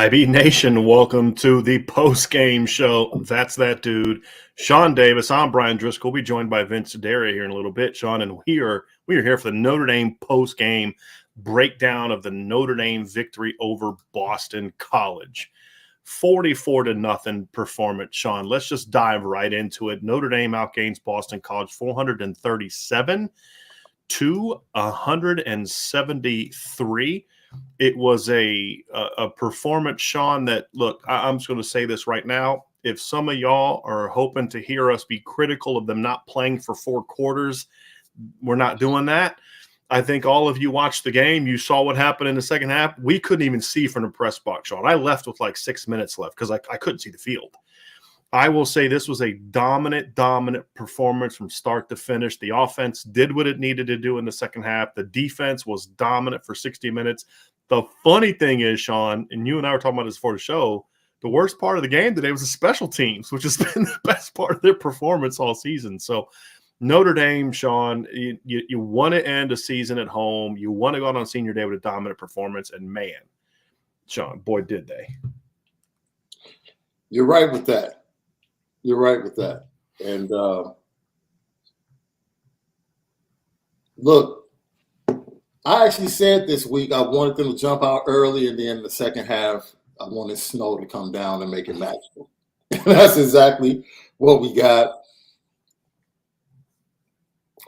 IB Nation, welcome to the post-game show. That's that dude, Sean Davis. I'm Brian Driscoll. We'll be joined by Vince Sedaria here in a little bit, Sean, and we are here for the Notre Dame post-game breakdown of the Notre Dame victory over Boston College. 44-0 performance, Sean. Let's just dive right into it. Notre Dame outgains Boston College 437 to 173. It was a performance, Sean, that, look, I'm just going to say this right now. If some of y'all are hoping to hear us be critical of them not playing for 4 quarters, we're not doing that. I think all of you watched the game. You saw what happened in the second half. We couldn't even see from the press box, Sean. I left with like 6 minutes left because I couldn't see the field. I will say this was a dominant performance from start to finish. The offense did what it needed to do in the second half. The defense was dominant for 60 minutes. The funny thing is, Sean, and you and I were talking about this before the show, the worst part of the game today was the special teams, which has been the best part of their performance all season. So Notre Dame, Sean, you want to end a season at home. You want to go out on senior day with a dominant performance. And, man, Sean, boy, did they. You're right with that. You're right with that. And look, I actually said this week I wanted them to jump out early, and then in the second half, I wanted snow to come down and make it magical. And that's exactly what we got.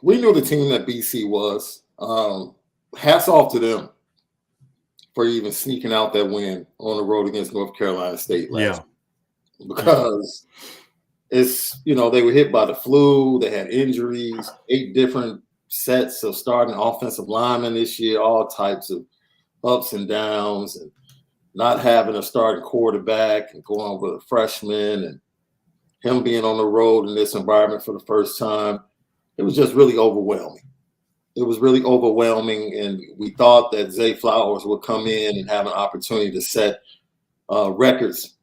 We knew the team that BC was. Hats off to them for even sneaking out that win on the road against North Carolina State last week. Because it's, they were hit by the flu. They had injuries, 8 different sets of starting offensive linemen this year, all types of ups and downs, and not having a starting quarterback and going with a freshman and him being on the road in this environment for the first time. It was just really overwhelming. It was really overwhelming, and we thought that Zay Flowers would come in and have an opportunity to set records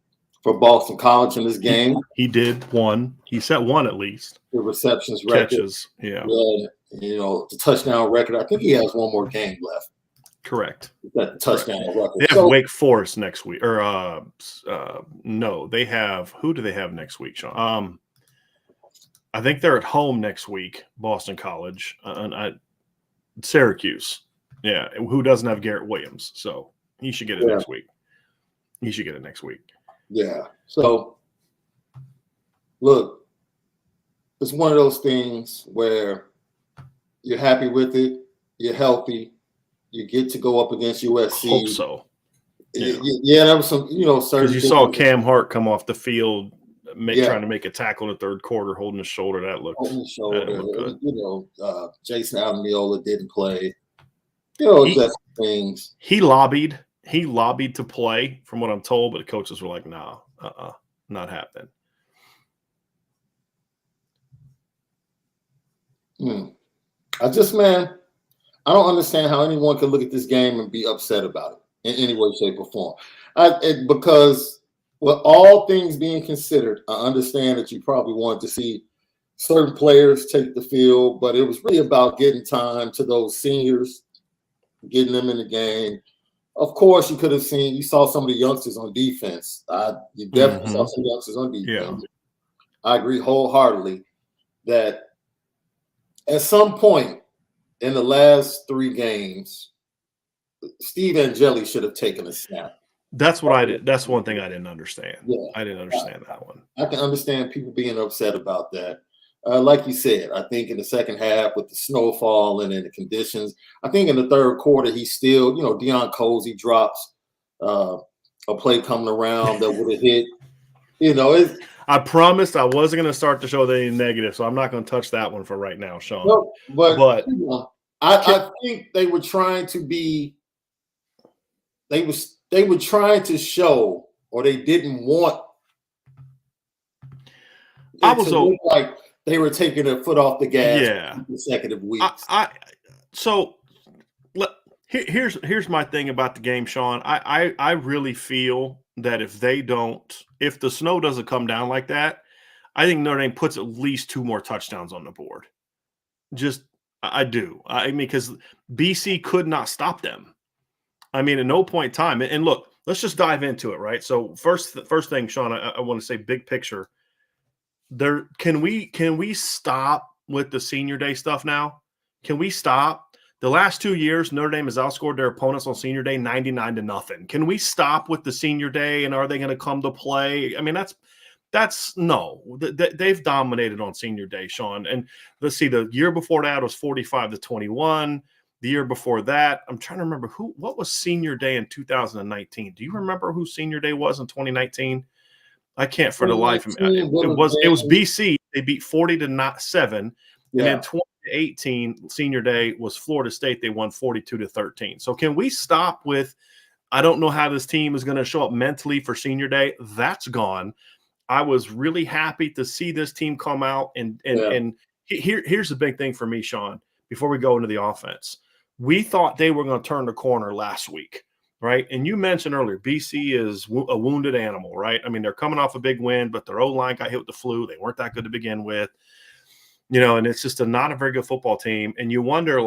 for Boston College in this game. He did one. He set one at least. The receptions record. Catches, yeah. The touchdown record. I think he has one more game left. Correct. That touchdown record. They have Wake Forest next week. Or no, they have – who do they have next week, Sean? I think they're at home next week, Boston College. Syracuse. Yeah, who doesn't have Garrett Williams. So he should get it next week. He should get it next week. Yeah. So, look, it's one of those things where you're happy with it, you're healthy, you get to go up against USC. Hope so. Yeah, that was some, certain. Because you saw Cam Hart come off the field trying to make a tackle in the third quarter, holding his shoulder. That looked good. Jason Adamiola didn't play. Just things. He lobbied to play, from what I'm told, but the coaches were like, nah, not happening. I don't understand how anyone could look at this game and be upset about it in any way, shape, or form. Because with all things being considered, I understand that you probably wanted to see certain players take the field, but it was really about getting time to those seniors, getting them in the game. Of course, you saw some of the youngsters on defense. You definitely saw some youngsters on defense. Yeah. I agree wholeheartedly that at some point in the last 3 games, Steve Angeli should have taken a snap. That's what I did. That's one thing I didn't understand. Yeah. I didn't understand that one. I can understand people being upset about that. Like you said, I think in the second half with the snowfall and in the conditions, I think in the third quarter, he still, Deion Cozy drops a play coming around that would have hit. I promised I wasn't going to start the show with any negative, so I'm not going to touch that one for right now, Sean. No, but I think they were trying to be – they was they were trying to show, or they didn't want it to look like they were taking their foot off the gas for consecutive weeks. So here's my thing about the game, Sean. I really feel that if the snow doesn't come down like that, I think Notre Dame puts at least 2 more touchdowns on the board. I do. I mean, because BC could not stop them. I mean, at no point in time. And look, let's just dive into it, right? So first thing, Sean, I want to say big picture. Can we stop with the senior day stuff now? Can we stop? The last 2 years, Notre Dame has outscored their opponents on senior day 99-0. Can we stop with the senior day, and are they going to come to play? I mean, that's no. They've dominated on senior day, Sean. And let's see, the year before that was 45-21. The year before that, I'm trying to remember what was senior day in 2019. Do you remember who senior day was in 2019? I can't for the life of me. It was BC. They beat 40-7. Yeah. And then 2018 senior day was Florida State. They won 42-13. So can we stop with, I don't know how this team is going to show up mentally for senior day. That's gone. I was really happy to see this team come out and here's the big thing for me, Sean, before we go into the offense. We thought they were going to turn the corner last week, right? And you mentioned earlier, BC is a wounded animal, right? I mean, they're coming off a big win, but their O-line got hit with the flu. They weren't that good to begin with. And it's just not a very good football team. And you wonder,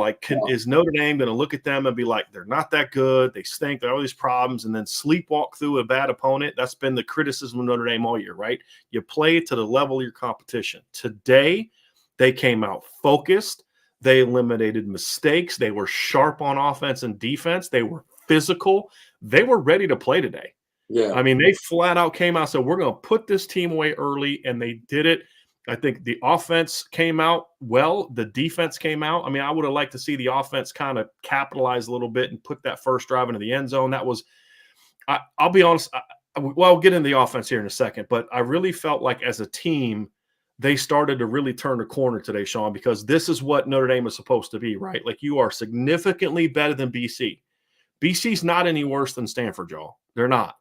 is Notre Dame going to look at them and be like, they're not that good, they stink, they have all these problems, and then sleepwalk through a bad opponent? That's been the criticism of Notre Dame all year, right? You play to the level of your competition. Today, they came out focused. They eliminated mistakes. They were sharp on offense and defense. They were physical. They were ready to play today. Yeah. I mean, they flat out came out and said, we're going to put this team away early, and they did it. I think the offense came out well. The defense came out. I mean, I would have liked to see the offense kind of capitalize a little bit and put that first drive into the end zone. That was – I'll be honest. I'll get into the offense here in a second, but I really felt like as a team, they started to really turn the corner today, Sean, because this is what Notre Dame is supposed to be, right? Like, you are significantly better than BC. BC's not any worse than Stanford, y'all. They're not.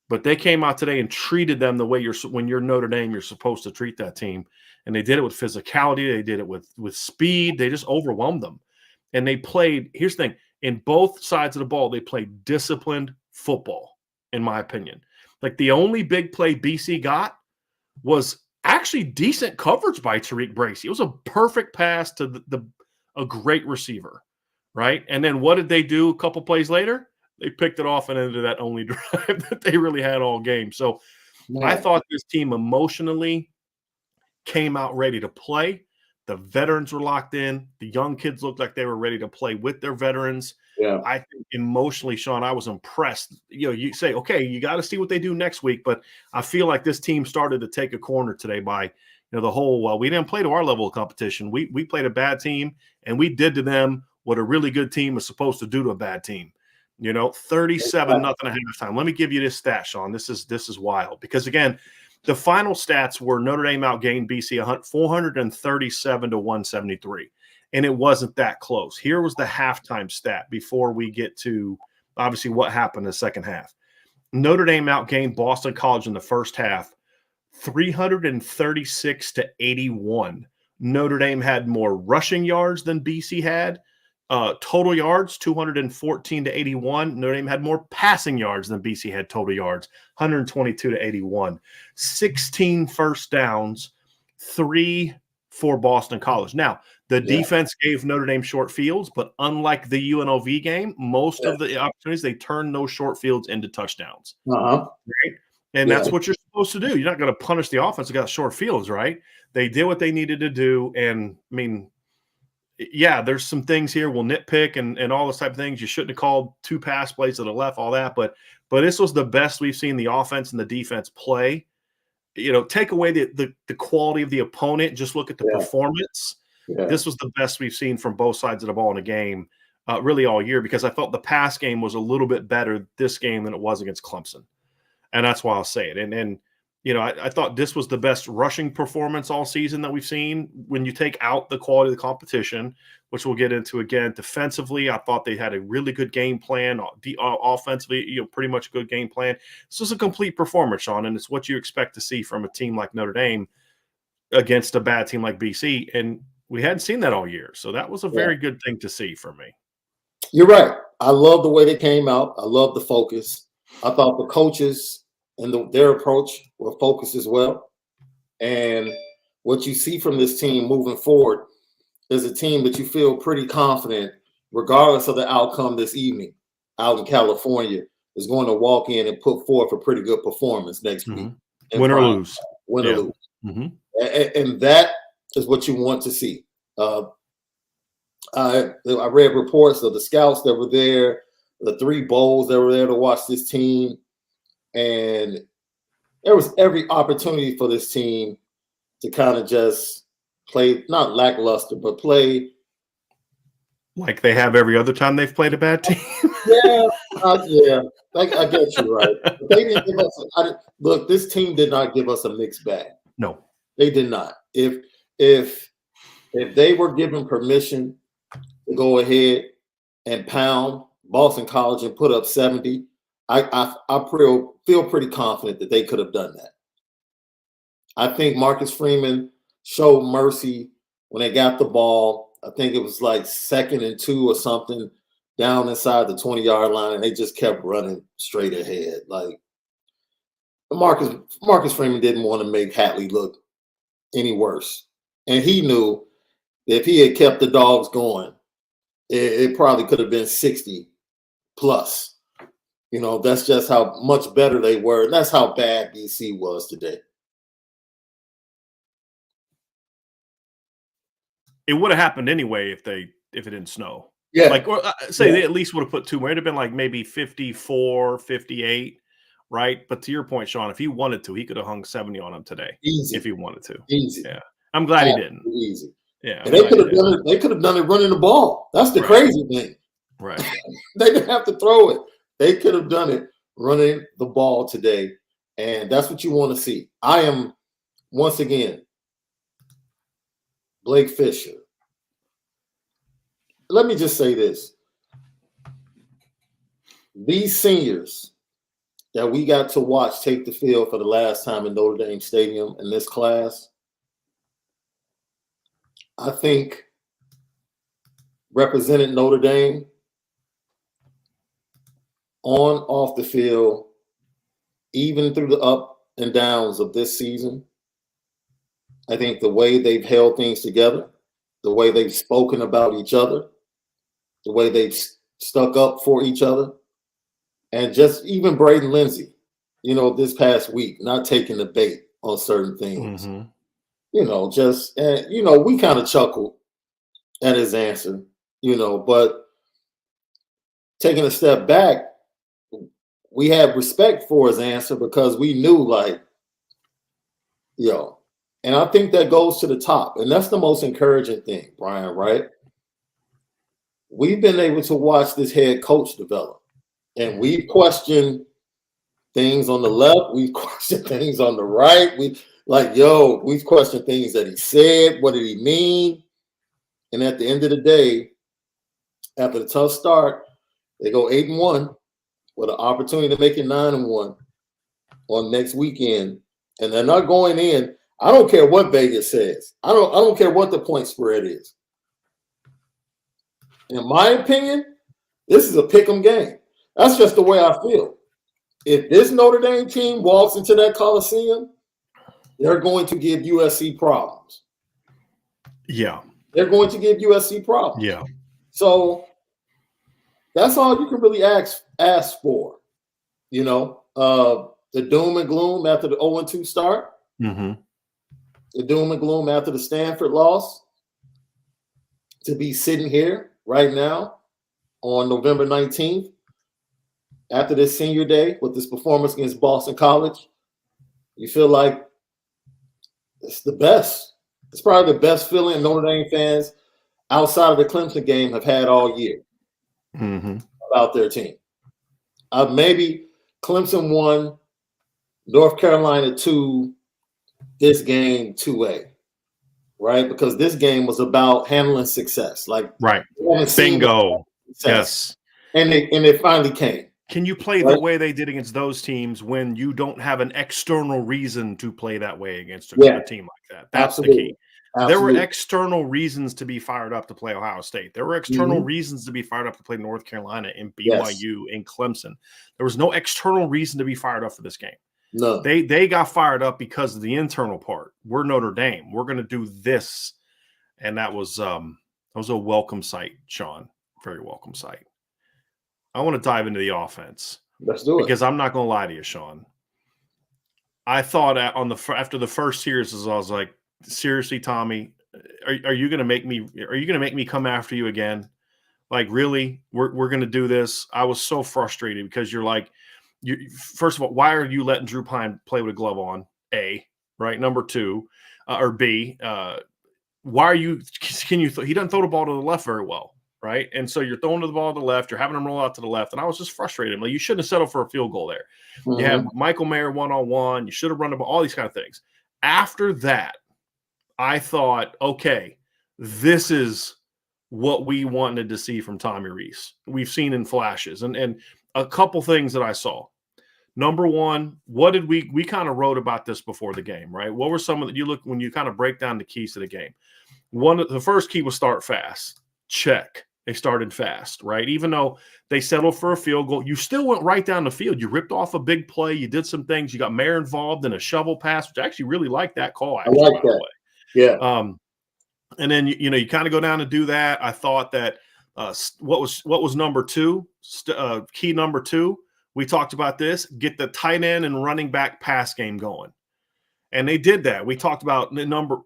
But they came out today and treated them the way when you're Notre Dame, you're supposed to treat that team. And they did it with physicality. They did it with speed. They just overwhelmed them. And they played – here's the thing. In both sides of the ball, they played disciplined football, in my opinion. Like, the only big play BC got was actually decent coverage by Tariq Bracy. It was a perfect pass to a great receiver, right? And then what did they do a couple plays later? They picked it off and ended that only drive that they really had all game. So I thought this team emotionally came out ready to play. The veterans were locked in. The young kids looked like they were ready to play with their veterans. Yeah. I think emotionally, Sean, I was impressed. You say, okay, you got to see what they do next week. But I feel like this team started to take a corner today by, the whole, well, we didn't play to our level of competition. We played a bad team, and we did to them what a really good team is supposed to do to a bad team. 37-0 at halftime. Let me give you this stat, Sean. This is wild because, again, the final stats were Notre Dame outgained BC 437-173, and it wasn't that close. Here was the halftime stat before we get to, obviously, what happened in the second half. Notre Dame outgained Boston College in the first half 336-81. Notre Dame had more rushing yards than BC had. Total yards, 214-81. Notre Dame had more passing yards than BC had total yards, 122-81. 16 first downs, 3 for Boston College. Now, the defense gave Notre Dame short fields, but unlike the UNLV game, most of the opportunities, they turned those short fields into touchdowns. Right? And that's what you're supposed to do. You're not going to punish the offense that got short fields, right? They did what they needed to do, and, I mean, yeah, there's some things here we'll nitpick and all those type of things. You shouldn't have called 2 pass plays to the left, all that. But this was the best we've seen the offense and the defense play. Take away the quality of the opponent, just look at the performance. Yeah. This was the best we've seen from both sides of the ball in a game really all year, because I felt the pass game was a little bit better this game than it was against Clemson. And that's why I'll say it. And I thought this was the best rushing performance all season that we've seen. When you take out the quality of the competition, which we'll get into again, defensively, I thought they had a really good game plan. Offensively, pretty much a good game plan. This was a complete performance, Sean, and it's what you expect to see from a team like Notre Dame against a bad team like BC. And we hadn't seen that all year. So that was a very good thing to see for me. You're right. I love the way they came out. I love the focus. I thought the coaches and their approach were focused as well. And what you see from this team moving forward is a team that you feel pretty confident, regardless of the outcome this evening out in California, is going to walk in and put forth a pretty good performance next week. Win or lose. Win or lose. And that is what you want to see. I read reports of the scouts that were there, the 3 bowls that were there to watch this team. And there was every opportunity for this team to kind of just play, not lackluster, but play like they have every other time they've played a bad team. Yeah. I get you right. They didn't give us. Look, this team did not give us a mixed bag. No, they did not. If they were given permission to go ahead and pound Boston College and put up 70, I feel pretty confident that they could have done that. I think Marcus Freeman showed mercy when they got the ball. I think it was like 2nd and 2 or something down inside the 20-yard line, and they just kept running straight ahead. Like Marcus Freeman didn't want to make Hatley look any worse. And he knew that if he had kept the dogs going, it probably could have been 60 plus. That's just how much better they were. And that's how bad BC was today. It would have happened anyway if it didn't snow. Yeah. They at least would have put 2 more. It'd have been like maybe 54, 58, right? But to your point, Sean, if he wanted to, he could have hung 70 on him today. Easy. If he wanted to. Easy. Yeah. I'm glad he didn't. Easy. Yeah. And they could have done it. They could have done it running the ball. That's the crazy thing. Right. They didn't have to throw it. They could have done it running the ball today. And that's what you want to see. I am, once again, Blake Fisher. Let me just say this. These seniors that we got to watch take the field for the last time in Notre Dame Stadium in this class, I think represented Notre Dame on, off the field, even through the up and downs of this season. I think the way they've held things together, the way they've spoken about each other, the way they've stuck up for each other, and just even Braden Lindsey, this past week, not taking the bait on certain things. We kind of chuckled at his answer, but taking a step back, we had respect for his answer because we knew and I think that goes to the top. And that's the most encouraging thing, Brian, right? We've been able to watch this head coach develop. And we've questioned things on the left. We've questioned things on the right. We've questioned things that he said. What did he mean? And at the end of the day, after the tough start, they go 8-1 with an opportunity to make it 9-1 on next weekend. And they're not going in. I don't care what Vegas says. I don't care what the point spread is. In my opinion, this is a pick'em game. That's just the way I feel. If this Notre Dame team walks into that Coliseum, they're going to give USC problems. Yeah. They're going to give USC problems. Yeah. So that's all you can really ask for. The doom and gloom after the 0-2 start. The doom and gloom after the Stanford loss. To be sitting here right now on November 19th, after this senior day with this performance against Boston College, you feel like it's the best. It's probably the best feeling Notre Dame fans outside of the Clemson game have had all year about their team. Maybe Clemson won North Carolina 2, this game 2A, right? Because this game was about handling success. Like, right. Bingo. Yes. And it finally came. Can you play the way they did against those teams when you don't have an external reason to play that way against a team like that? That's the key. There were external reasons to be fired up to play Ohio State. There were external reasons to be fired up to play North Carolina and BYU and Clemson. There was no external reason to be fired up for this game. No. They got fired up because of the internal part. We're Notre Dame. We're going to do this. And that was a welcome sight, Sean. Very welcome sight. I want to dive into the offense. Let's do it. Because I'm not going to lie to you, Sean. I thought after the first series, I was like, seriously, Tommy, are you going to make me? Are you going to make me come after you again? Like, really? We're going to do this? I was so frustrated because you're like, first of all, why are you letting Drew Pine play with a glove on? A, right? Number two, or B, why are you? He doesn't throw the ball to the left very well. Right. And so you're throwing the ball to the left, you're having him roll out to the left. And I was just frustrated. Like, you shouldn't have settled for a field goal there. You have Michael Mayer one-on-one. You should have run the ball, all these kind of things. After that, I thought, okay, this is what we wanted to see from Tommy Rees. We've seen in flashes. And a couple things that I saw. Number one, what did we kind of wrote about this before the game, right? What were some of the, you look when you kind of break down the keys to the game? The first key was start fast. Check. They started fast, right? Even though they settled for a field goal, you still went right down the field. You ripped off a big play. You did some things. You got Mayer involved in a shovel pass, which I actually really like that call. Actually, I like that. Yeah. And then you kind of go down to do that. I thought that what was number two, key number two. We talked about this. Get the tight end and running back pass game going, and they did that. We talked about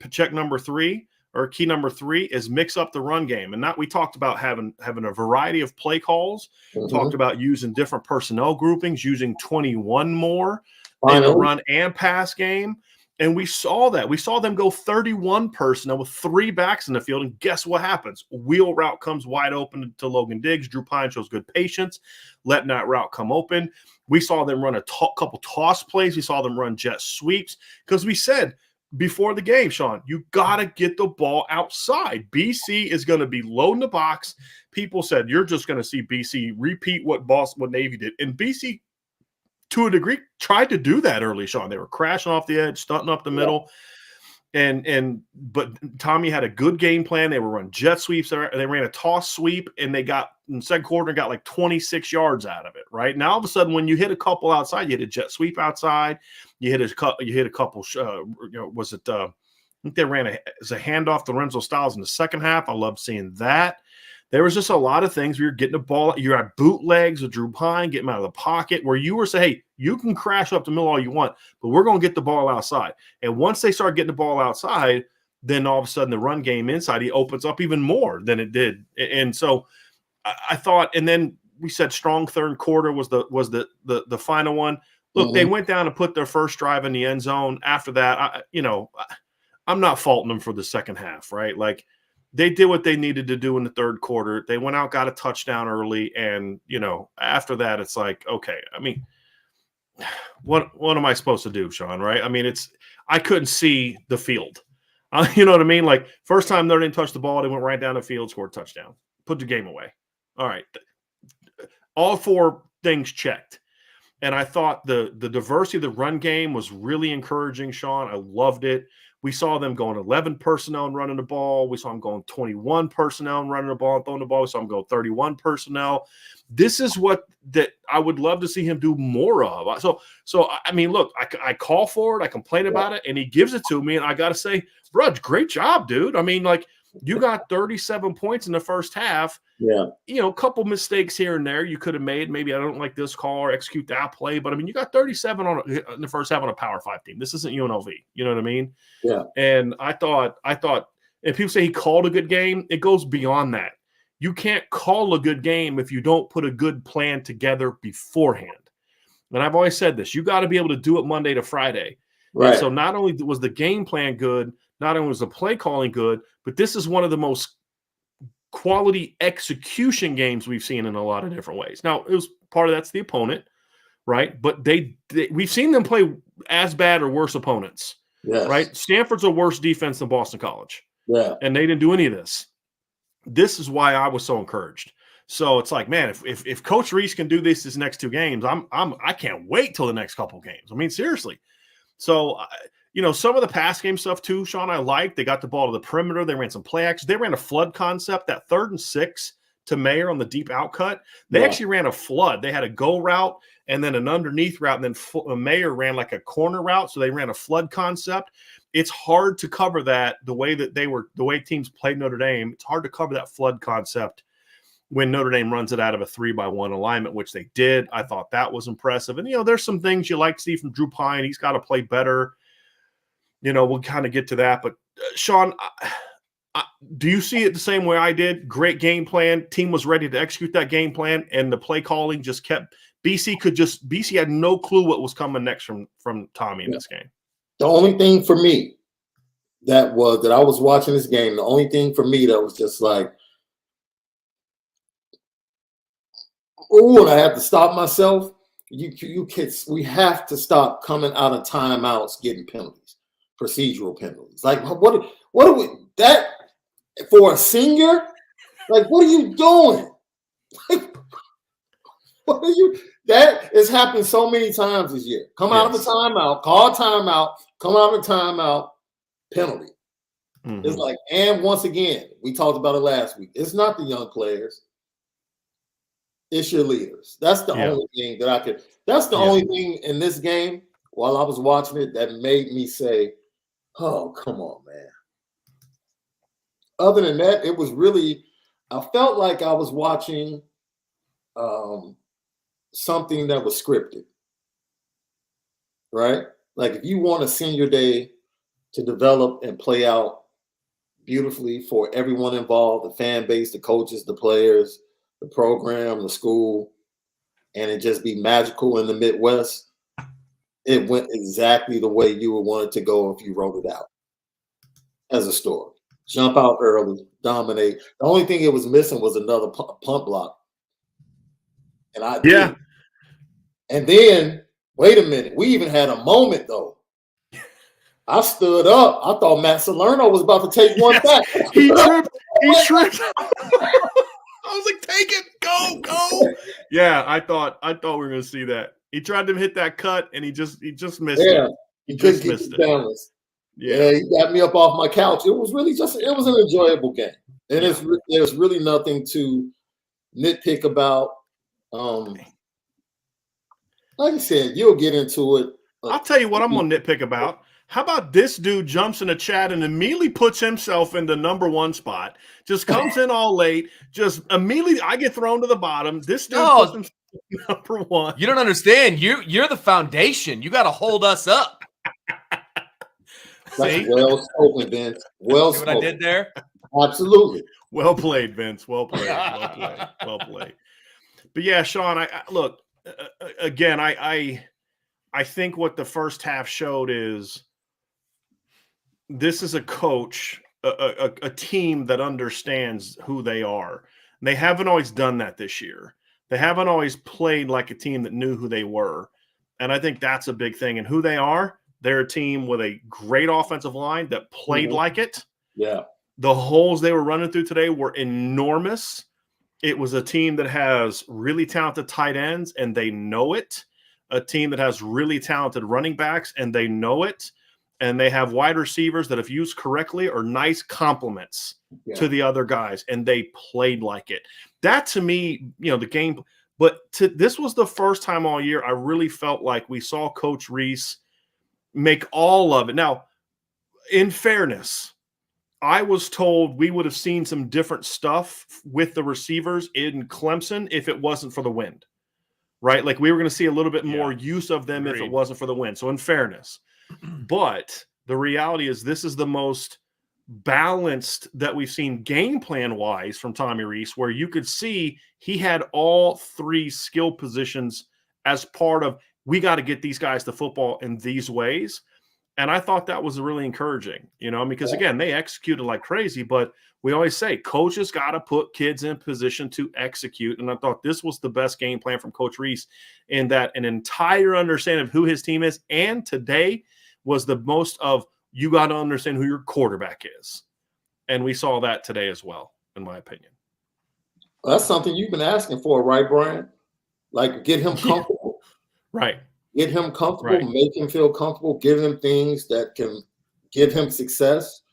check number three. Or key number three is mix up the run game. And we talked about having a variety of play calls, talked about using different personnel groupings, using 21 more in the run and pass game. And we saw that. We saw them go 31 personnel with 3 backs in the field. And guess what happens? Wheel route comes wide open to Logan Diggs. Drew Pine shows good patience, letting that route come open. We saw them run a couple toss plays. We saw them run jet sweeps because we said – before the game, Sean, you got to get the ball outside. BC is going to be loading the box. People said you're just going to see BC repeat what Navy did. And BC, to a degree, tried to do that early, Sean. They were crashing off the edge, stunting up the middle. But Tommy had a good game plan. They were running jet sweeps. They ran a toss sweep, and they got in the second quarter got like 26 yards out of it. Right now, all of a sudden, when you hit a couple outside, you hit a jet sweep outside. You hit a couple. Was it? I think they ran a handoff to Lorenzo Styles in the second half. I love seeing that. There was just a lot of things where you're getting the ball. You had bootlegs with Drew Pine, getting him out of the pocket, where you were saying, hey, you can crash up the middle all you want, but we're going to get the ball outside. And once they start getting the ball outside, then all of a sudden the run game inside, he opens up even more than it did. And so I thought, and then we said strong third quarter was the final one. Look, they went down and put their first drive in the end zone. After that, I'm not faulting them for the second half, right? Like, they did what they needed to do in the third quarter. They went out, got a touchdown early, and after that, it's like, okay. I mean, what am I supposed to do, Sean? Right? I mean, I couldn't see the field. You know what I mean? Like, first time they didn't touch the ball, they went right down the field, scored a touchdown, put the game away. All right, all 4 things checked. And I thought the diversity of the run game was really encouraging, Sean. I loved it. We saw them going 11 personnel and running the ball. We saw them going 21 personnel and running the ball and throwing the ball. We saw them go 31 personnel. This is what that I would love to see him do more of. So I mean, look, I call for it. I complain about it, and he gives it to me. And I got to say, bro, great job, dude. I mean, like, you got 37 points in the first half. Yeah. A couple mistakes here and there you could have made. Maybe I don't like this call or execute that play. But, I mean, you got 37 in the first half on a Power 5 team. This isn't UNLV. You know what I mean? Yeah. And I thought, if people say he called a good game, it goes beyond that. You can't call a good game if you don't put a good plan together beforehand. And I've always said this. You got to be able to do it Monday to Friday. Right. And so not only was the game plan good, not only was the play calling good, but this is one of the most quality execution games we've seen in a lot of different ways. Now, it was part of that's the opponent, right? But we've seen them play as bad or worse opponents. Yes. Right? Stanford's a worse defense than Boston College. Yeah. And they didn't do any of this. This is why I was so encouraged. So it's like, man, if Coach Reese can do this next 2 games, I can't wait till the next couple games. I mean, seriously. So, some of the pass game stuff too, Sean, I liked. They got the ball to the perimeter. They ran some play actions. They ran a flood concept, that 3rd and 6 to Mayer on the deep out cut. They actually ran a flood. They had a go route and then an underneath route, and then Mayer ran like a corner route. So they ran a flood concept. It's hard to cover that the way teams played Notre Dame. It's hard to cover that flood concept when Notre Dame runs it out of a 3-by-1 alignment, which they did. I thought that was impressive. And, there's some things you like to see from Drew Pine. He's got to play better. We'll kind of get to that. But, Sean, do you see it the same way I did? Great game plan. Team was ready to execute that game plan, and the play calling just kept – BC had no clue what was coming next from Tommy in this game. The only thing for me that I was watching this game, the only thing for me that was just like, oh, and I have to stop myself. You kids, we have to stop coming out of timeouts getting penalties, procedural penalties. Like, what are we that for a senior? Like, what are you doing? Like, what are you? That has happened so many times this year. Come out of a timeout, call timeout, come out of a timeout, penalty. Mm-hmm. It's like, and once again, we talked about it last week. It's not the young players. It's your leaders. That's the only thing that's the only thing in this game while I was watching it that made me say, oh, come on, man. Other than that, it was really, I felt like I was watching something that was scripted, right? Like if you want a senior day to develop and play out beautifully for everyone involved, the fan base, the coaches, the players, the program, the school, and it just be magical in the Midwest, it went exactly the way you would want it to go if you wrote it out as a story. Jump out early, dominate. The only thing it was missing was another pump block. And then, wait a minute, we even had a moment though. I stood up. I thought Matt Salerno was about to take one back. He tripped. I was like, take it, go. Yeah, I thought we were going to see that. He tried to hit that cut, and he just missed it. He just missed it. Balance. Yeah, he got me up off my couch. It was an enjoyable game. And there's really nothing to nitpick about. Like I said, you'll get into it. I'll tell you what I'm going to nitpick about. How about this dude jumps in the chat and immediately puts himself in the number 1 spot, just comes in all late, just immediately I get thrown to the bottom. This dude puts himself number 1. You don't understand. You're the foundation. You got to hold us up. That's well spoken, Vince. Well spoken. What I did there? Absolutely. Well played, Vince. Well played. Well played. But yeah, Sean, I look, again, I think what the first half showed is this is a coach, a team that understands who they are. And they haven't always done that this year. They haven't always played like a team that knew who they were. And I think that's a big thing. And who they are, they're a team with a great offensive line that played like it. Yeah. The holes they were running through today were enormous. It was a team that has really talented tight ends, and they know it. A team that has really talented running backs, and they know it. And they have wide receivers that, if used correctly, are nice complements to the other guys, and they played like it. That, to me, the game. But this was the first time all year I really felt like we saw Coach Reese make all of it. Now, in fairness, I was told we would have seen some different stuff with the receivers in Clemson if it wasn't for the wind, right? Like we were going to see a little bit more use of them if it wasn't for the wind. So in fairness, but the reality is this is the most balanced that we've seen game plan wise from Tommy Reese, where you could see he had all 3 skill positions as part of, we got to get these guys the football in these ways. And I thought that was really encouraging, because again, they executed like crazy, but we always say coaches got to put kids in position to execute. And I thought this was the best game plan from Coach Reese, in that an entire understanding of who his team is. And today was the most of, you got to understand who your quarterback is. And we saw that today as well, in my opinion. Well, that's something you've been asking for, right, Brian? Like, get him comfortable. Right. Get him comfortable, make him feel comfortable, give him things that can give him success.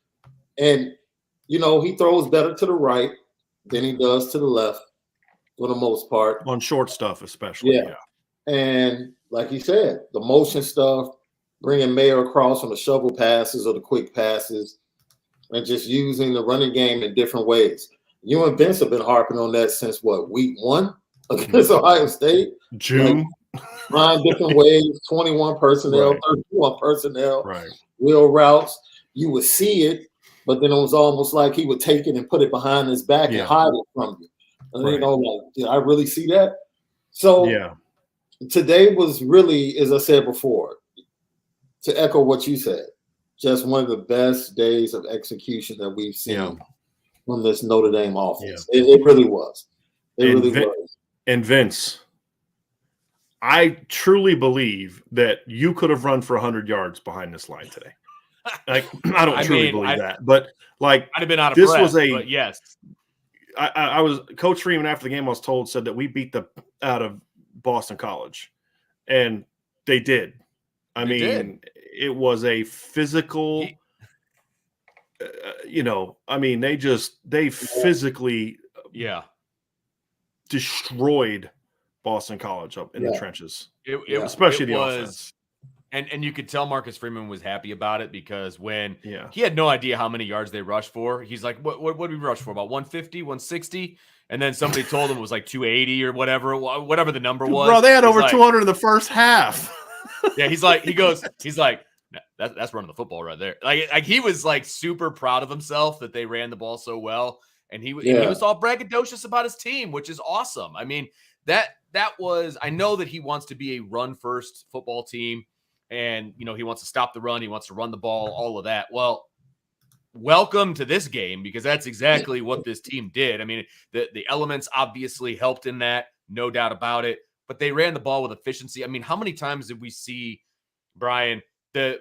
And, he throws better to the right than he does to the left for the most part. On short stuff, especially. Yeah. And like you said, the motion stuff, bringing Mayer across on the shovel passes or the quick passes, and just using the running game in different ways. You and Vince have been harping on that since week 1 against Ohio State? June. Trying different ways, 21 personnel, 31 personnel, wheel routes. You would see it, but then it was almost like he would take it and put it behind his back and hide it from you. And did I really see that? So today was really, as I said before, to echo what you said, just one of the best days of execution that we've seen from this Notre Dame offense. It really was. It really was. And Vince, I truly believe that you could have run for 100 yards behind this line today. Like, I don't truly believe that, but like, I'd have been out of this breath, was but yes. I was Coach Freeman after the game. I was told said that we beat the out of Boston College, and they did. I mean, it was a physical. They physically destroyed Boston College up in the trenches. Especially the offense. And you could tell Marcus Freeman was happy about it, because when he had no idea how many yards they rushed for, he's like, what did we rush for? About 150, 160? And then somebody told him it was like 280 or whatever the number was. Bro, they had over 200 in the first half. He's like, that's running the football right there. Like he was like super proud of himself that they ran the ball so well. And he was all braggadocious about his team, which is awesome. I mean, that was, I know that he wants to be a run first football team. And, he wants to stop the run. He wants to run the ball, all of that. Well, welcome to this game, because that's exactly what this team did. I mean, the elements obviously helped in that, no doubt about it. But they ran the ball with efficiency. I mean, how many times did we see, Brian, the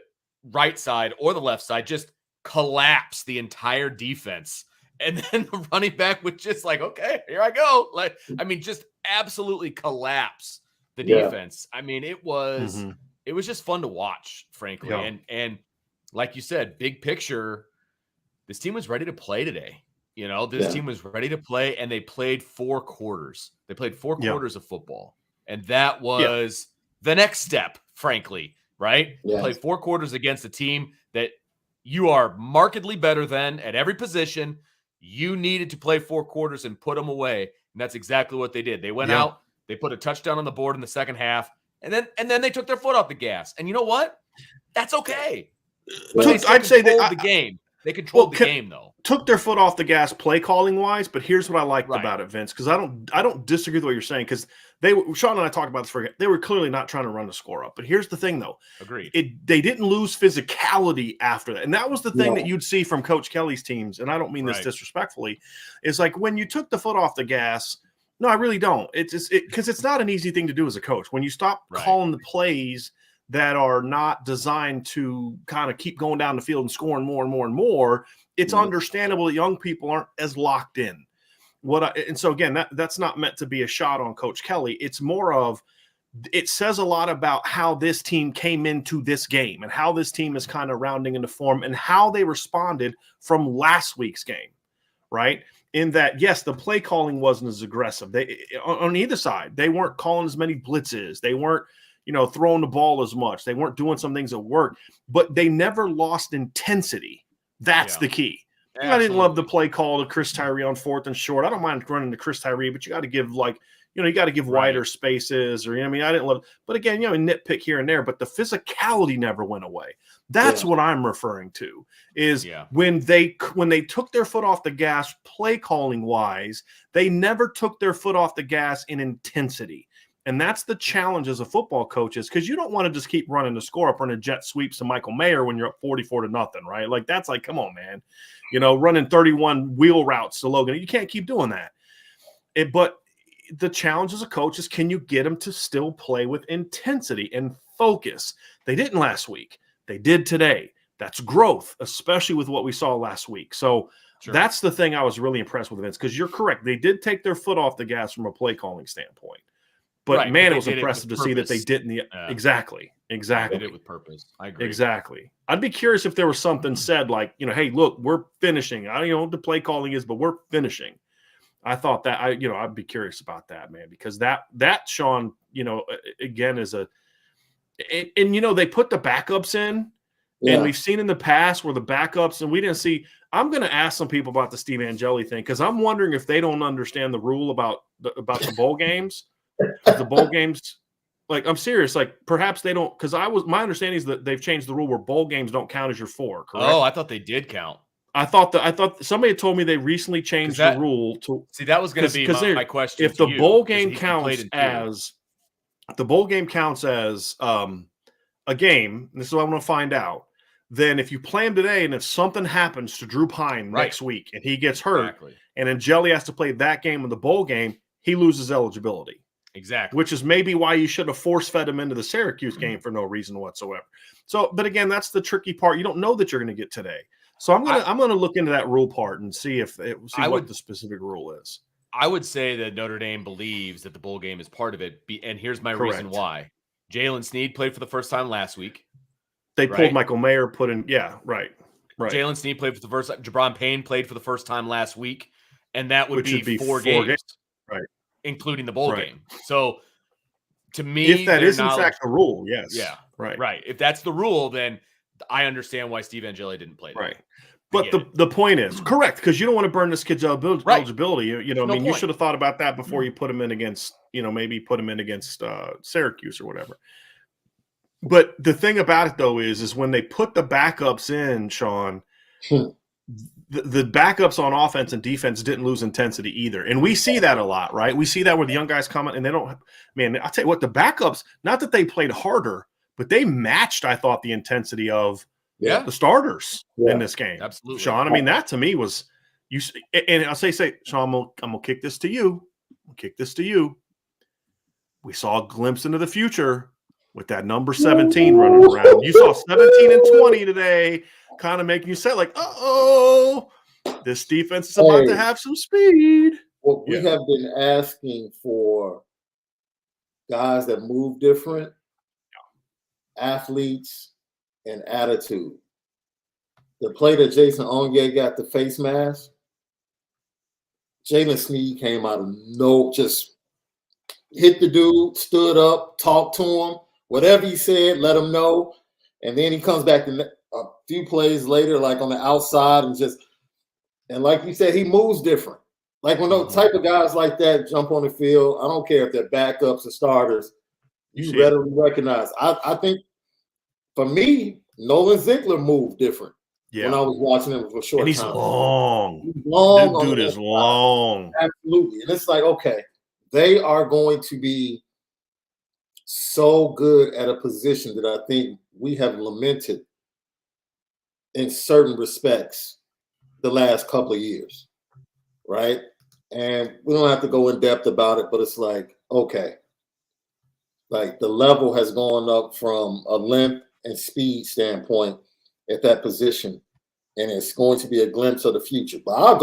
right side or the left side just collapse the entire defense? And then the running back would just like, okay, here I go. Like, I mean, just absolutely collapse the defense. I mean, it was... It was just fun to watch, frankly. Yeah. And like you said, big picture, this team was ready to play today. This team was ready to play, and they played 4 quarters. They played 4 quarters of football. And that was the next step, frankly, right? Yeah. Play 4 quarters against a team that you are markedly better than at every position. You needed to play 4 quarters and put them away. And that's exactly what they did. They went out, they put a touchdown on the board in the second half. And then they took their foot off the gas. And you know what? That's okay. But I'd say the game. They controlled the game, though. Took their foot off the gas play calling wise, but here's what I liked about it, Vince, because I don't disagree with what you're saying, because Sean and I talked about this they were clearly not trying to run the score up. But here's the thing, though. Agreed. They didn't lose physicality after that. And that was the thing that you'd see from Coach Kelly's teams, and I don't mean this disrespectfully, is like when you took the foot off the gas. No, I really don't. It's just because it's not an easy thing to do as a coach. When you stop calling the plays that are not designed to kind of keep going down the field and scoring more and more and more, it's understandable that young people aren't as locked in. And so again, that's not meant to be a shot on Coach Kelly. It's more of, it says a lot about how this team came into this game and how this team is kind of rounding into form and how they responded from last week's game, right? In that, yes, the play calling wasn't as aggressive. They on either side, they weren't calling as many blitzes. They weren't, throwing the ball as much. They weren't doing some things that work, but they never lost intensity. That's the key. I didn't love the play call to Chris Tyree on 4th and short. I don't mind running to Chris Tyree, but you got to give you got to give wider spaces, or I didn't love. But again, nitpick here and there. But the physicality never went away. That's what I'm referring to. Is when they took their foot off the gas, play calling wise, they never took their foot off the gas in intensity. And that's the challenge as a football coach, is because you don't want to just keep running the score up, running jet sweeps to Michael Mayer when you're up 44-0, right? Like, that's like, come on, man. Running 31 wheel routes to Logan. You can't keep doing that. But the challenge as a coach is, can you get them to still play with intensity and focus? They didn't last week. They did today. That's growth, especially with what we saw last week. So that's the thing I was really impressed with, Vince, because you're correct. They did take their foot off the gas from a play calling standpoint. But man, it was impressive to see that they didn't. Exactly. They did it with purpose. I agree. Exactly. I'd be curious if there was something said like, hey, look, we're finishing. I don't know what the play calling is, but we're finishing. I thought that I'd be curious about that, man, because that Sean, again, is and they put the backups in, and we've seen in the past where the backups, and we didn't see. I'm going to ask some people about the Steve Angeli thing, because I'm wondering if they don't understand the rule about the bowl games. The bowl games, like, I'm serious, like, perhaps they don't, because my understanding is that they've changed the rule where bowl games don't count as your 4, correct? Oh, I thought they did count. I thought somebody had told me they recently changed the rule to see. That was going to be my question. If the bowl game counts as a game, and this is what I want to find out. Then if you play him today, and if something happens to Drew Pine next week and he gets hurt, and Angeli has to play that game in the bowl game, he loses eligibility. Exactly. Which is maybe why you should have force-fed him into the Syracuse game for no reason whatsoever. So, but again, that's the tricky part. You don't know that you're going to get today. So I'm gonna look into that rule part and see what the specific rule is. I would say that Notre Dame believes that the bowl game is part of it, and here's my reason why. Jalen Snead played for the first time last week. They pulled Michael Mayer, right. Jalen Snead played for the first time. Jabron Payne played for the first time last week, and that would be four games, right, including the bowl game. So, to me, if that is in fact the rule, yes, right. If that's the rule, then I understand why Steve Angeli didn't play. Right. But the point is correct, because you don't want to burn this kid's eligibility. You should have thought about that before you put him in against, maybe put him in against Syracuse or whatever. But the thing about it, though, is when they put the backups in, Sean, the backups on offense and defense didn't lose intensity either. And we see that a lot, right? We see that where the young guys come in and they don't – man, I'll tell you what, the backups, not that they played harder, but they matched, I thought, the intensity of the starters in this game. Absolutely. Sean, I mean, that to me was – you. And I'll say, Sean, I'm going to kick this to you. We saw a glimpse into the future with that number 17 running around. You saw 17 and 20 today, kind of making you say, like, uh-oh, this defense is about to have some speed. Well, we have been asking for guys that move different, athletes, and attitude. The play that Jason Onye got the face mask, Jalen Snead came out of just hit the dude, stood up, talked to him. Whatever he said, let him know. And then he comes back a few plays later, like on the outside, and like you said, he moves different. Like when those type of guys like that jump on the field, I don't care if they're backups or starters, you readily recognize. I think for me, Nolan Ziegler moved different when I was watching him for a short time. He's long. That dude is long. Absolutely. And it's like, okay, they are going to be so good at a position that I think we have lamented in certain respects the last couple of years, right? And we don't have to go in depth about it, but it's like, okay, like the level has gone up from a length and speed standpoint at that position, and it's going to be a glimpse of the future. But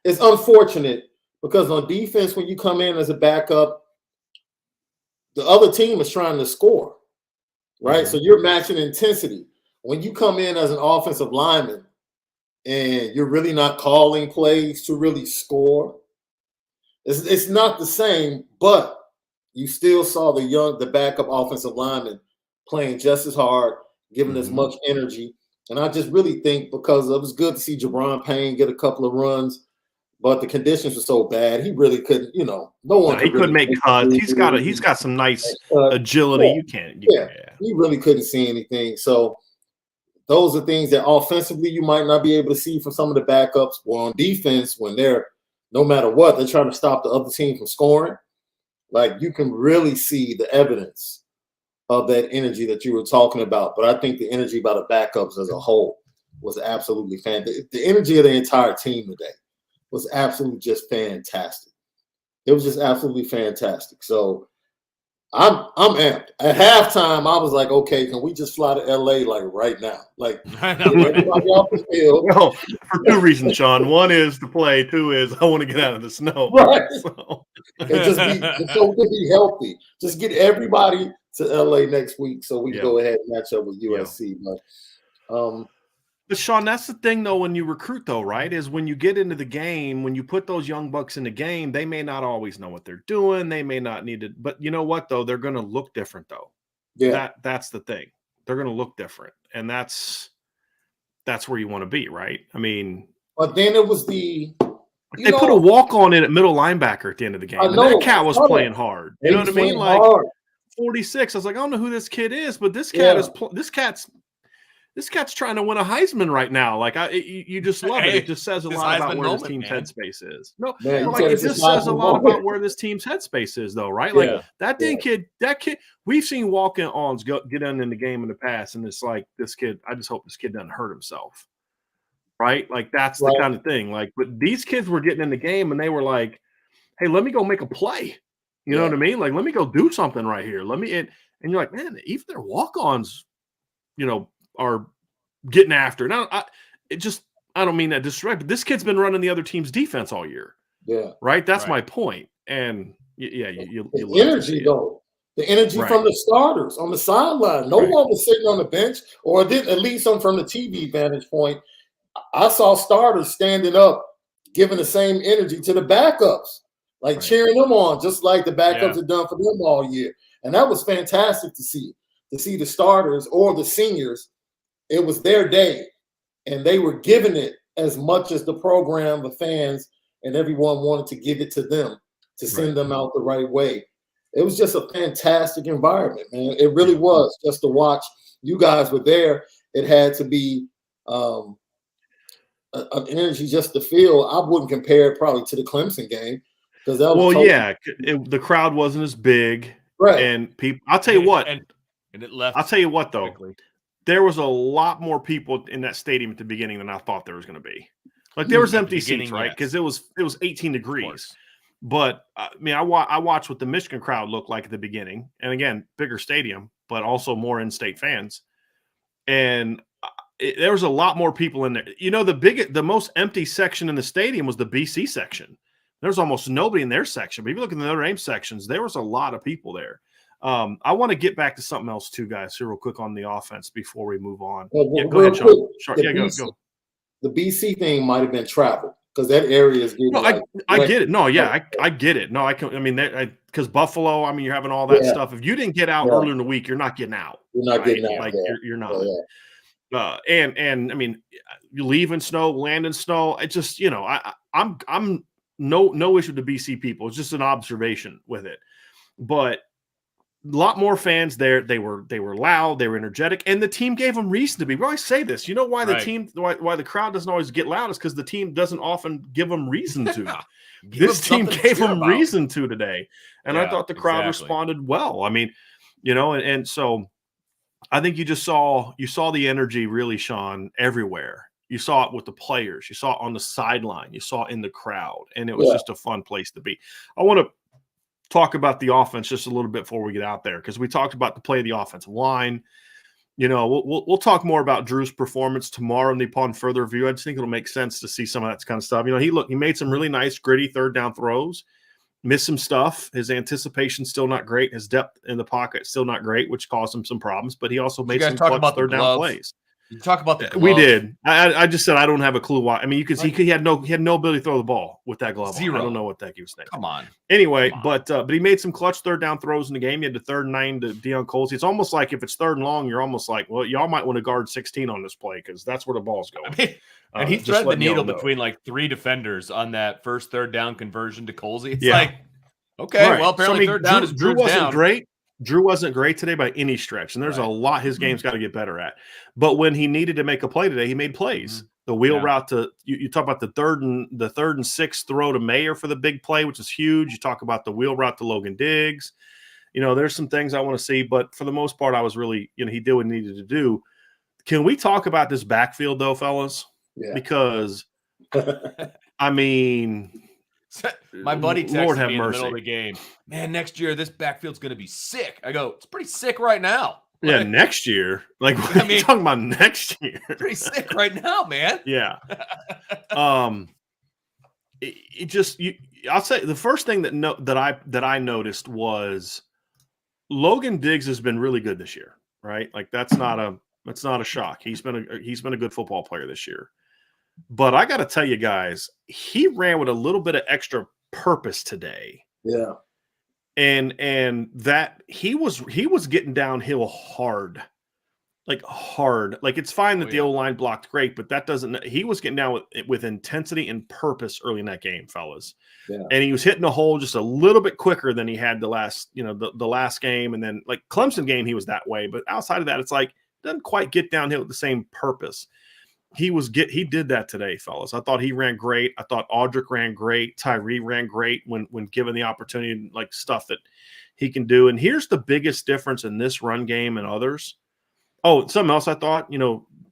it's unfortunate because on defense, when you come in as a backup, the other team is trying to score, right? So you're matching intensity. When you come in as an offensive lineman and you're really not calling plays to really score, it's not the same, but you still saw the backup offensive lineman playing just as hard, giving as much energy. And I just really think because it was good to see Jabron Payne get a couple of runs, but the conditions were so bad, he really couldn't, no one. He couldn't make cuts. He's got some nice agility. He really couldn't see anything. So those are things that offensively you might not be able to see from some of the backups. Or on defense, when they're no matter what, they're trying to stop the other team from scoring. Like you can really see the evidence of that energy that you were talking about. But I think the energy by the backups as a whole was absolutely fantastic. The energy of the entire team today was absolutely just fantastic. It was just absolutely fantastic. So I'm amped. At halftime, I was like, okay, can we just fly to LA like right now? Like get everybody off the field. Well, for two reasons, Sean. One is to play. Two is I want to get out of the snow. Right. So. And just so we can be healthy. Just get everybody to LA next week so we can go ahead and match up with USC. But Sean, that's the thing, though, when you recruit, though, right, is when you get into the game, when you put those young bucks in the game, they may not always know what they're doing. They may not need it. But you know what, though? They're going to look different, though. Yeah. That's the thing. They're going to look different. And that's where you want to be, right? I mean. But then it was they put a walk-on in at middle linebacker at the end of the game. And that cat was playing hard. You know what I mean? Like hard. 46. I was like, I don't know who this kid is, but this cat this cat's trying to win a Heisman right now. Like you just love it. It just says a lot about where this team's headspace is. It just says a lot about where this team's headspace is, though, right? Like that kid. We've seen walk-ons get in the game in the past, and it's like this kid. I just hope this kid doesn't hurt himself, right? Like that's the kind of thing. Like, but these kids were getting in the game, and they were like, "Hey, let me go make a play." You know what I mean? Like, let me go do something right here. And you're like, man, even their walk-ons, are getting after. Now, I don't mean that disrespect, but this kid's been running the other team's defense all year. Yeah. Right? That's my point. And you the energy, though. The energy from the starters on the sideline. No one was sitting on the bench, or at least from the TV vantage point. I saw starters standing up, giving the same energy to the backups, like cheering them on, just like the backups had done for them all year. And that was fantastic to see the starters or the seniors. It was their day, and they were giving it as much as the program, the fans, and everyone wanted to give it to them to send them out the right way. It was just a fantastic environment, man. It really was. Just to watch. You guys were there. It had to be an energy just to feel. I wouldn't compare it probably to the Clemson game because that was the crowd wasn't as big, right? And people. I'll tell you what, and it left. I'll tell you what, though. Quickly. There was a lot more people in that stadium at the beginning than I thought there was going to be. Like there was empty seats, right? Because it was 18 degrees. But I mean, I watched what the Michigan crowd looked like at the beginning, and again, bigger stadium, but also more in-state fans. And there was a lot more people in there. The most empty section in the stadium was the BC section. There was almost nobody in their section. But if you look at the Notre Dame sections, there was a lot of people there. I want to get back to something else too, guys, here real quick on the offense before we move on. Go ahead, Sean. Go. The BC thing might have been travel because that area is getting. No, I get it. No, I get it. No, because Buffalo. I mean, you're having all that stuff. If you didn't get out earlier in the week, you're not getting out. You're not getting out. Like you're not. And I mean, you leave in snow, land in snow. It just I'm no issue with the BC people. It's just an observation with it, but. A lot more fans there. They were loud. They were energetic, and the team gave them reason to be. We always say this. You know why why the crowd doesn't always get loud is because the team doesn't often give them reason to. This team gave them reason to today, and I thought the crowd responded well. I mean, and so I think you saw the energy really, Sean, everywhere. You saw it with the players. You saw it on the sideline. You saw it in the crowd, and it was just a fun place to be. I want to talk about the offense just a little bit before we get out there because we talked about the play of the offensive line. We'll talk more about Drew's performance tomorrow upon further review. I just think it'll make sense to see some of that kind of stuff. He made some really nice, gritty third down throws, missed some stuff. His anticipation's still not great. His depth in the pocket still not great, which caused him some problems. But he also made some clutch third down plays. You talk about the glove. We did. I just said I don't have a clue why. I mean, you can see he had no ability to throw the ball with that glove. Zero. On. I don't know what the heck he was thinking. Come on. Anyway, but he made some clutch third down throws in the game. He had the 3rd and 9 to Deion Colsey. It's almost like if it's 3rd and long, you're almost like, well, y'all might want to guard 16 on this play because that's where the ball's going. I mean, and he threaded the needle between like 3 defenders on that first 3rd down conversion to Colsey. It's like, okay, well, apparently 3rd down is Drew wasn't great. Drew wasn't great today by any stretch, and there's a lot his game's got to get better at. But when he needed to make a play today, he made plays. The wheel route to you talk about the third and sixth throw to Mayer for the big play, which is huge. You talk about the wheel route to Logan Diggs. There's some things I want to see, but for the most part, I was really, he did what he needed to do. Can we talk about this backfield though, fellas? Yeah. Because I mean, my buddy texted Lord have me in the mercy. middle of the game, man, next year this backfield's going to be sick. I go, it's pretty sick right now. Yeah, next year. Like, what are you talking about next year? Pretty sick right now, man. Yeah. I'll say the first thing that I noticed was Logan Diggs has been really good this year, right? Like that's not a shock. He's been a good football player this year. But I got to tell you guys, he ran with a little bit of extra purpose today. Yeah. And that he was getting downhill hard. Like it's fine that the O-line blocked great, but that doesn't – he was getting down with intensity and purpose early in that game, fellas. Yeah. And he was hitting the hole just a little bit quicker than he had the last game. And then like Clemson game, he was that way. But outside of that, it's like doesn't quite get downhill with the same purpose. He did that today, fellas. I thought he ran great. I thought Audric ran great. Tyree ran great when given the opportunity, like stuff that he can do. And here's the biggest difference in this run game and others. Oh, something else I thought,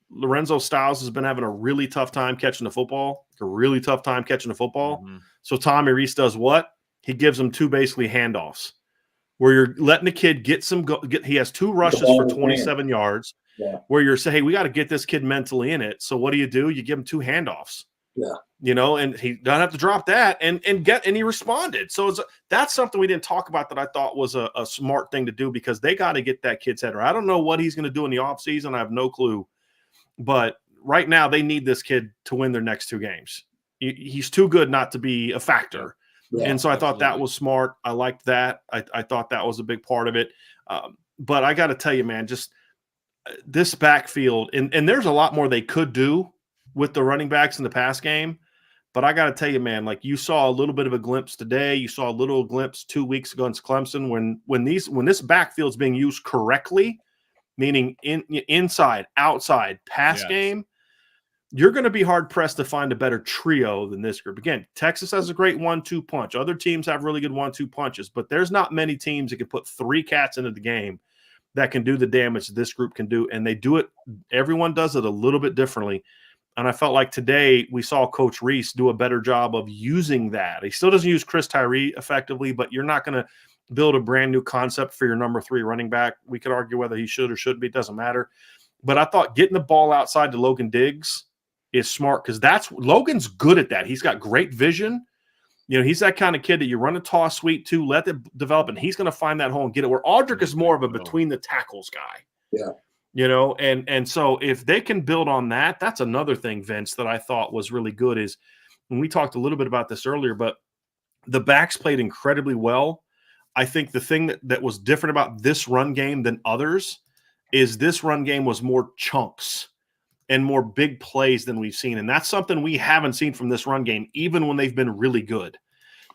Lorenzo Styles has been having a really tough time catching the football. Mm-hmm. So Tommy Reese does what? He gives him two basically handoffs where you're letting the kid he has two rushes for 27 yards. Yeah. Where you're saying, hey, we got to get this kid mentally in it. So what do? You give him two handoffs. Yeah. And he doesn't have to drop that and he responded. So that's something we didn't talk about that I thought was a smart thing to do because they got to get that kid's head right. I don't know what he's going to do in the offseason. I have no clue. But right now they need this kid to win their next two games. He's too good not to be a factor. Yeah, and so I thought that was smart. I liked that. I thought that was a big part of it. But I got to tell you, man, just this backfield, and there's a lot more they could do with the running backs in the pass game. But I got to tell you, man, like you saw a little bit of a glimpse today. You saw a little glimpse 2 weeks ago against Clemson when this backfield's being used correctly, meaning inside, outside, pass game, you're going to be hard-pressed to find a better trio than this group. Again, Texas has a great 1-2 punch. Other teams have really good 1-2 punches, but there's not many teams that can put three cats into the game that can do the damage this group can do, and they do it. Everyone does it a little bit differently, and I felt like today we saw Coach Reese do a better job of using that. He still doesn't use Chris Tyree effectively, but you're not going to build a brand new concept for your number 3 running back. We could argue whether he should or shouldn't be. It doesn't matter. But I thought getting the ball outside to Logan Diggs is smart because Logan's good at that. He's got great vision. He's that kind of kid that you run a toss sweep to, let it develop, and he's going to find that hole and get it. Where Audric is more of a between the tackles guy. Yeah. And so if they can build on that, that's another thing, Vince, that I thought was really good is when we talked a little bit about this earlier, but the backs played incredibly well. I think the thing that was different about this run game than others is this run game was more chunks and more big plays than we've seen. And that's something we haven't seen from this run game, even when they've been really good.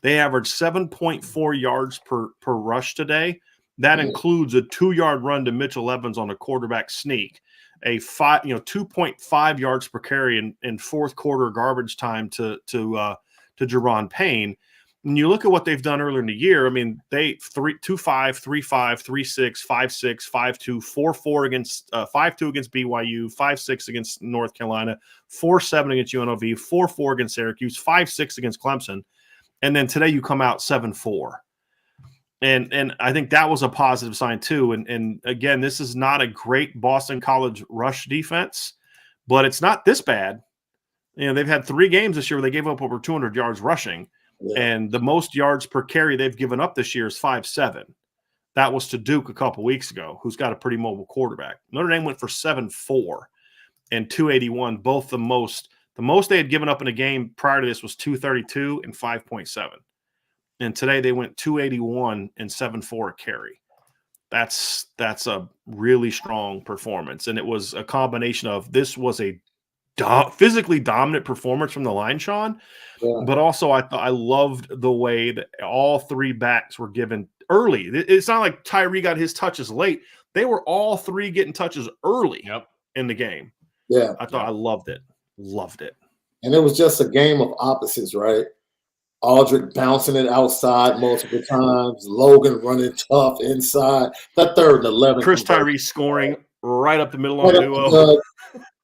They averaged 7.4 yards per rush today. That includes a 2-yard run to Mitchell Evans on a quarterback sneak, a 2.5 yards per carry in fourth quarter garbage time to Jerron Payne. When you look at what they've done earlier in the year, I mean, they 2-5, 3-5, 3-6, 5-6, 5-2, 4-4 against 5-2 against BYU, 5-6 against North Carolina, 4-7 against UNLV, 4-4 against Syracuse, 5-6 against Clemson, and then today you come out 7-4. And I think that was a positive sign too. And again, this is not a great Boston College rush defense, but it's not this bad. They've had 3 games this year where they gave up over 200 yards rushing. Yeah. And the most yards per carry they've given up this year is 5.7. That was to Duke a couple weeks ago, who's got a pretty mobile quarterback. Notre Dame went for 7.4 and 281, both the most. The most they had given up in a game prior to this was 232 and 5.7. And today they went 281 and 7.4 a carry. That's a really strong performance. And it was a combination of this was a physically dominant performance from the line, Sean. Yeah. But also I loved the way that all 3 backs were given early. It's not like Tyree got his touches late. They were all 3 getting touches early in the game. Yeah. I thought I loved it. Loved it. And it was just a game of opposites, right? Aldrick bouncing it outside multiple times. Logan running tough inside. That 3rd and 11. Chris Tyree scoring right up the middle on duo.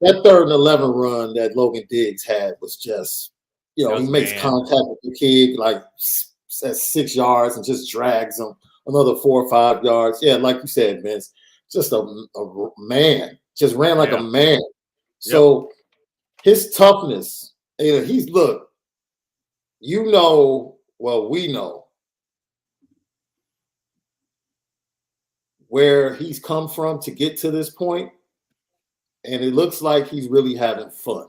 That 3rd and 11 run that Logan Diggs had was just, he makes contact with the kid like at 6 yards and just drags him another 4 or 5 yards. Yeah, like you said, Vince, just a man. Just ran like a man. So his toughness, we know where he's come from to get to this point, and it looks like he's really having fun.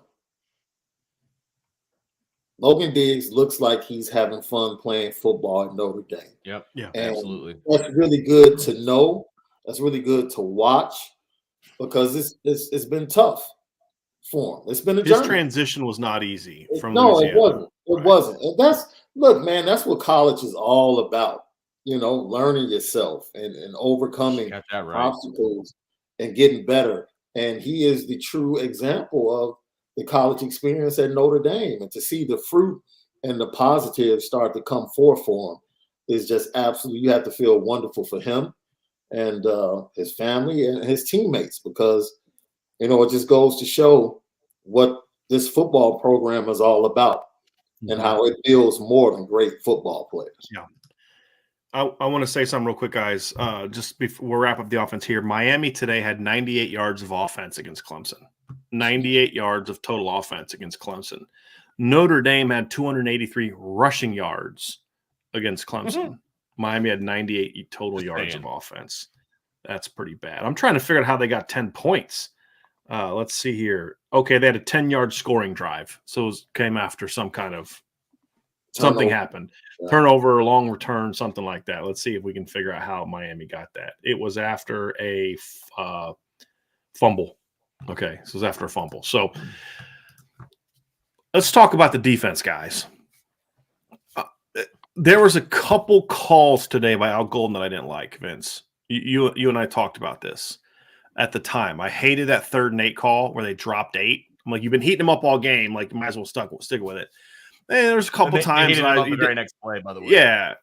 Logan Diggs looks like he's having fun playing football at Notre Dame. Yep. Yeah, and absolutely. That's really good to know. That's really good to watch because it's been tough for him. It's been a journey. His transition was not easy from Louisiana. It wasn't. It wasn't. And that's what college is all about. Learning yourself and overcoming obstacles and getting better. And he is the true example of the college experience at Notre Dame. And to see the fruit and the positives start to come forth for him is just absolutely, you have to feel wonderful for him and his family and his teammates, because, it just goes to show what this football program is all about and how it builds more than great football players. Yeah. I want to say something real quick, guys. Just before we wrap up the offense here, Miami today had 98 yards of offense against Clemson. 98 yards of total offense against Clemson. Notre Dame had 283 rushing yards against Clemson. Mm-hmm. Miami had 98 total yards of offense. That's pretty bad. I'm trying to figure out how they got 10 points. Let's see here. Okay, they had a 10-yard scoring drive. So it came after some kind of something happened. Yeah. Turnover, long return, something like that. Let's see if we can figure out how Miami got that. It was after a fumble. Okay, so it was after a fumble. So let's talk about the defense, guys. There was a couple calls today by Al Golden that I didn't like, Vince. You and I talked about this at the time. I hated that 3rd and 8 call where they dropped 8. I'm like, you've been heating them up all game. Like, you might as well stick with it. And there's a couple times the very next play, by the way. Yeah.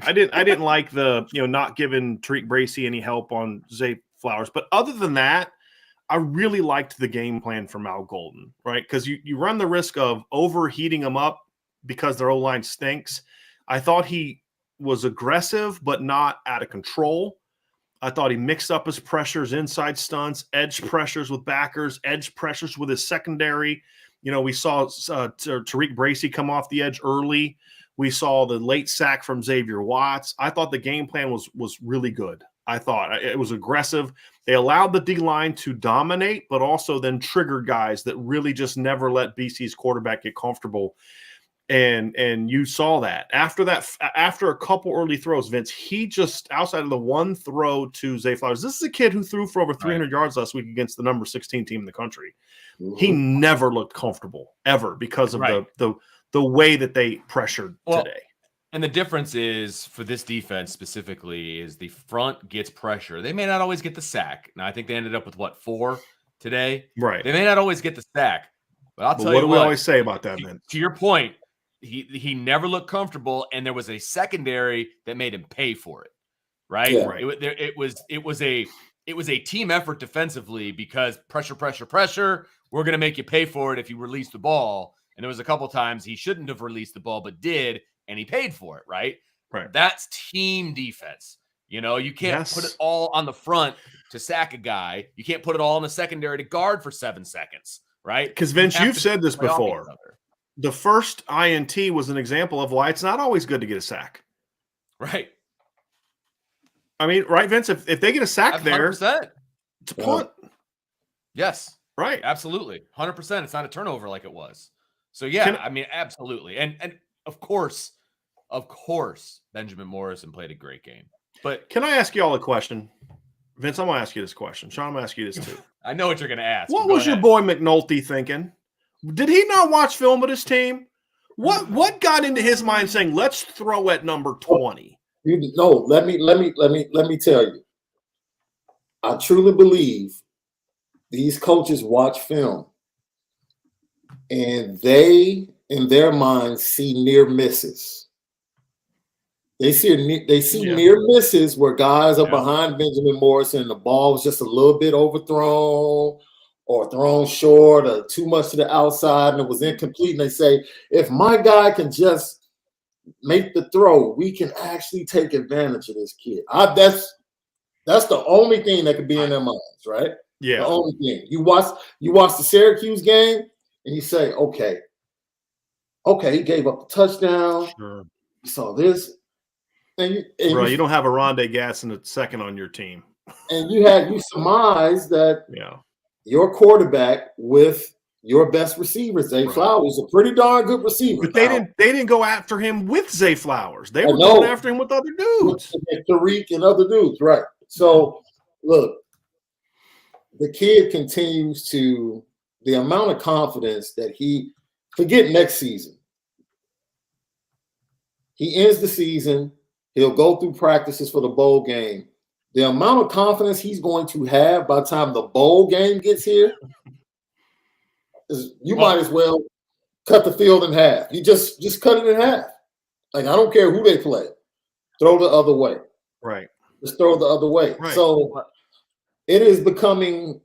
I didn't like the not giving Tariq Bracy any help on Zay Flowers. But other than that, I really liked the game plan from Al Golden, right? Because you run the risk of overheating them up because their O-line stinks. I thought he was aggressive, but not out of control. I thought he mixed up his pressures, inside stunts, edge pressures with backers, edge pressures with his secondary. We saw Tariq Bracy come off the edge early. We saw the late sack from Xavier Watts. I thought the game plan was really good. I thought it was aggressive. They allowed the D-line to dominate, but also then triggered guys that really just never let BC's quarterback get comfortable. And you saw that. After a couple early throws, Vince, he just, outside of the one throw to Zay Flowers, this is a kid who threw for over 300 yards last week against the number 16 team in the country. Mm-hmm. He never looked comfortable, ever, because of the way that they pressured today. And the difference is, for this defense specifically, is the front gets pressure. They may not always get the sack. Now, I think they ended up with, 4 today? Right. They may not always get the sack. But I'll tell you what do we always say about that, Vince? To your point, he never looked comfortable, and there was a secondary that made him pay for it, right? Yeah. Right. It was a team effort defensively, because pressure. We're going to make you pay for it if you release the ball. And there was a couple times he shouldn't have released the ball, but did, and he paid for it, right? Right. That's team defense. You can't put it all on the front to sack a guy. You can't put it all in the secondary to guard for 7 seconds, right? Because, Vince, you've said this before. The first INT was an example of why it's not always good to get a sack. Right. I mean, right, Vince? If they get a sack 100%. there, it's a punt. Yes. Right. Absolutely. 100%. It's not a turnover like it was. So, yeah, absolutely. And of course, Benjamin Morrison played a great game. But can I ask you all a question? Vince, I'm going to ask you this question. Sean, I'm going to ask you this too. I know what you're going to ask. What was your boy McNulty thinking? Did he not watch film with his team? What got into his mind saying, let's throw at number 20? Let me tell you. I truly believe these coaches watch film and they, in their minds, see near misses. They see near misses where guys are behind Benjamin Morrison and the ball was just a little bit overthrown or thrown short or too much to the outside and it was incomplete. And they say, if my guy can just make the throw, we can actually take advantage of this kid. That's the only thing that could be in their minds, right? Yeah. The only thing. You watch the Syracuse game and you say, okay, he gave up a touchdown. Sure. You saw this. And you don't have a Rondé Gatson at second on your team. And you surmise that yeah, your quarterback with your best receiver, Zay Flowers, a pretty darn good receiver. But they didn't go after him with Zay Flowers. They were going after him with other dudes. With Tariq and other dudes, right. So look, the kid continues to the amount of confidence that forget next season. He ends the season. He'll go through practices for the bowl game. The amount of confidence he's going to have by the time the bowl game gets here is might as well cut the field in half. You just cut it in half. Like, I don't care who they play. Throw the other way. Right. Just throw the other way. Right. So it is becoming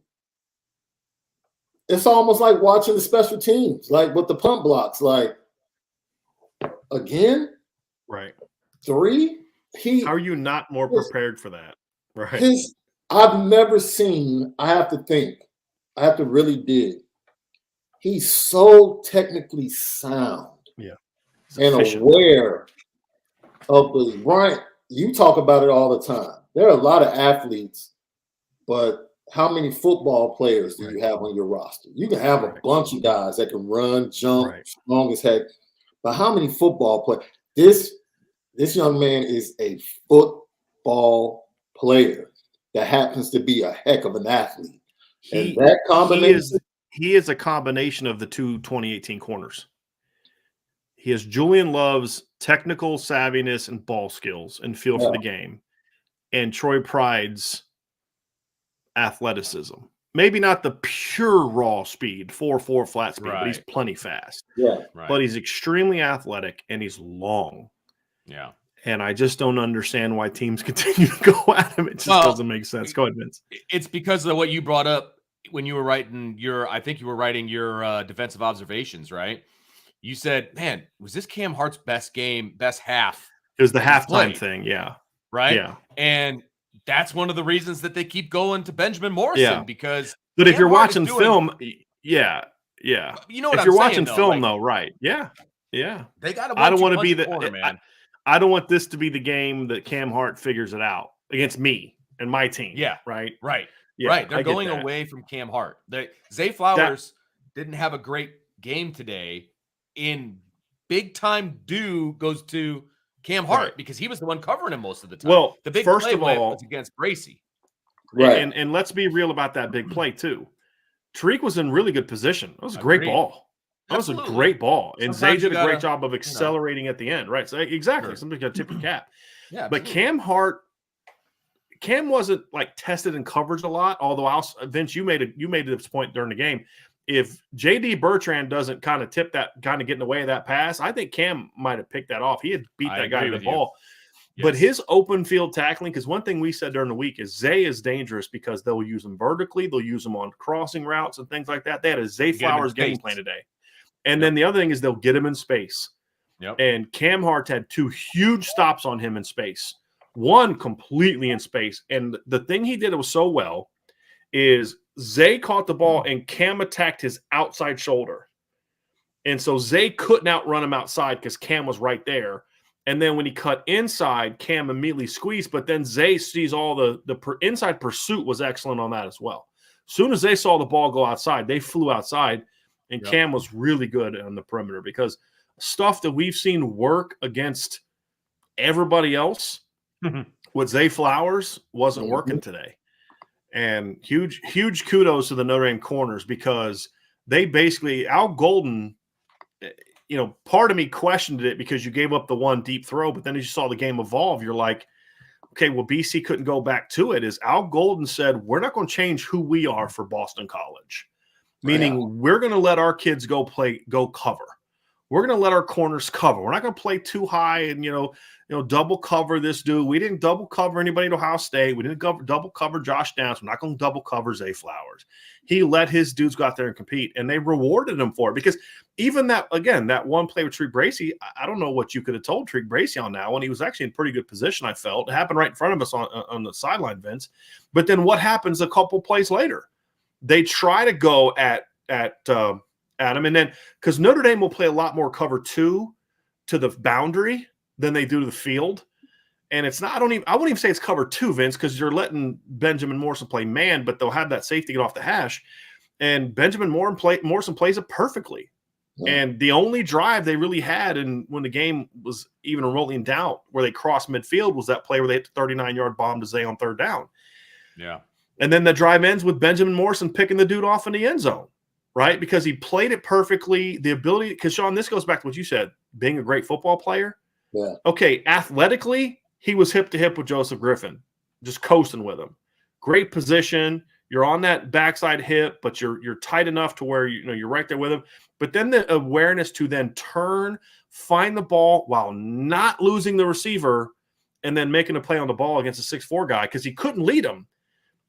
– it's almost like watching the special teams, like with the punt blocks. Like, again? Right. 3? How are you not more prepared for that? Right. I've never seen, I have to really dig. He's so technically sound. Yeah. And aware of the right. You talk about it all the time. There are a lot of athletes, but how many football players do you have on your roster? You can have a bunch of guys that can run, jump, strong as heck. But how many football players? This young man is a football player that happens to be a heck of an athlete. And that combination. He is a combination of the two 2018 corners. He has Julian Love's technical savviness and ball skills and feel for the game, and Troy Pride's athleticism. Maybe not the pure raw speed, 4.4 flat speed, but he's plenty fast. Yeah, but he's extremely athletic and he's long. Yeah. And I just don't understand why teams continue to go at him. It just doesn't make sense. Go ahead, Vince. It's because of what you brought up when you were writing your defensive observations, right? You said, man, was this Cam Hart's best half? It was the halftime thing. Yeah. Right. Yeah. And that's one of the reasons that they keep going to Benjamin Morrison because. But if you're watching film, yeah. You know what if you're watching film, though, right? Yeah. They got to. I don't want to be man. I don't want this to be the game that Cam Hart figures it out against me and my team. Yeah. Right. Yeah, right. They're going away from Cam Hart. Zay Flowers didn't have a great game today. In big time goes to Cam Hart because he was the one covering him most of the time. Well, the big first play of all, was against Bracey. Right. And let's be real about that big play, too. Tariq was in really good position. That was a great ball. That was a great ball. And Zay did a great job of accelerating at the end. Right. So exactly. Somebody's got to tip your cap. Yeah. But Cam wasn't like tested in coverage a lot. Although Vince, you made this point during the game. If JD Bertrand doesn't kind of tip that, kind of get in the way of that pass, I think Cam might have picked that off. He had beat that guy to the ball. Yes. But his open field tackling, because one thing we said during the week is Zay is dangerous because they'll use him vertically, they'll use him on crossing routes and things like that. They had a Zay Flowers game plan today. And then the other thing is they'll get him in space. Yep. And Cam Hart had 2 huge stops on him in space. One completely in space. And the thing he did was so well is Zay caught the ball and Cam attacked his outside shoulder. And so Zay couldn't outrun him outside because Cam was right there. And then when he cut inside, Cam immediately squeezed. But then Zay sees all the inside pursuit was excellent on that as well. As soon as they saw the ball go outside, they flew outside. And Cam was really good on the perimeter because stuff that we've seen work against everybody else with Zay Flowers wasn't working today. And huge kudos to the Notre Dame corners because they basically, Al Golden, part of me questioned it because you gave up the one deep throw, but then as you saw the game evolve, you're like, okay, well, BC couldn't go back to it. As Al Golden said, we're not going to change who we are for Boston College. meaning we're going to let our kids go cover. We're going to let our corners cover. We're not going to play too high and, double cover this dude. We didn't double cover anybody at Ohio State. We didn't double cover Josh Downs. We're not going to double cover Zay Flowers. He let his dudes go out there and compete, and they rewarded him for it. Because even that one play with Tariq Bracy, I don't know what you could have told Tariq Bracy on that one. He was actually in pretty good position, I felt. It happened right in front of us on the sideline, Vince. But then what happens a couple plays later? They try to go at him, and then because Notre Dame will play a lot more cover 2 to the boundary than they do to the field. And it's not, I wouldn't even say it's cover 2, Vince, because you're letting Benjamin Morrison play man, but they'll have that safety get off the hash. And Benjamin Morrison plays it perfectly. Yeah. And the only drive they really had, and when the game was even rolling down, where they crossed midfield, was that play where they hit the 39-yard bomb to Zay on 3rd down. Yeah. And then the drive ends with Benjamin Morrison picking the dude off in the end zone, right? Because he played it perfectly. The ability, because Sean, this goes back to what you said, being a great football player. Yeah. Okay, athletically, he was hip to hip with Joseph Griffin, just coasting with him. Great position. You're on that backside hip, but you're tight enough to where you're right there with him. But then the awareness to then turn, find the ball while not losing the receiver, and then making a play on the ball against a 6'4" guy because he couldn't lead him.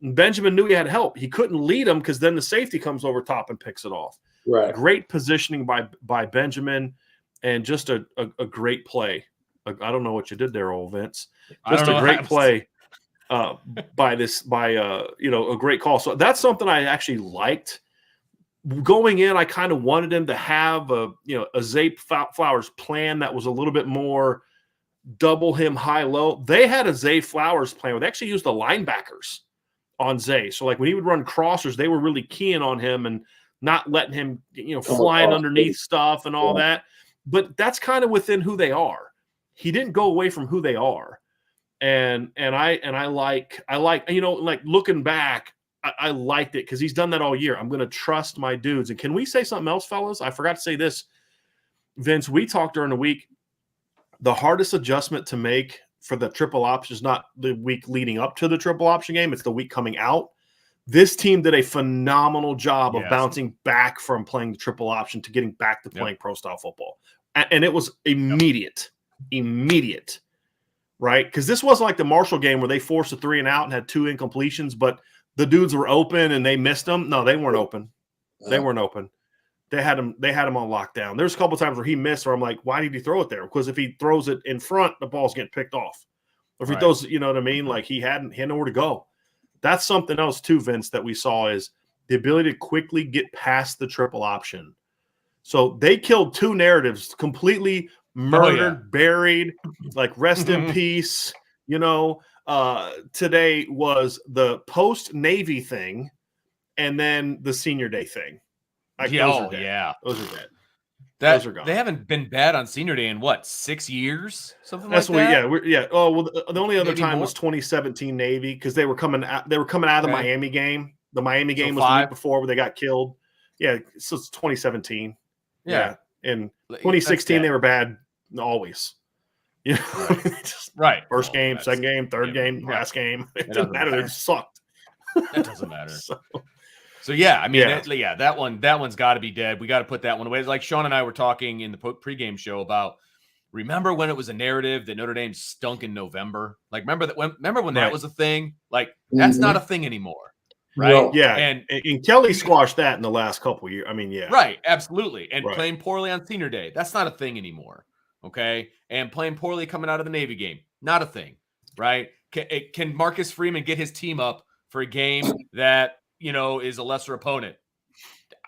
Benjamin knew he had help. He couldn't lead him because then the safety comes over top and picks it off. Right. Great positioning by Benjamin, and just a great play. I don't know what you did there, old Vince. Just a great play by a great call. So that's something I actually liked. Going in, I kind of wanted him to have a Zay Flowers plan that was a little bit more double him high-low. They had a Zay Flowers plan where they actually used the linebackers on Zay. So like when he would run crossers, they were really keying on him and not letting him, flying underneath stuff and all that. But that's kind of within who they are. He didn't go away from who they are. And I like looking back, I liked it because he's done that all year. I'm going to trust my dudes. And can we say something else, fellas? I forgot to say this, Vince. We talked during the week. The hardest adjustment to make for the triple option is not the week leading up to the triple option game. It's the week coming out. This team did a phenomenal job of bouncing back from playing the triple option to getting back to playing pro style football. And it was immediate, right? Because this wasn't like the Marshall game where they forced a 3 and out and had 2 incompletions, but the dudes were open and they missed them. No, they weren't open. They weren't open. They had him on lockdown. There's a couple of times where he missed where I'm like, why did he throw it there? Because if he throws it in front, the ball's getting picked off. Or if he throws, you know what I mean? Like he had nowhere to go. That's something else too, Vince, that we saw is the ability to quickly get past the triple option. So they killed 2 narratives, completely murdered, buried, like rest in peace. Today was the post-Navy thing and then the senior day thing. Like, those are dead. Those are dead. Those are gone. They haven't been bad on senior day in what, 6 years? Something That's like that. Oh, well, the only other time was 2017 Navy because they were coming out of the Miami game. The Miami game was the week before where they got killed. Yeah, so it's 2017. Yeah. In 2016 they were bad always. Right. First game, second game, third game, last game. It doesn't matter. They sucked. That doesn't matter. So yeah, I mean, that one's got to be dead. We got to put that one away. Like Sean and I were talking in the pregame show about. Remember when it was a narrative that Notre Dame stunk in November? Like, remember when that was a thing? Like, that's not a thing anymore, right? Well, yeah, and Kelly squashed that in the last couple of years. I mean, right, absolutely. And playing poorly on senior day, that's not a thing anymore. Okay, and playing poorly coming out of the Navy game, not a thing, right? Can Marcus Freeman get his team up for a game that is a lesser opponent?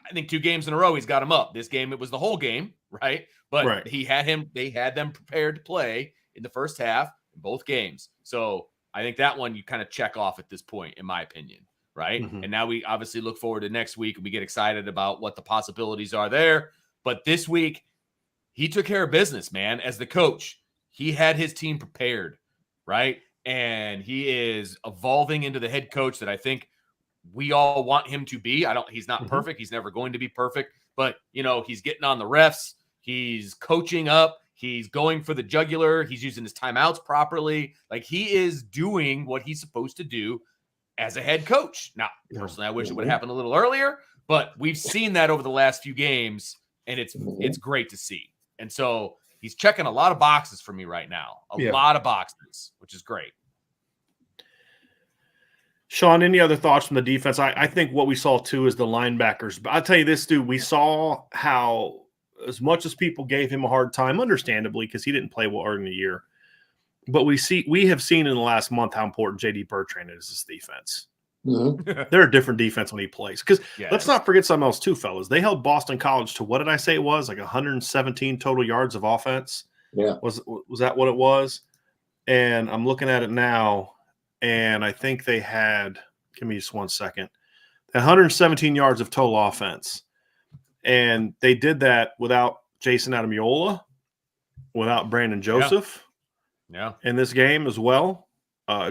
I think 2 games in a row he's got him up. This game, it was the whole game, right? But they had them prepared to play in the first half in both games. So I think that one you kind of check off at this point, in my opinion, right? And now we obviously look forward to next week and we get excited about what the possibilities are there. But this week, he took care of business, man. As the coach, he had his team prepared, right? And he is evolving into the head coach that I think we all want him to be. He's not perfect. He's never going to be perfect, but he's getting on the refs. He's coaching up. He's going for the jugular. He's using his timeouts properly. Like, he is doing what he's supposed to do as a head coach. Now, personally, I wish it would happen a little earlier, But we've seen that over the last few games, and it's great to see. And so he's checking a lot of boxes for me right now. A lot of boxes, which is great. Sean, any other thoughts from the defense? I think what we saw, too, is the linebackers. But I'll tell you this, dude, we saw how as much as people gave him a hard time, understandably, because he didn't play well early in the year, but we have seen in the last month how important J.D. Bertrand is this defense. Mm-hmm. They're a different defense when he plays. Because let's not forget something else, too, fellas. They held Boston College to, what did I say it was? Like 117 total yards of offense? Yeah. Was that what it was? And I'm looking at it now, and I think they had – give me just 1 second. 117 yards of total offense. And they did that without Jason Adamiola, without Brandon Joseph in this game as well.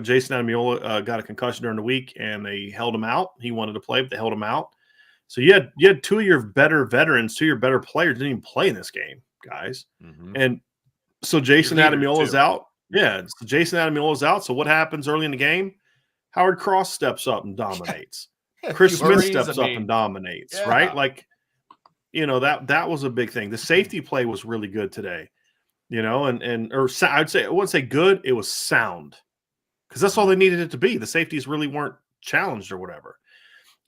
Jason Adamiola got a concussion during the week, and they held him out. He wanted to play, but they held him out. So you had two of your better veterans, two of your better players didn't even play in this game, guys. Mm-hmm. And so Jason Adamiola is out. Yeah, so Jason Adamiola is out. So what happens early in the game? Howard Cross steps up and dominates. Chris Smith steps up and dominates, right? Like, that was a big thing. The safety play was really good today, I'd say, I wouldn't say good. It was sound. Because that's all they needed it to be. The safeties really weren't challenged or whatever.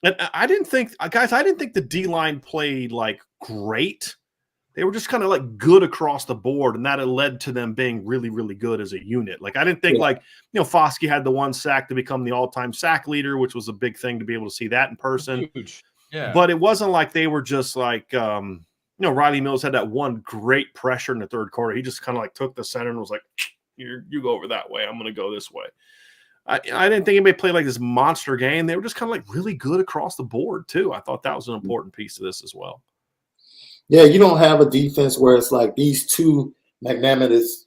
And I didn't think the D-line played like great. They were just kind of like good across the board, and that had led to them being really, really good as a unit. Like I didn't think Foskey had the one sack to become the all-time sack leader, which was a big thing to be able to see that in person. Huge. Yeah. But it wasn't like they were just like Riley Mills had that one great pressure in the third quarter. He just kind of like took the center and was like, you go over that way. I'm going to go this way. I didn't think anybody played like this monster game. They were just kind of like really good across the board too. I thought that was an important piece of this as well. Yeah, you don't have a defense where it's like these two magnanimous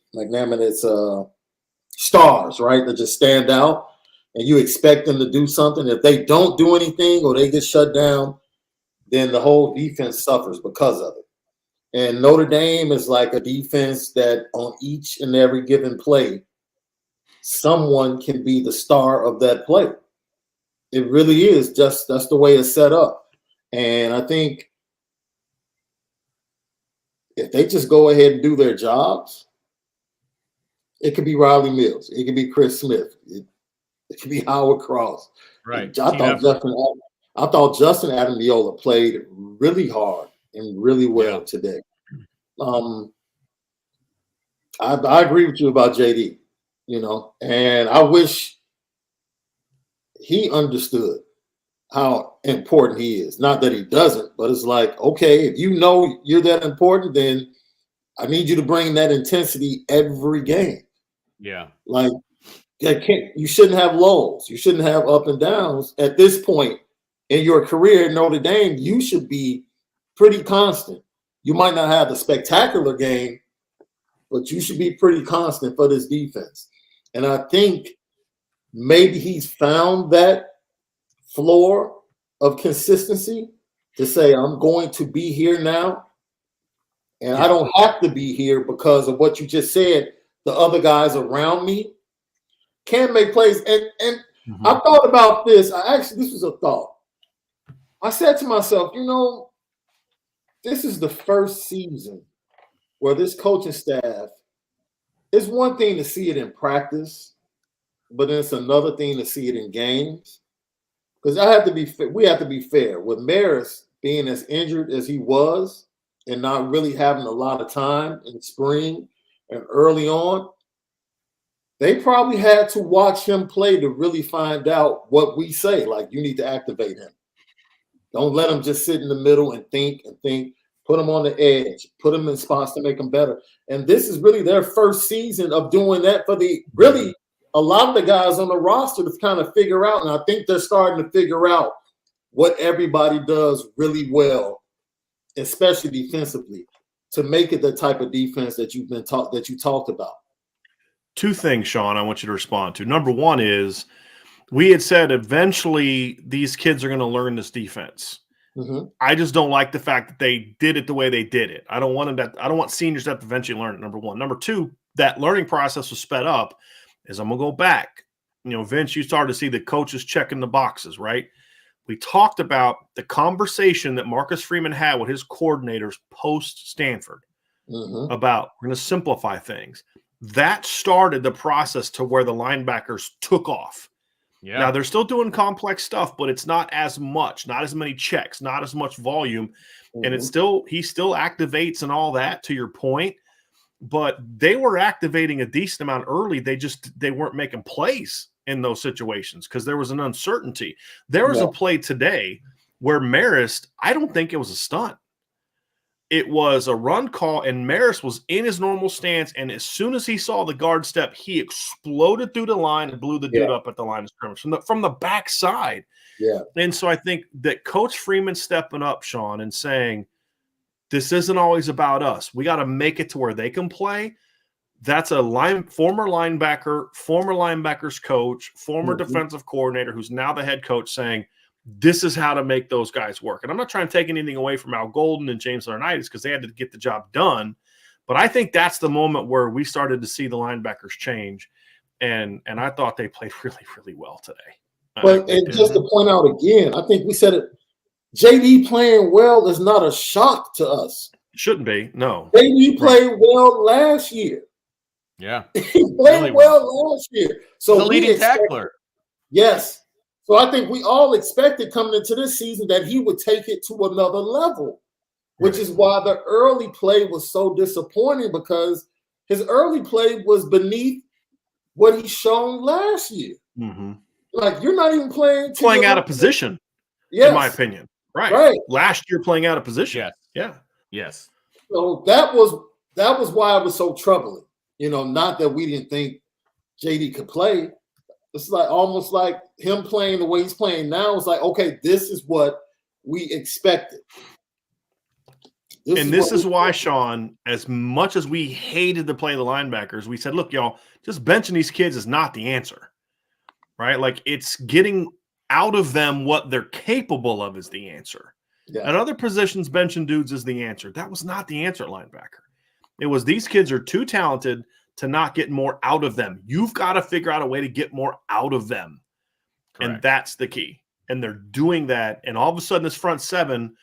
stars, right, that just stand out, and you expect them to do something. If they don't do anything or they get shut down, then the whole defense suffers because of it. And Notre Dame is like a defense that on each and every given play, someone can be the star of that play. It really is that's the way it's set up. And I think if they just go ahead and do their jobs, it could be Riley Mills. It could be Chris Smith. It could be Howard Cross. Right. I thought Justin Adamiola played really hard and really well today. I agree with you about JD, and I wish he understood how important he is. Not that he doesn't, but it's like, okay, if you know you're that important, then I need you to bring that intensity every game. Yeah. Like, you shouldn't have lulls. You shouldn't have up and downs. At this point in your career at Notre Dame, you should be pretty constant. You might not have the spectacular game, but you should be pretty constant for this defense. And I think maybe he's found that floor of consistency to say, I'm going to be here now. And I don't have to be here because of what you just said. The other guys around me can make plays. And I thought about this. This was a thought. I said to myself, this is the first season where this coaching staff, it's one thing to see it in practice, but it's another thing to see it in games. Because we have to be fair. With Maris being as injured as he was and not really having a lot of time in spring and early on, they probably had to watch him play to really find out what we say. Like, you need to activate him. Don't let him just sit in the middle and think. Put him on the edge. Put him in spots to make him better. And this is really their first season of doing that for a lot of the guys on the roster to kind of figure out. And I think they're starting to figure out what everybody does really well, especially defensively, to make it the type of defense that you talked about. Two things, Sean, I want you to respond to. Number one is we had said eventually these kids are going to learn this defense. Mm-hmm. I just don't like the fact that they did it the way they did it. I don't want seniors to have to eventually learn it, number one. Number two, that learning process was sped up. As I'm going to go back, Vince, you started to see the coaches checking the boxes, right? we talked about the conversation that Marcus Freeman had with his coordinators post Stanford about we're going to simplify things. That started the process to where the linebackers took off. Yeah. Now they're still doing complex stuff, but it's not as much, not as many checks, not as much volume. And it's still, he still activates and all that, to your point, but they were activating a decent amount early. They weren't making plays in those situations because there was an uncertainty. There was a play today where Marist, I don't think it was a stunt. It was a run call, and Marist was in his normal stance, and as soon as he saw the guard step, he exploded through the line and blew the dude up at the line of scrimmage from the backside. Yeah. And so I think that Coach Freeman stepping up, Sean, and saying, this isn't always about us. We got to make it to where they can play. That's a former linebacker, former linebackers coach, former defensive coordinator who's now the head coach saying, this is how to make those guys work. And I'm not trying to take anything away from Al Golden and James Laurinaitis because they had to get the job done. But I think that's the moment where we started to see the linebackers change. And I thought they played really, really well today. But and just to point out again, I think we said it, JD playing well is not a shock to us. It shouldn't be, no. JD played well last year. Yeah. He played really well last year. So the leading tackler. Yes. So I think we all expected coming into this season that he would take it to another level, which is why the early play was so disappointing, because his early play was beneath what he's shown last year. Like, you're not even playing out of position, in my opinion. Right. Last year playing out of position. Yes. So that was why it was so troubling. You know, not that we didn't think JD could play. It's like almost like him playing the way he's playing now. It's like, okay, this is what we expected. This is why, Sean, as much as we hated to play the linebackers, we said, look, y'all, just benching these kids is not the answer, right? Like, it's getting out of them what they're capable of is the answer. At other positions, benching dudes is the answer. That was not the answer at linebacker. It was these kids are too talented to not get more out of them. You've got to figure out a way to get more out of them. Correct. And that's the key. And they're doing that. And all of a sudden, this front seven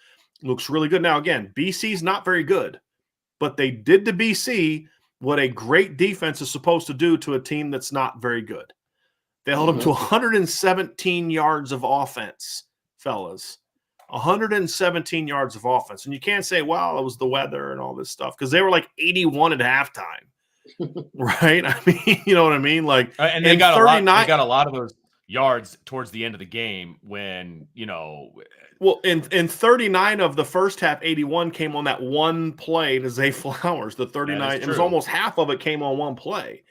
looks really good. Now, again, BC's not very good, but they did to BC what a great defense is supposed to do to a team that's not very good. They held them to 117 yards of offense, fellas. 117 yards of offense. And you can't say, well, it was the weather and all this stuff, because they were like 81 at halftime. Right? I mean, you know what I mean? Like, and they got 39, they got a lot of those yards towards the end of the game when, you know. Well, in 39 of the first half, 81 came on that one play to Zay Flowers. The 39, it was almost half of it came on one play.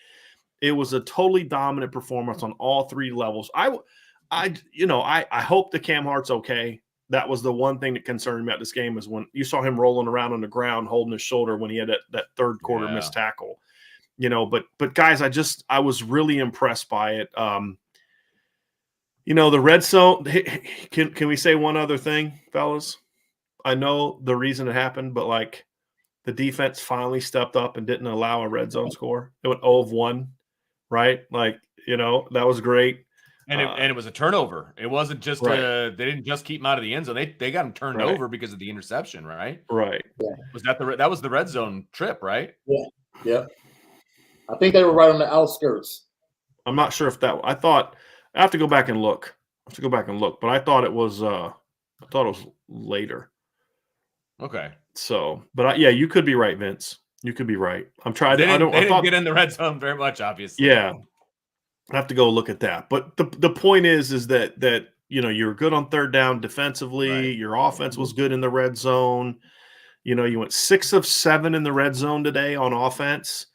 It was a totally dominant performance on all three levels. I hope that Cam Hart's okay. That was the one thing that concerned me about this game, is when you saw him rolling around on the ground, holding his shoulder when he had that third quarter missed tackle. You know, but guys, I was really impressed by it. You know, the red zone. Can we say one other thing, fellas? I know the reason it happened, but like, the defense finally stepped up and didn't allow a red zone score. It went 0 of 1, right? Like, you know, that was great. And it was a turnover. It wasn't just they didn't just keep him out of the end zone. They got him turned over because of the interception, right? Right. Yeah. That was the red zone trip, right? Yeah. Yeah. I think they were right on the outskirts. I'm not sure if I have to go back and look. But I thought it was later. Okay. So, but you could be right, Vince. You could be right. I'm trying. They didn't get in the red zone very much, obviously. Yeah. I have to go look at that. But the point is that you know, you're good on third down defensively. Right. Your offense was good in the red zone. You know, you went 6 of 7 in the red zone today on offense.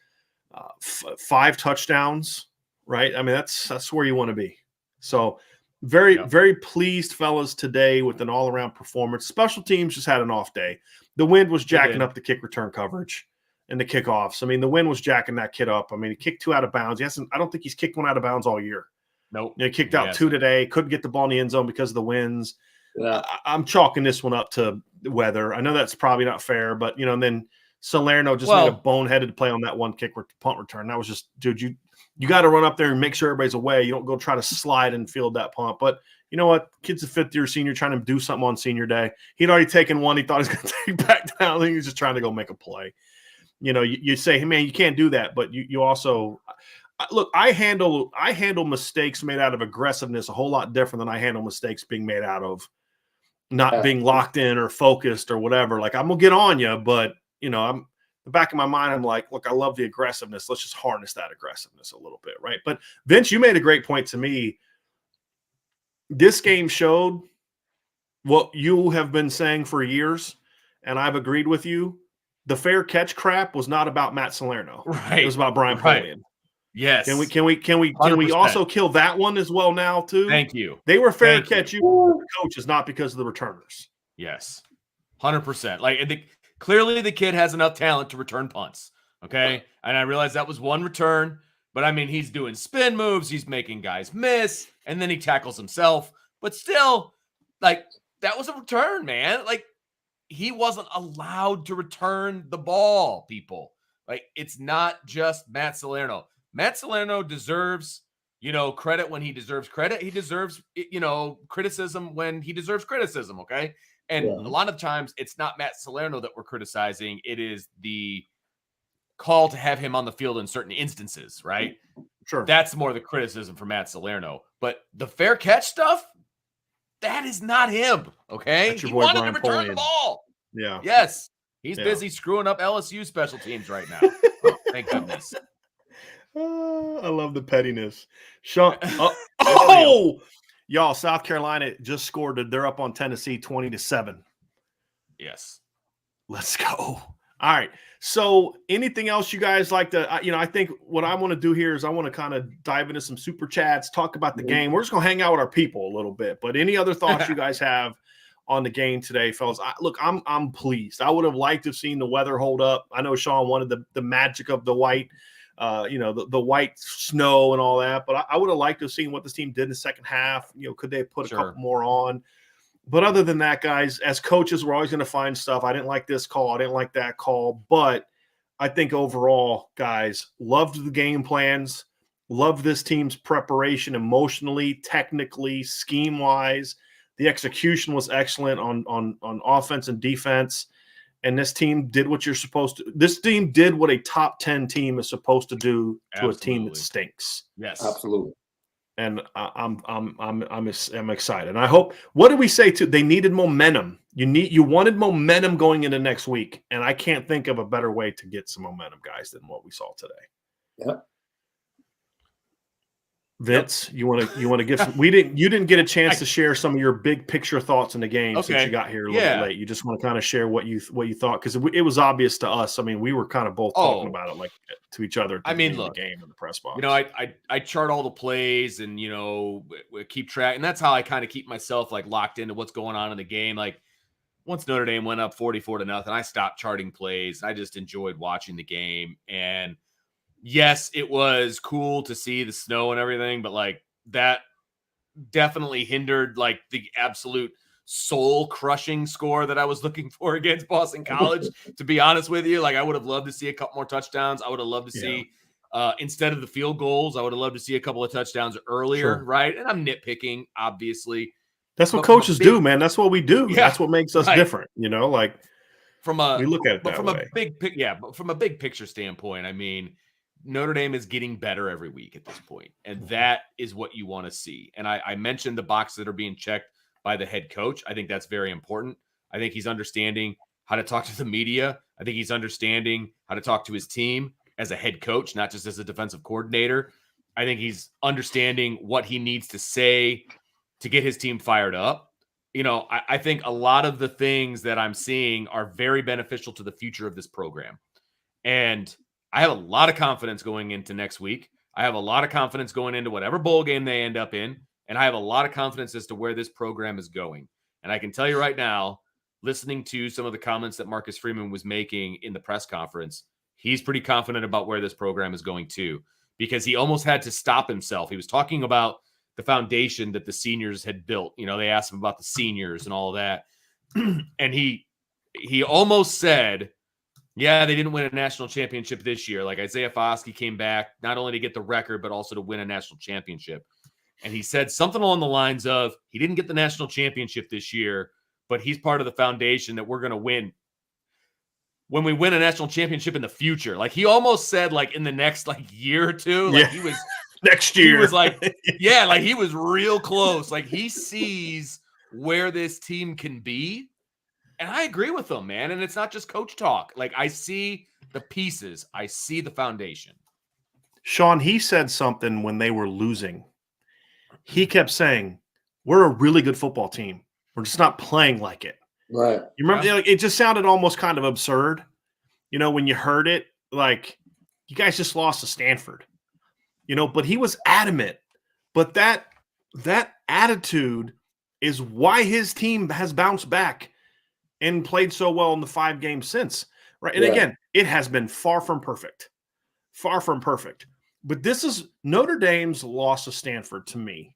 5 touchdowns. Right. I mean, that's where you want to be. So very pleased, fellas, today with an all-around performance. Special teams just had an off day. The wind was jacking up the kick return coverage and the kickoffs. I mean, the wind was jacking that kid up. I mean, he kicked 2 out of bounds. I don't think he's kicked 1 out of bounds all year. Nope. He kicked out 2 today. Couldn't get the ball in the end zone because of the winds. Yeah. I'm chalking this one up to weather. I know that's probably not fair, but, you know, and then Salerno just made a boneheaded play on that one punt return. That was just, dude, you got to run up there and make sure everybody's away. You don't go try to slide and field that punt. But you know what? Kid's a fifth-year senior trying to do something on senior day. He'd already taken one. He thought he was going to take back down. I think he was just trying to go make a play. You know, you say, hey, man, you can't do that. But you also – look, I handle mistakes made out of aggressiveness a whole lot different than I handle mistakes being made out of not being locked in or focused or whatever. Like, I'm going to get on you, but, you know, I'm the back of my mind, I'm like, look, I love the aggressiveness. Let's just harness that aggressiveness a little bit, right? But, Vince, you made a great point to me. This game showed what you have been saying for years, and I've agreed with you. The fair catch crap was not about Matt Salerno. Right. It was about Brian Polian. Yes. Can we also kill that one as well now too? Thank you. They were fair catch you coaches, not because of the returners. Yes. 100%. Like clearly the kid has enough talent to return punts. Okay. And I realized that was one return, but I mean, he's doing spin moves. He's making guys miss, and then he tackles himself. But still, like, that was a return, man. Like, he wasn't allowed to return the ball, people. Like, it's not just Matt Salerno. Matt Salerno deserves, you know, credit when he deserves credit. He deserves, you know, criticism when he deserves criticism, okay? And a lot of times it's not Matt Salerno that we're criticizing. It is the call to have him on the field in certain instances, right? Sure. That's more the criticism for Matt Salerno. But the fair catch stuff, that is not him, okay? That's your He boy, wanted Brian to return Polian. the ball. Yeah. Yes. He's busy screwing up LSU special teams right now. Oh, thank goodness. I love the pettiness. Sean, y'all, South Carolina just scored. They're up on Tennessee 20-7. Yes. Let's go. All right. So anything else you guys like to, I think what I want to do here is I want to kind of dive into some super chats, talk about the game. We're just going to hang out with our people a little bit. But any other thoughts you guys have on the game today, fellas? I'm pleased. I would have liked to have seen the weather hold up. I know Sean wanted the magic of the white, the white snow and all that. But I would have liked to have seen what this team did in the second half. You know, could they have put a couple more on? But other than that, guys, as coaches, we're always going to find stuff. I didn't like this call. I didn't like that call. But I think overall, guys, loved the game plans, loved this team's preparation emotionally, technically, scheme-wise. The execution was excellent on offense and defense. And this team did what you're supposed to. This team did what a top 10 team is supposed to do to a team that stinks. Yes, absolutely. And I'm excited. And I hope. What did we say too? They needed momentum. You wanted momentum going into next week, and I can't think of a better way to get some momentum, guys, than what we saw today. Yep. Vince, you want to give some, you didn't get a chance to share some of your big picture thoughts in the game since you got here a little bit late. You just want to kind of share what you thought, because it was obvious to us. I mean, we were kind of both talking about it like to each other. I mean, look, the game in the press box. You know, I chart all the plays and we keep track, and that's how I kind of keep myself like locked into what's going on in the game. Like once Notre Dame went up 44-0, I stopped charting plays. I just enjoyed watching the game. And yes, it was cool to see the snow and everything, but like that definitely hindered like the absolute soul-crushing score that I was looking for against Boston College. To be honest with you, like I would have loved to see a couple more touchdowns. I would have loved to see instead of the field goals, I would have loved to see a couple of touchdowns earlier, right? And I'm nitpicking, obviously. That's what coaches do, man. That's what we do. Yeah, that's what makes us different, we look at it that way. But from a big picture standpoint, I mean, Notre Dame is getting better every week at this point, and that is what you want to see. And I mentioned the boxes that are being checked by the head coach. I think that's very important. I think he's understanding how to talk to the media. I think he's understanding how to talk to his team as a head coach, not just as a defensive coordinator. I think he's understanding what he needs to say to get his team fired up. I think a lot of the things that I'm seeing are very beneficial to the future of this program. And I have a lot of confidence going into next week. I have a lot of confidence going into whatever bowl game they end up in. And I have a lot of confidence as to where this program is going. And I can tell you right now, listening to some of the comments that Marcus Freeman was making in the press conference, he's pretty confident about where this program is going too, because he almost had to stop himself. He was talking about the foundation that the seniors had built. They asked him about the seniors and all of that. And he almost said, Yeah, they didn't win a national championship this year. Like Isaiah Foskey came back not only to get the record, but also to win a national championship. And he said something along the lines of, he didn't get the national championship this year, but he's part of the foundation that we're going to win when we win a national championship in the future. Like he almost said, like in the next like year or two, like he was next year. He was like, yeah, like he was real close. Like he sees where this team can be. And I agree with him, man. And it's not just coach talk. Like I see the pieces. I see the foundation. Sean, he said something when they were losing. He kept saying, we're a really good football team. We're just not playing like it. Right. You remember, it just sounded almost kind of absurd. You know, when you heard it, like, you guys just lost to Stanford. You know, but he was adamant. But that attitude is why his team has bounced back and played so well in the 5 games since. Right. And again, it has been far from perfect. Far from perfect. But this is Notre Dame's loss to Stanford, to me,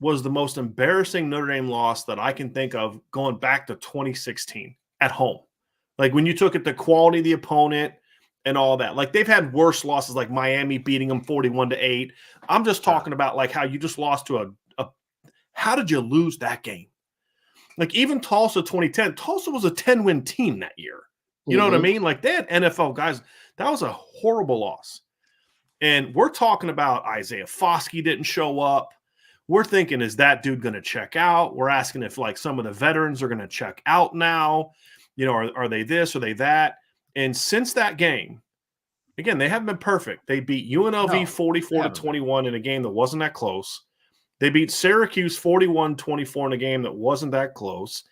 was the most embarrassing Notre Dame loss that I can think of going back to 2016 at home. Like when you took it, the quality of the opponent and all that. Like they've had worse losses, like Miami beating them 41-8. I'm just talking about like how you just lost to a how did you lose that game? Like even Tulsa 2010, Tulsa was a 10-win team that year. You know what I mean? Like they had NFL guys. That was a horrible loss. And we're talking about Isaiah Foskey didn't show up. We're thinking, is that dude going to check out? We're asking if like some of the veterans are going to check out now. You know, are they this? Are they that? And since that game, again, they haven't been perfect. They beat UNLV 44-21 in a game that wasn't that close. They beat Syracuse 41-24 in a game that wasn't that close.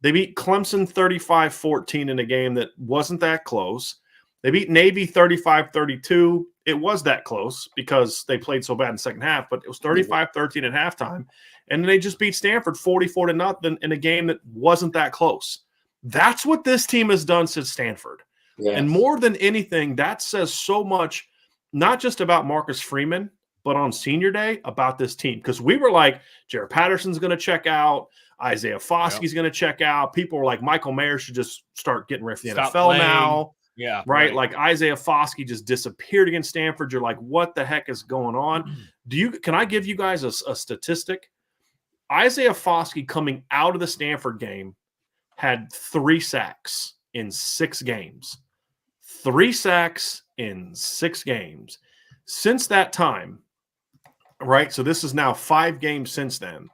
They beat Clemson 35-14 in a game that wasn't that close. They beat Navy 35-32. It was that close because they played so bad in the second half, but it was 35-13 at halftime. And then they just beat Stanford 44-0 in a game that wasn't that close. That's what this team has done since Stanford. Yes. And more than anything, that says so much, not just about Marcus Freeman, but on senior day about this team. Because we were like, Jared Patterson's going to check out. Isaiah Foskey's going to check out. People were like, Michael Mayer should just start getting ready for the NFL now. Yeah. Right. Like Isaiah Foskey just disappeared against Stanford. You're like, what the heck is going on? Can I give you guys a statistic? Isaiah Foskey coming out of the Stanford game had 3 sacks in 6 games. 3 sacks in 6 games. Since that time, right? So this is now 5 games since then.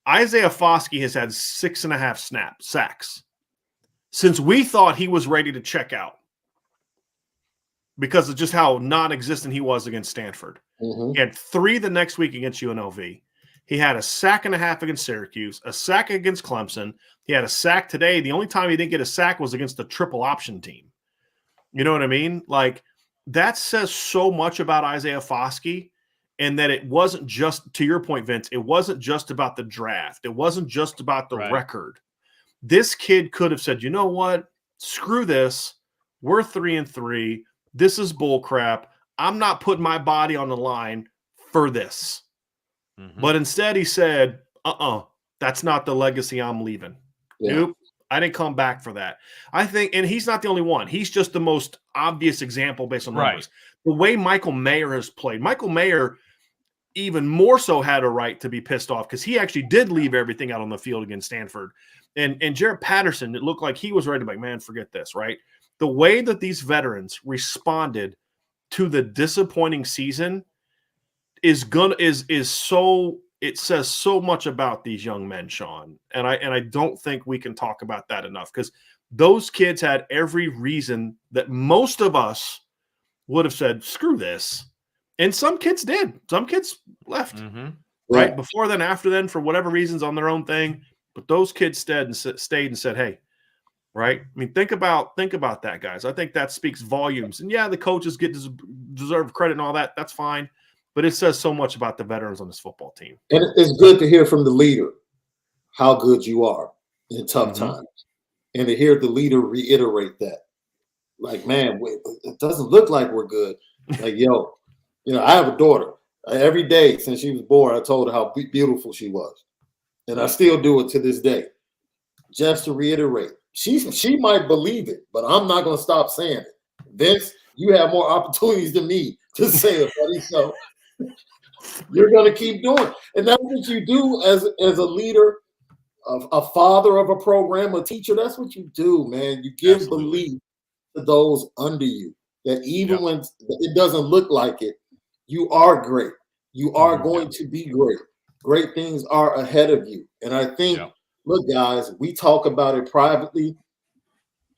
Isaiah Foskey has had 6.5 sacks since we thought he was ready to check out, because of just how non-existent he was against Stanford. He had 3 the next week against UNLV. He had a 1.5 sacks against Syracuse, a sack against Clemson. He had a sack today. The only time he didn't get a sack was against the triple option team. You know what I mean? Like that says so much about Isaiah Foskey, and that it wasn't just, to your point, Vince, it wasn't just about the draft. It wasn't just about the record. This kid could have said, you know what? Screw this. We're 3-3. This is bull crap. I'm not putting my body on the line for this. But instead he said, that's not the legacy I'm leaving. Nope. I didn't come back for that. I think, and he's not the only one. He's just the most obvious example based on numbers. The way Michael Mayer has played. Michael Mayer even more so had a right to be pissed off because he actually did leave everything out on the field against Stanford. And Jared Patterson, it looked like he was ready to be like, man, forget this, right? The way that these veterans responded to the disappointing season is so, it says so much about these young men, Sean. And I don't think we can talk about that enough, because those kids had every reason that most of us would have said, screw this. And some kids did. Some kids left right before then, after then, for whatever reasons, on their own thing. But those kids stayed and said, hey, right? I mean, think about that, guys. I think that speaks volumes. And yeah, the coaches deserve credit and all that. That's fine. But it says so much about the veterans on this football team. And it's good to hear from the leader how good you are in tough times. And to hear the leader reiterate that. Like, man, it doesn't look like we're good. Like, yo, you know, I have a daughter. Every day since she was born, I told her how beautiful she was. And I still do it to this day. Just to reiterate, she might believe it, but I'm not going to stop saying it. Vince, you have more opportunities than me to say it, buddy. So you're going to keep doing it. And that's what you do as a leader, a father of a program, a teacher. That's what you do, man. You give belief to those under you, that even when it doesn't look like it, you are great. You are going to be great. Great things are ahead of you. And I think, look, guys, we talk about it privately.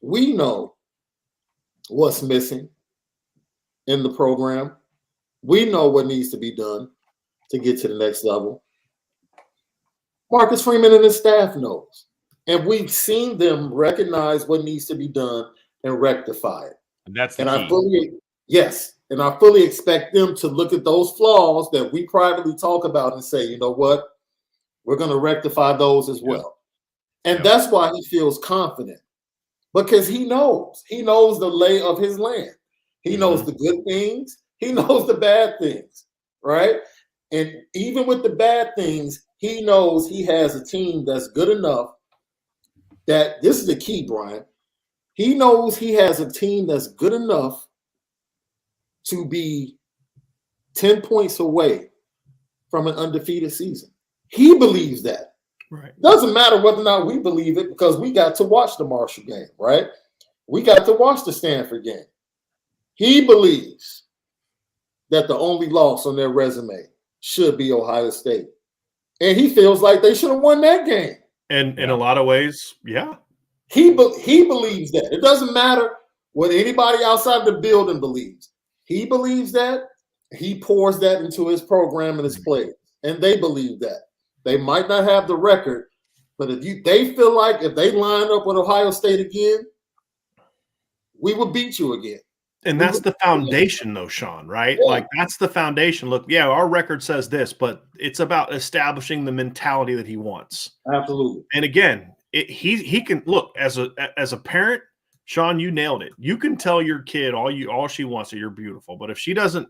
We know what's missing in the program. We know what needs to be done to get to the next level. Marcus Freeman and his staff knows. And we've seen them recognize what needs to be done and rectify it. And that's the key. I fully expect them to look at those flaws that we privately talk about and say, you know what? We're going to rectify those as well. And that's why he feels confident, because he knows the lay of his land. He knows the good things. He knows the bad things, right? And even with the bad things, he knows he has a team that's good enough that this is the key, Brian. He knows he has a team that's good enough to be 10 points away from an undefeated season. He believes that. Right. Doesn't matter whether or not we believe it, because we got to watch the Marshall game, right? We got to watch the Stanford game. He believes that the only loss on their resume should be Ohio State. And he feels like they should have won that game. And in a lot of ways, He believes that. It doesn't matter what anybody outside the building believes. He believes that. He pours that into his program and his players. And they believe that. They might not have the record, but they feel like if they line up with Ohio State again, we will beat you again. And that's the foundation, though, Sean, right? Yeah. Like, that's the foundation. Look, our record says this, but it's about establishing the mentality that he wants. Absolutely. And again, he can look as a parent, Sean, you nailed it. You can tell your kid all she wants that you're beautiful, but if she doesn't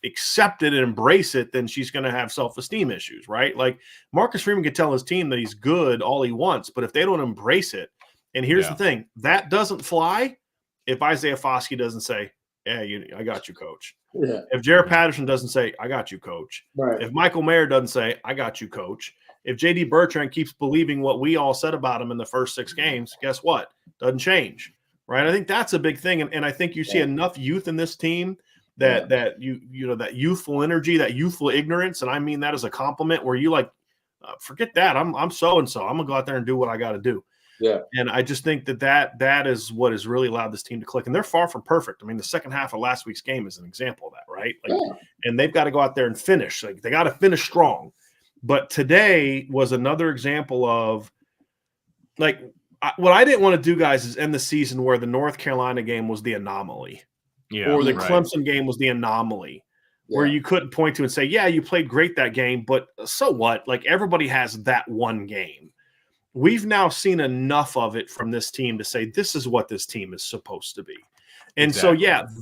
accept it and embrace it, then she's going to have self-esteem issues, right? Like Marcus Freeman could tell his team that he's good all he wants, but if they don't embrace it, and here's the thing, that doesn't fly if Isaiah Foskey doesn't say, I got you, coach. Yeah. If Jared Patterson doesn't say, I got you, coach. Right. If Michael Mayer doesn't say, I got you, coach. If J.D. Bertrand keeps believing what we all said about him in the first 6 games, guess what? Doesn't change, right? I think that's a big thing. And I think you see enough youth in this team that that youthful energy, that youthful ignorance, and I mean that as a compliment, where you forget that. I'm so-and-so. I'm going to go out there and do what I got to do. Yeah. And I just think that is what has really allowed this team to click. And they're far from perfect. I mean, the second half of last week's game is an example of that, right? And they've got to go out there and finish. They got to finish strong. But today was another example of what I didn't want to do, guys, is end the season where the North Carolina game was the anomaly. Yeah, or the Clemson game was the anomaly. Where you couldn't point to and say, you played great that game, but so what? Everybody has that one game. We've now seen enough of it from this team to say this is what this team is supposed to be. And so,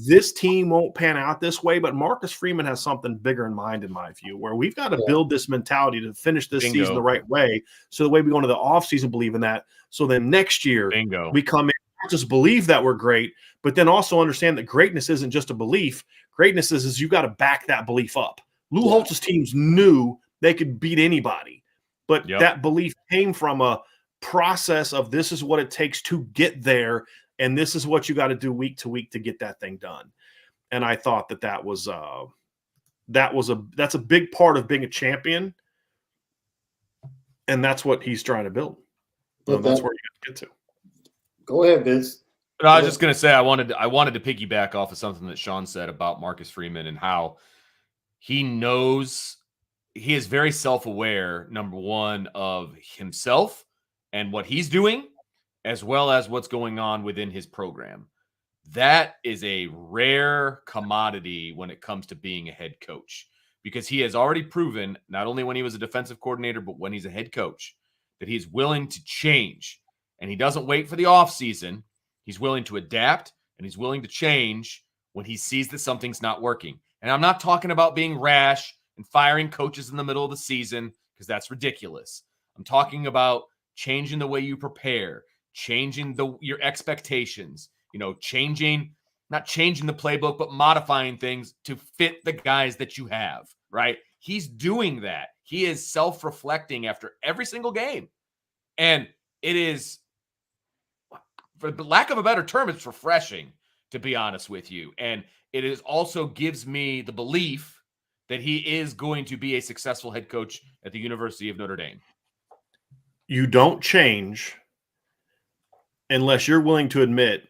this team won't pan out this way, but Marcus Freeman has something bigger in mind, in my view, where we've got to build this mentality to finish this season the right way. So the way we go into the offseason believe in that. So then next year we come in, not just believe that we're great, but then also understand that greatness isn't just a belief. Greatness is you got to back that belief up. Lou Holtz's teams knew they could beat anybody, but that belief came from a process of this is what it takes to get there, and this is what you got to do week to week to get that thing done. And I thought that's a big part of being a champion, and that's what he's trying to build. So that's where you got to get to. Go ahead, Vince. No, I was just going to say I wanted to piggyback off of something that Sean said about Marcus Freeman and how he knows he is very self-aware, number one, of himself and what he's doing, as well as what's going on within his program. That is a rare commodity when it comes to being a head coach, because he has already proven, not only when he was a defensive coordinator, but when he's a head coach, that he's willing to change. And he doesn't wait for the offseason. He's willing to adapt, and he's willing to change when he sees that something's not working. And I'm not talking about being rash and firing coaches in the middle of the season, because that's ridiculous. I'm talking about changing the way you prepare, changing your expectations, not changing the playbook, but modifying things to fit the guys that you have, right? He's doing that. He is self-reflecting after every single game. And it is, for lack of a better term, it's refreshing, to be honest with you. And it is also gives me the belief that he is going to be a successful head coach at the University of Notre Dame. You don't change unless you're willing to admit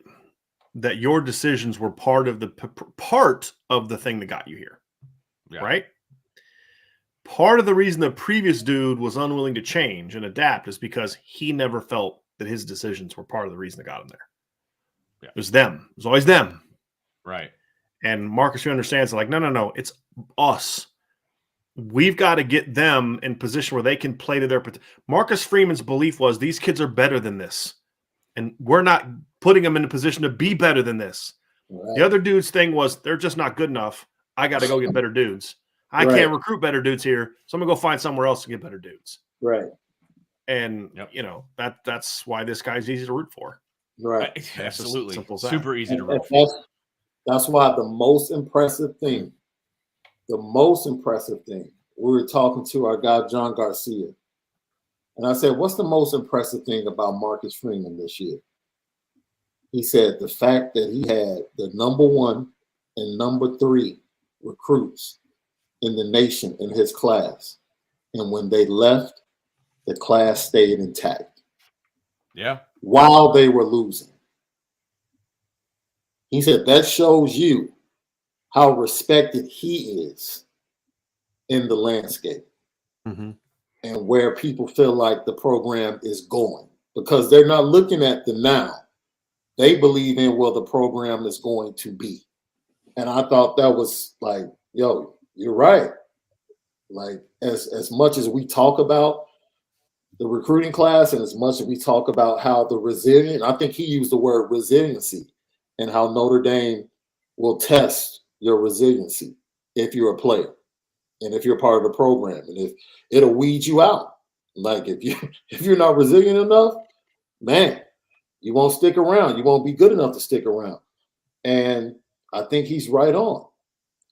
that your decisions were part of the thing that got you here, right? Part of the reason the previous dude was unwilling to change and adapt is because he never felt that his decisions were part of the reason that got him there. Yeah. It was them. It was always them. Right. And Marcus, you understands, like, no, it's us. We've got to get them in position where they can play to their potential. Marcus Freeman's belief was these kids are better than this. And we're not putting them in a position to be better than this. Right. The other dude's thing was they're just not good enough. I got to go get better dudes. I can't recruit better dudes here, so I'm going to go find somewhere else to get better dudes. Right. And, that's why this guy's easy to root for. Right. Absolutely. Super easy to root for. That's why the most impressive thing, we were talking to our guy, John Garcia. And I said, what's the most impressive thing about Marcus Freeman this year? He said the fact that he had the number 1 and number 3 recruits in the nation in his class. And when they left, the class stayed intact. Yeah. While they were losing. He said that shows you how respected he is in the landscape. Mm-hmm. And where people feel like the program is going, because they're not looking at the now. They believe in where the program is going to be. And I thought that was like, yo, you're right. Like, as much as we talk about the recruiting class and as much as we talk about how the resilient, I think he used the word resiliency, and how Notre Dame will test your resiliency if you're a player and if you're part of the program, and if it'll weed you out. Like if you're not resilient enough, man, you won't stick around. You won't be good enough to stick around. And I think he's right on.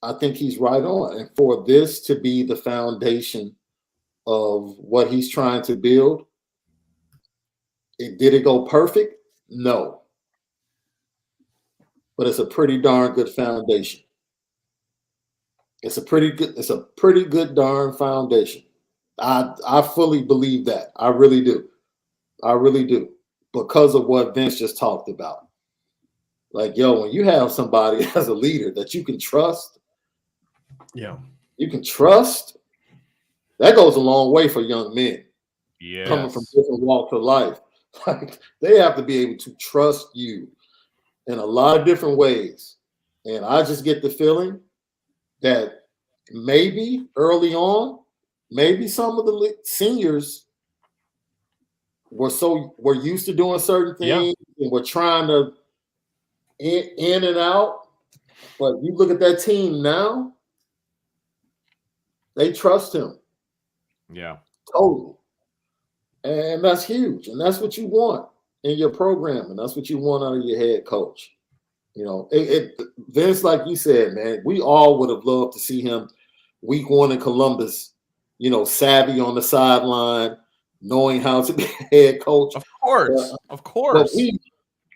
And for this to be the foundation of what he's trying to build, did it go perfect? No. But it's a pretty darn good foundation. It's a pretty good darn foundation. I fully believe that. I really do. Because of what Vince just talked about. Like, yo, when you have somebody as a leader that you can trust, that goes a long way for young men. Yes. Coming from different walks of life. Like, they have to be able to trust you in a lot of different ways. And I just get the feeling that maybe early on, maybe some of the seniors were used to doing certain things and were trying to in and out. But you look at that team now, they trust him. Yeah. Totally. And that's huge. And that's what you want in your program. And that's what you want out of your head coach. Vince, like you said, man, we all would have loved to see him week 1 in Columbus, savvy on the sideline, knowing how to be a head coach. Of course. But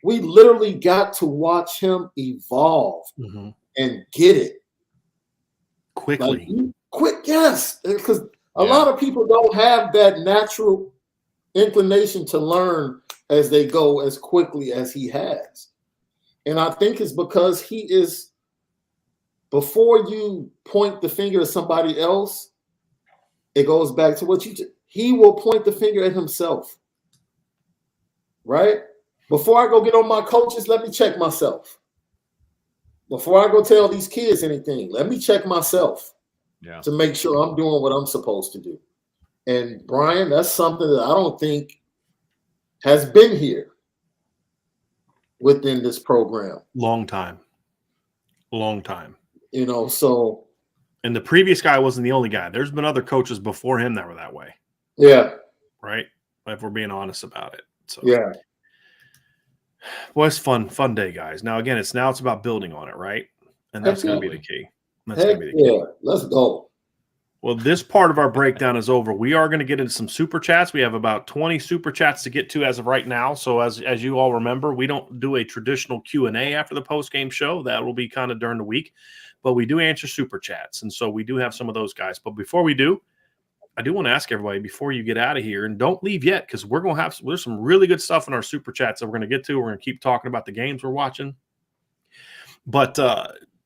we literally got to watch him evolve and get it. Quickly. Yes. Because a lot of people don't have that natural inclination to learn as they go as quickly as he has. And I think it's because he is, before you point the finger at somebody else, it goes back to what he will point the finger at himself. Right? Before I go get on my coaches, let me check myself. Before I go tell these kids anything, let me check myself to make sure I'm doing what I'm supposed to do. And Brian, that's something that I don't think has been here within this program. Long time. So. And the previous guy wasn't the only guy. There's been other coaches before him that were that way. Yeah. Right? If we're being honest about it. So. Yeah. Well, it's fun day, guys. Now, again, it's about building on it, right? And that's going to be the key. That's going to be the key. Yeah, let's go. Well, this part of our breakdown is over. We are going to get into some super chats. We have about 20 super chats to get to as of right now. So as you all remember, we don't do a traditional Q&A after the post-game show. That will be kind of during the week. But we do answer super chats. And so we do have some of those guys. But before we do, I do want to ask everybody before you get out of here, and don't leave yet, because there's some really good stuff in our super chats that we're going to get to. We're going to keep talking about the games we're watching. But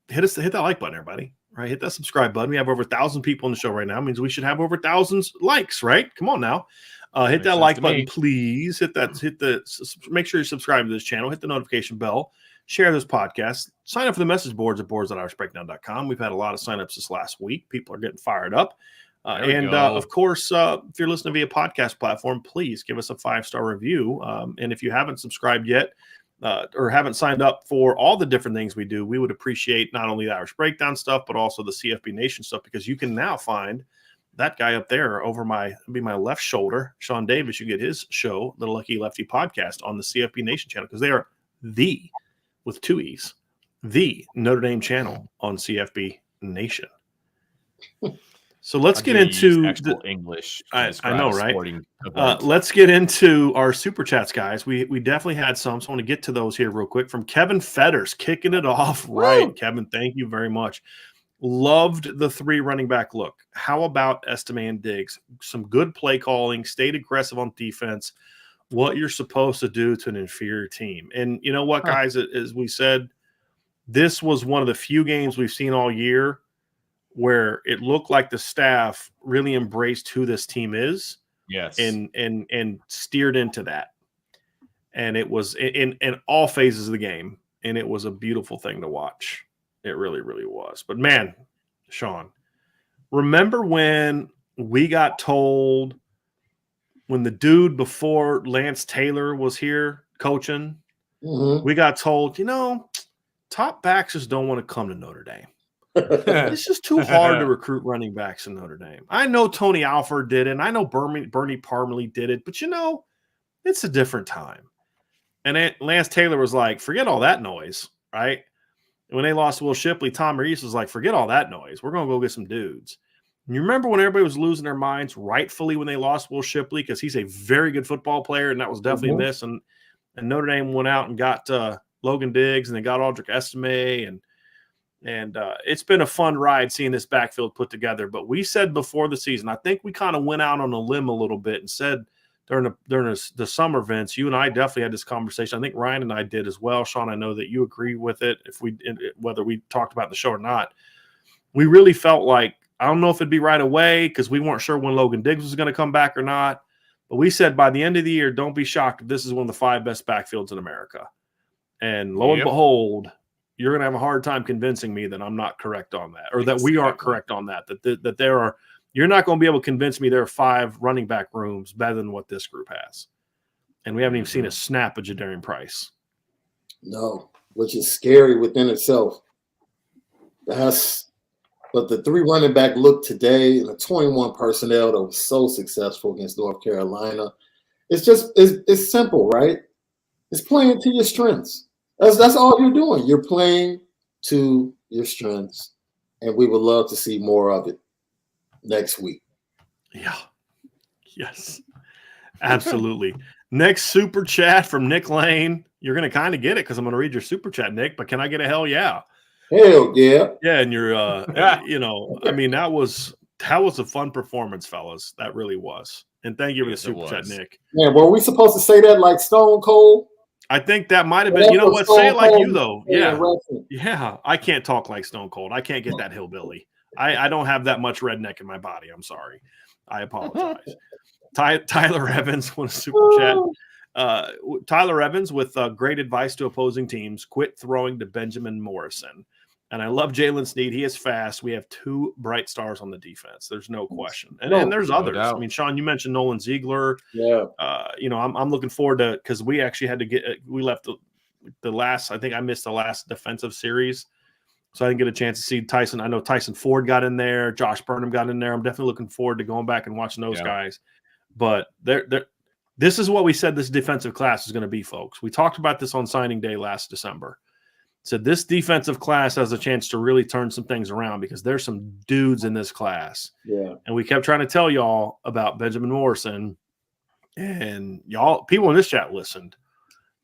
hit that like button, everybody. Right, hit that subscribe button. We have over 1,000 people on the show right now. It means we should have over 1,000 likes, right? Come on now. Hit that like button, please. Make sure you subscribe to this channel. Hit the notification bell. Share this podcast. Sign up for the message boards at boards.irishbreakdown.com. We've had a lot of signups this last week. People are getting fired up. Of course, if you're listening via podcast platform, please give us a 5-star review. And if you haven't subscribed yet, or haven't signed up for all the different things we do, we would appreciate not only the Irish Breakdown stuff, but also the CFB Nation stuff, because you can now find that guy up there over my left shoulder, Sean Davis. You get his show, the Lucky Lefty Podcast, on the CFB Nation channel, because they are with 2 E's, the Notre Dame channel on CFB Nation. So let's get into English. I know, right? Let's get into our super chats, guys. We definitely had some, so I want to get to those here real quick. From Kevin Fetters, kicking it off. Woo! Right, Kevin, thank you very much. Loved the 3 running back look. How about Estime and Diggs? Some good play calling, stayed aggressive on defense. What you're supposed to do to an inferior team. And you know what, guys, as we said, this was one of the few games we've seen all year where it looked like the staff really embraced who this team is, yes, and steered into that. And it was in all phases of the game, and it was a beautiful thing to watch. It really, really was. But man, Sean, remember when we got told, when the dude before Lance Taylor was here coaching, we got told, top backs just don't want to come to Notre Dame. It's just too hard to recruit running backs in Notre Dame. I know Tony Alford did it, and I know Bernie Parmalee did it, but it's a different time. And Lance Taylor was like, forget all that noise, right? And when they lost to Will Shipley, Tom Reese was like, forget all that noise. We're going to go get some dudes. And you remember when everybody was losing their minds, rightfully, when they lost Will Shipley, because he's a very good football player, and that was definitely a miss. And Notre Dame went out and got Logan Diggs, and they got Aldrich Estime, and it's been a fun ride seeing this backfield put together. But we said before the season, I think we kind of went out on a limb a little bit and said during the summer events, you and I definitely had this conversation. I think Ryan and I did as well. Sean, I know that you agree with it, whether we talked about the show or not. We really felt like, I don't know if it'd be right away because we weren't sure when Logan Diggs was going to come back or not. But we said by the end of the year, don't be shocked if this is one of the 5 best backfields in America. And lo and behold, you're going to have a hard time convincing me that I'm not correct on that, or that we aren't correct on that, that there are, you're not going to be able to convince me there are 5 running back rooms better than what this group has. And we haven't even seen a snap of Jadarian Price. No, which is scary within itself. But the 3 running back look today, and the 21 personnel that was so successful against North Carolina, it's simple, right? It's playing to your strengths. That's all you're doing. You're playing to your strengths, and we would love to see more of it next week. Yeah. Yes. Absolutely. Next super chat from Nick Lane. You're going to kind of get it because I'm going to read your super chat, Nick, but can I get a hell yeah? Hell yeah. Yeah, and you're I mean, that was a fun performance, fellas. That really was. And thank you for the super chat, Nick. Man, were we supposed to say that like Stone Cold? I think that might have been. You know what? Say it like you, though. Yeah. Yeah. I can't talk like Stone Cold. I can't get that hillbilly. I don't have that much redneck in my body. I'm sorry. I apologize. Tyler Evans with a super chat. Tyler Evans with great advice to opposing teams. Quit throwing to Benjamin Morrison. And I love Jalen Sneed. He is fast. We have 2 bright stars on the defense. There's no question. And there's others. I mean, Sean, you mentioned Nolan Ziegler. Yeah. I'm looking forward to, because we actually had to we left the last, I think I missed the last defensive series. So I didn't get a chance to see Tyson. I know Tyson Ford got in there. Josh Burnham got in there. I'm definitely looking forward to going back and watching those guys. But This is what we said this defensive class is going to be, folks. We talked about this on signing day last December. Said this defensive class has a chance to really turn some things around because there's some dudes in this class. Yeah. And we kept trying to tell y'all about Benjamin Morrison, and y'all, people in this chat listened,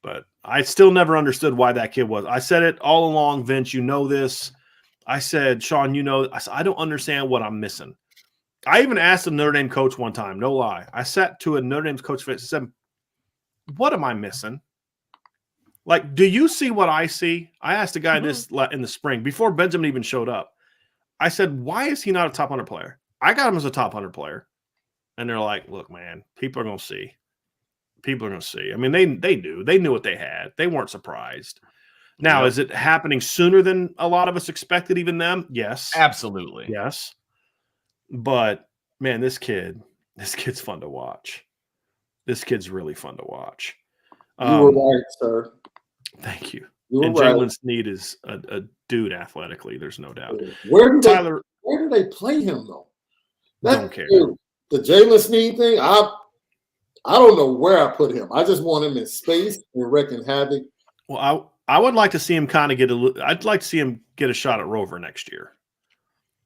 but I still never understood why that kid was. I said it all along, Vince, you know this. I said, Sean, you know, I don't understand what I'm missing. I even asked a Notre Dame coach one time, no lie. I sat to a Notre Dame coach and said, what am I missing? Like, do you see what I see? I asked a guy this in the spring before Benjamin even showed up. I said, why is he not a top 100 player? I got him as a top 100 player. And they're like, look, man, people are going to see. People are going to see. I mean, they knew. They knew what they had. They weren't surprised. Now, is it happening sooner than a lot of us expected, even them? Yes. Absolutely. Yes. But, man, this kid's fun to watch. This kid's really fun to watch. You were right, sir. Thank you. And right. Jalen Sneed is a dude athletically. There's no doubt. Where do they play him, though? Don't care. The Jalen Sneed thing, I don't know where I put him. I just want him in space and wrecking havoc. Well, I would like to see him kind of I'd like to see him get a shot at Rover next year.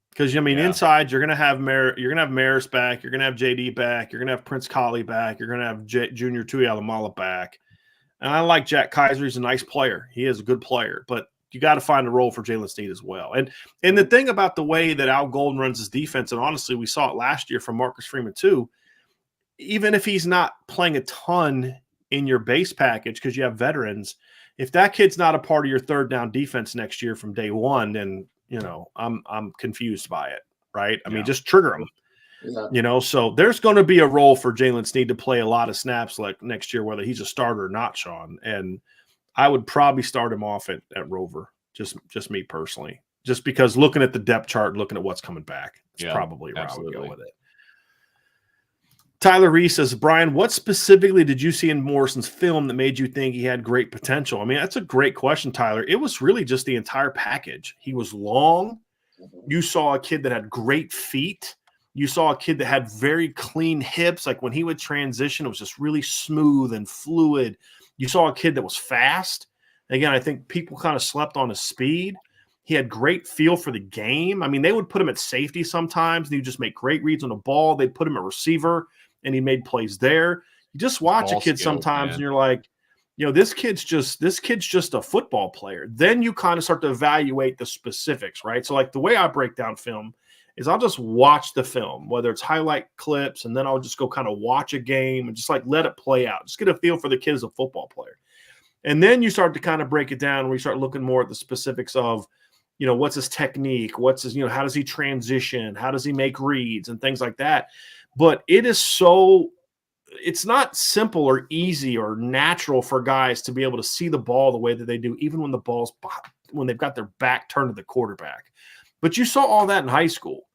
Because, I mean, inside, you're going to have Maris back. You're going to have JD back. You're going to have Prince Colley back. You're going to have Junior Tuialamala back. And I like Jack Kaiser. He's a nice player. He is a good player. But you got to find a role for Jalen Sneed as well. And the thing about the way that Al Golden runs his defense, and honestly, we saw it last year from Marcus Freeman too, even if he's not playing a ton in your base package because you have veterans, if that kid's not a part of your third down defense next year from day one, then – you know, I'm confused by it, right? I mean, just trigger him. Yeah. You know, so there's going to be a role for Jalen Sneed to play a lot of snaps like next year, whether he's a starter or not, Sean. And I would probably start him off at Rover, just me personally, just because looking at the depth chart, looking at what's coming back, it's probably where I would go with it. Tyler Reese says, Brian, what specifically did you see in Morrison's film that made you think he had great potential? I mean, that's a great question, Tyler. It was really just the entire package. He was long. You saw a kid that had great feet. You saw a kid that had very clean hips. Like when he would transition, it was just really smooth and fluid. You saw a kid that was fast. Again, I think people kind of slept on his speed. He had great feel for the game. I mean, they would put him at safety sometimes, and he'd just make great reads on the ball. They'd put him at receiver, and he made plays there. You just watch a kid sometimes, and you're like, you know, this kid's just a football player. Then you kind of start to evaluate the specifics, right? So, like the way I break down film is I'll just watch the film, whether it's highlight clips, and then I'll just go kind of watch a game and just like let it play out. Just get a feel for the kid as a football player. And then you start to kind of break it down where you start looking more at the specifics of, you know, what's his technique? What's his, you know, how does he transition? How does he make reads and things like that? But it's not simple or easy or natural for guys to be able to see the ball the way that they do, even when they've got their back turned to the quarterback. But you saw all that in high school.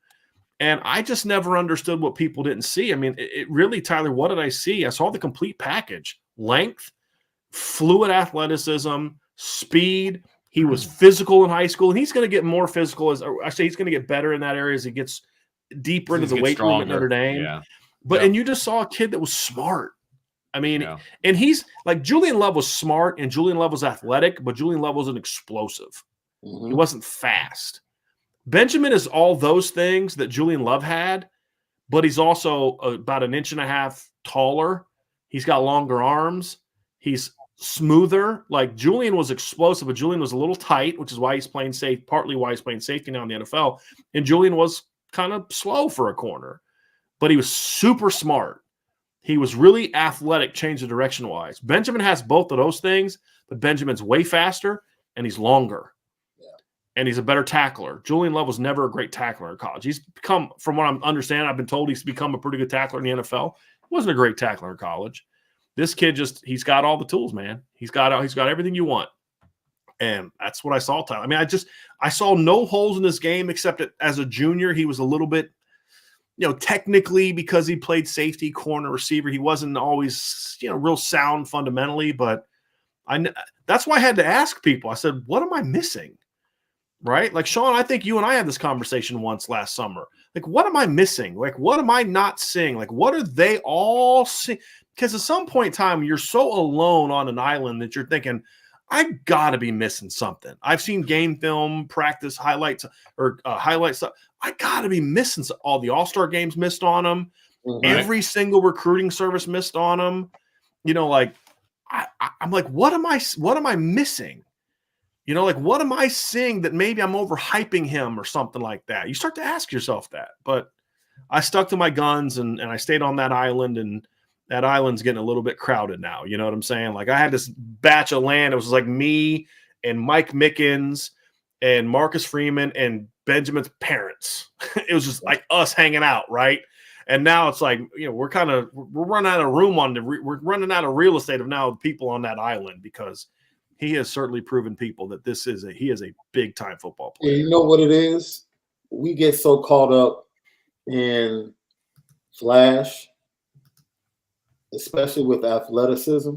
And I just never understood what people didn't see. I mean, it really, Tyler, what did I see? I saw the complete package: length, fluid athleticism, speed. He was physical in high school, and he's going to get more physical he's going to get better in that area as he gets deeper into the weight room at Notre Dame. Yeah. But and you just saw a kid that was smart. I mean, and he's like Julian Love was smart and Julian Love was athletic, but Julian Love wasn't explosive. Mm-hmm. He wasn't fast. Benjamin is all those things that Julian Love had, but he's also about 1.5 inches taller. He's got longer arms. He's smoother. Like Julian was explosive, but Julian was a little tight, which is why he's playing safe, partly why he's playing safety now in the NFL. And Julian was kind of slow for a corner, but he was super smart. He was really athletic, change of direction wise. Benjamin has both of those things, but Benjamin's way faster and he's longer. Yeah. And he's a better tackler. Julian Love was never a great tackler in college. He's become, from what I'm understanding, I've been told he's become a pretty good tackler in the NFL. He wasn't a great tackler in college. This kid he's got all the tools, man. He's got everything you want. And that's what I saw, Tyler. I mean, I saw no holes in this game except that as a junior, he was a little bit, you know, technically because he played safety, corner, receiver, he wasn't always, you know, real sound fundamentally. But that's why I had to ask people. I said, what am I missing? right? Like, Sean, I think you and I had this conversation once last summer. Like, what am I missing? Like, what am I not seeing? Like, what are they all seeing? Because at some point in time, you're so alone on an island that you're thinking, I got to be missing something. I've seen game film, practice highlights, or highlights. I got to be missing all the All-Star games missed on them. Mhm. Every single recruiting service missed on them. You know, like I'm like, what am I missing? You know, like, what am I seeing that maybe I'm overhyping him or something like that? You start to ask yourself that. But I stuck to my guns and I stayed on that island, and that island's getting a little bit crowded now. You know what I'm saying? Like, I had this batch of land. It was like me and Mike Mickens and Marcus Freeman and Benjamin's parents. It was just like us hanging out, right? And now it's like, you know, we're running out of room we're running out of real estate of now people on that island, because he has certainly proven people that he is a big time football player. You know what it is? We get so caught up in flash, especially with athleticism,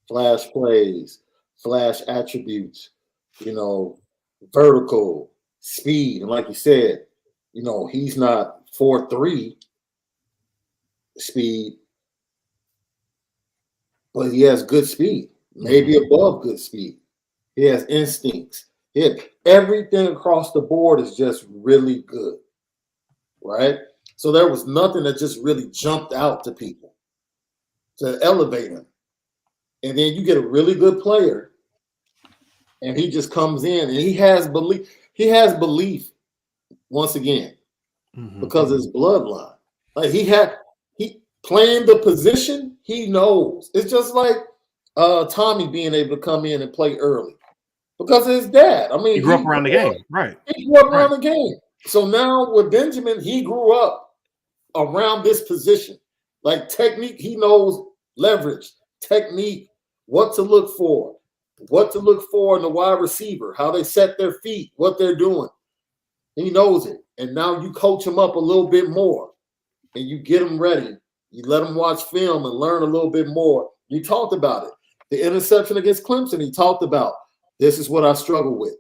flash plays, flash attributes, you know, vertical speed. And like you said, you know, he's not 4.3 speed, but he has good speed, maybe above good speed. He has instincts. Everything across the board is just really good, right? So there was nothing that just really jumped out to people to elevate him. And then you get a really good player, and he just comes in and he has belief. He has belief once again because of his bloodline. Like he playing the position, he knows. It's just like Tommy being able to come in and play early because of his dad. I mean, he grew up around the game, right? He grew up around the game. So now with Benjamin, he grew up around this position. Like technique, he knows leverage, technique, what to look for in the wide receiver, how they set their feet, what they're doing. He knows it. And now you coach him up a little bit more and you get him ready. You let him watch film and learn a little bit more. You talked about it. The interception against Clemson, he talked about, this is what I struggle with.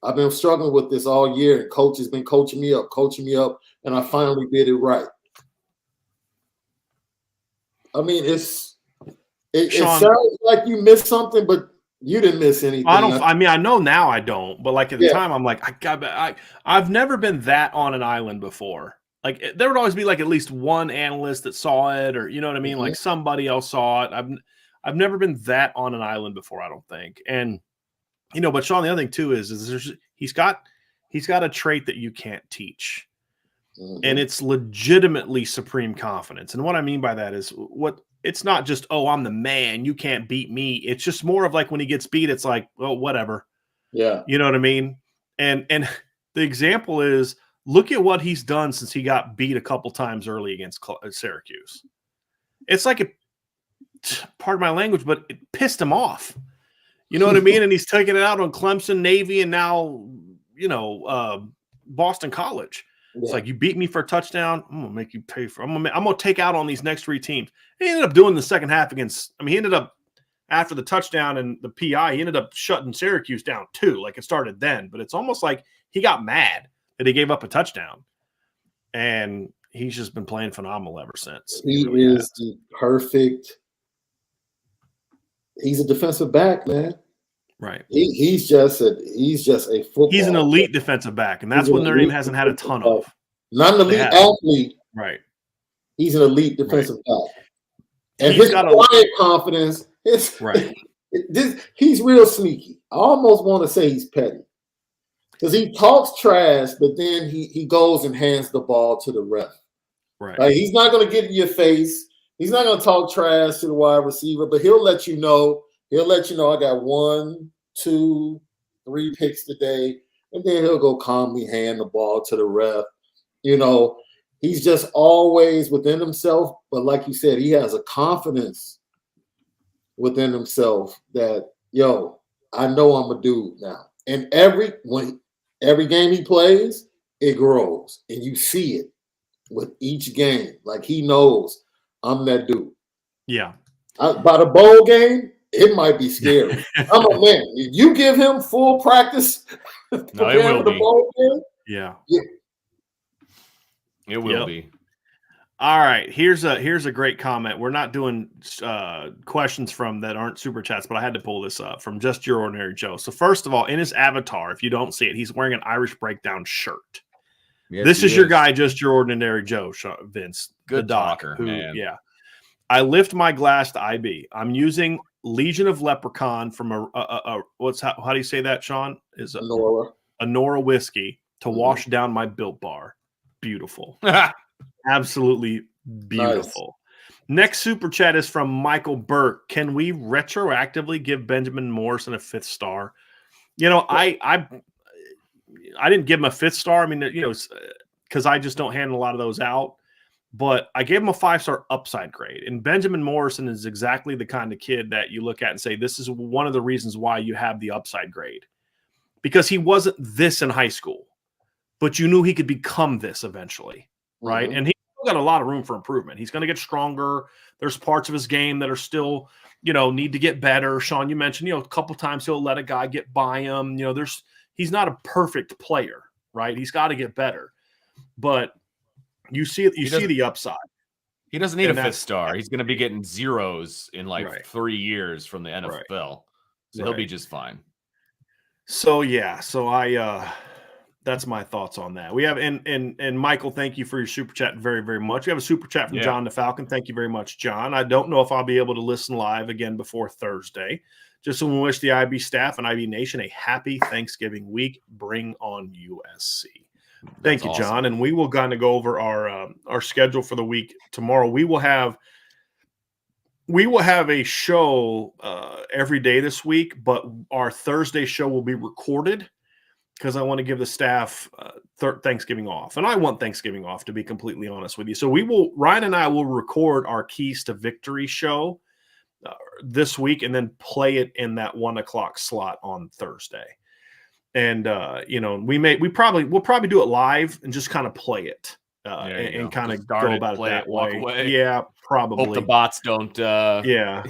I've been struggling with this all year, and coach has been coaching me up, and I finally did it right. I mean, it sounds like you missed something, but you didn't miss anything. I know now I don't, but like at the time, I'm like, I've never been that on an island before. Like there would always be like at least one analyst that saw it, or you know what I mean? Like somebody else saw it. I've never been that on an island before, I don't think. And you know, but Sean, the other thing too is he's got a trait that you can't teach. And it's legitimately supreme confidence. And what I mean by that is it's not just, oh, I'm the man, you can't beat me. It's just more of like when he gets beat, it's like, well, whatever. Yeah. You know what I mean? And the example is, look at what he's done since he got beat a couple times early against Syracuse. It's like, pardon my language, but it pissed him off. You know what I mean? And he's taking it out on Clemson, Navy, and now, you know, Boston College. Yeah. It's like, you beat me for a touchdown, I'm going to make you pay for it. I'm going to take out on these next three teams. He ended up doing the second half he ended up, after the touchdown and the PI, he ended up shutting Syracuse down too. Like it started then. But it's almost like he got mad that he gave up a touchdown. And he's just been playing phenomenal ever since. He is the perfect. He's a defensive back, man. Right. He's just a football. He's an elite defensive back, and that's what Notre Dame hasn't had a ton of. Not an elite athlete. Right. He's an elite defensive back. And his quiet confidence is he's real sneaky. I almost want to say he's petty. Because he talks trash, but then he goes and hands the ball to the ref. Right. Like, he's not going to get in your face. He's not going to talk trash to the wide receiver, but he'll let you know. I got 1, 2, 3 picks today, and then he'll go calmly hand the ball to the ref. You know, he's just always within himself. But like you said, he has a confidence within himself that, I know I'm a dude now. And every game he plays, it grows, and you see it with each game. Like he knows I'm that dude. Yeah. By the bowl game, it might be scary. I'm a man. You give him full practice. No, it will be. Yeah. It will be. All right. Here's a great comment. We're not doing questions from that aren't super chats, but I had to pull this up from Just Your Ordinary Joe. So first of all, in his avatar, if you don't see it, he's wearing an Irish Breakdown shirt. Yes, this is your guy, Just Your Ordinary Joe, Vince. Good talker, man. Yeah. I lift my glass to IB. I'm using Legion of Leprechaun from how do you say that, Sean? Is a Nora whiskey to wash down my Built Bar. Beautiful. Absolutely beautiful. Nice. Next super chat is from Michael Burke. Can we retroactively give Benjamin Morrison a 5th star? You know, I didn't give him a 5th star. I mean, you know, because I just don't hand a lot of those out. But I gave him a 5-star upside grade. And Benjamin Morrison is exactly the kind of kid that you look at and say, this is one of the reasons why you have the upside grade. Because he wasn't this in high school, but you knew he could become this eventually, right? And he's got a lot of room for improvement. He's going to get stronger. There's parts of his game that are still, you know, need to get better. Sean, you mentioned, you know, a couple times he'll let a guy get by him. You know, he's not a perfect player, right? He's got to get better. But you see the upside. He doesn't need a 5th star. He's going to be getting zeros in 3 years from the NFL. So he'll be just fine. So yeah, that's my thoughts on that. We have and Michael, thank you for your super chat very, very much. We have a super chat from John the Falcon. Thank you very much, John. I don't know if I'll be able to listen live again before Thursday. Just so we wish the IB staff and IB Nation a happy Thanksgiving week. Bring on USC. Thank you, John. And we will kind of go over our schedule for the week tomorrow. We will have a show every day this week, but our Thursday show will be recorded because I want to give the staff Thanksgiving off. And I want Thanksgiving off, to be completely honest with you. So Ryan and I will record our Keys to Victory show this week and then play it in that 1:00 slot on Thursday. And you know, we'll probably do it live and just kind of play it and kind of go about it that way. Yeah, probably. Hope the bots don't. Yeah.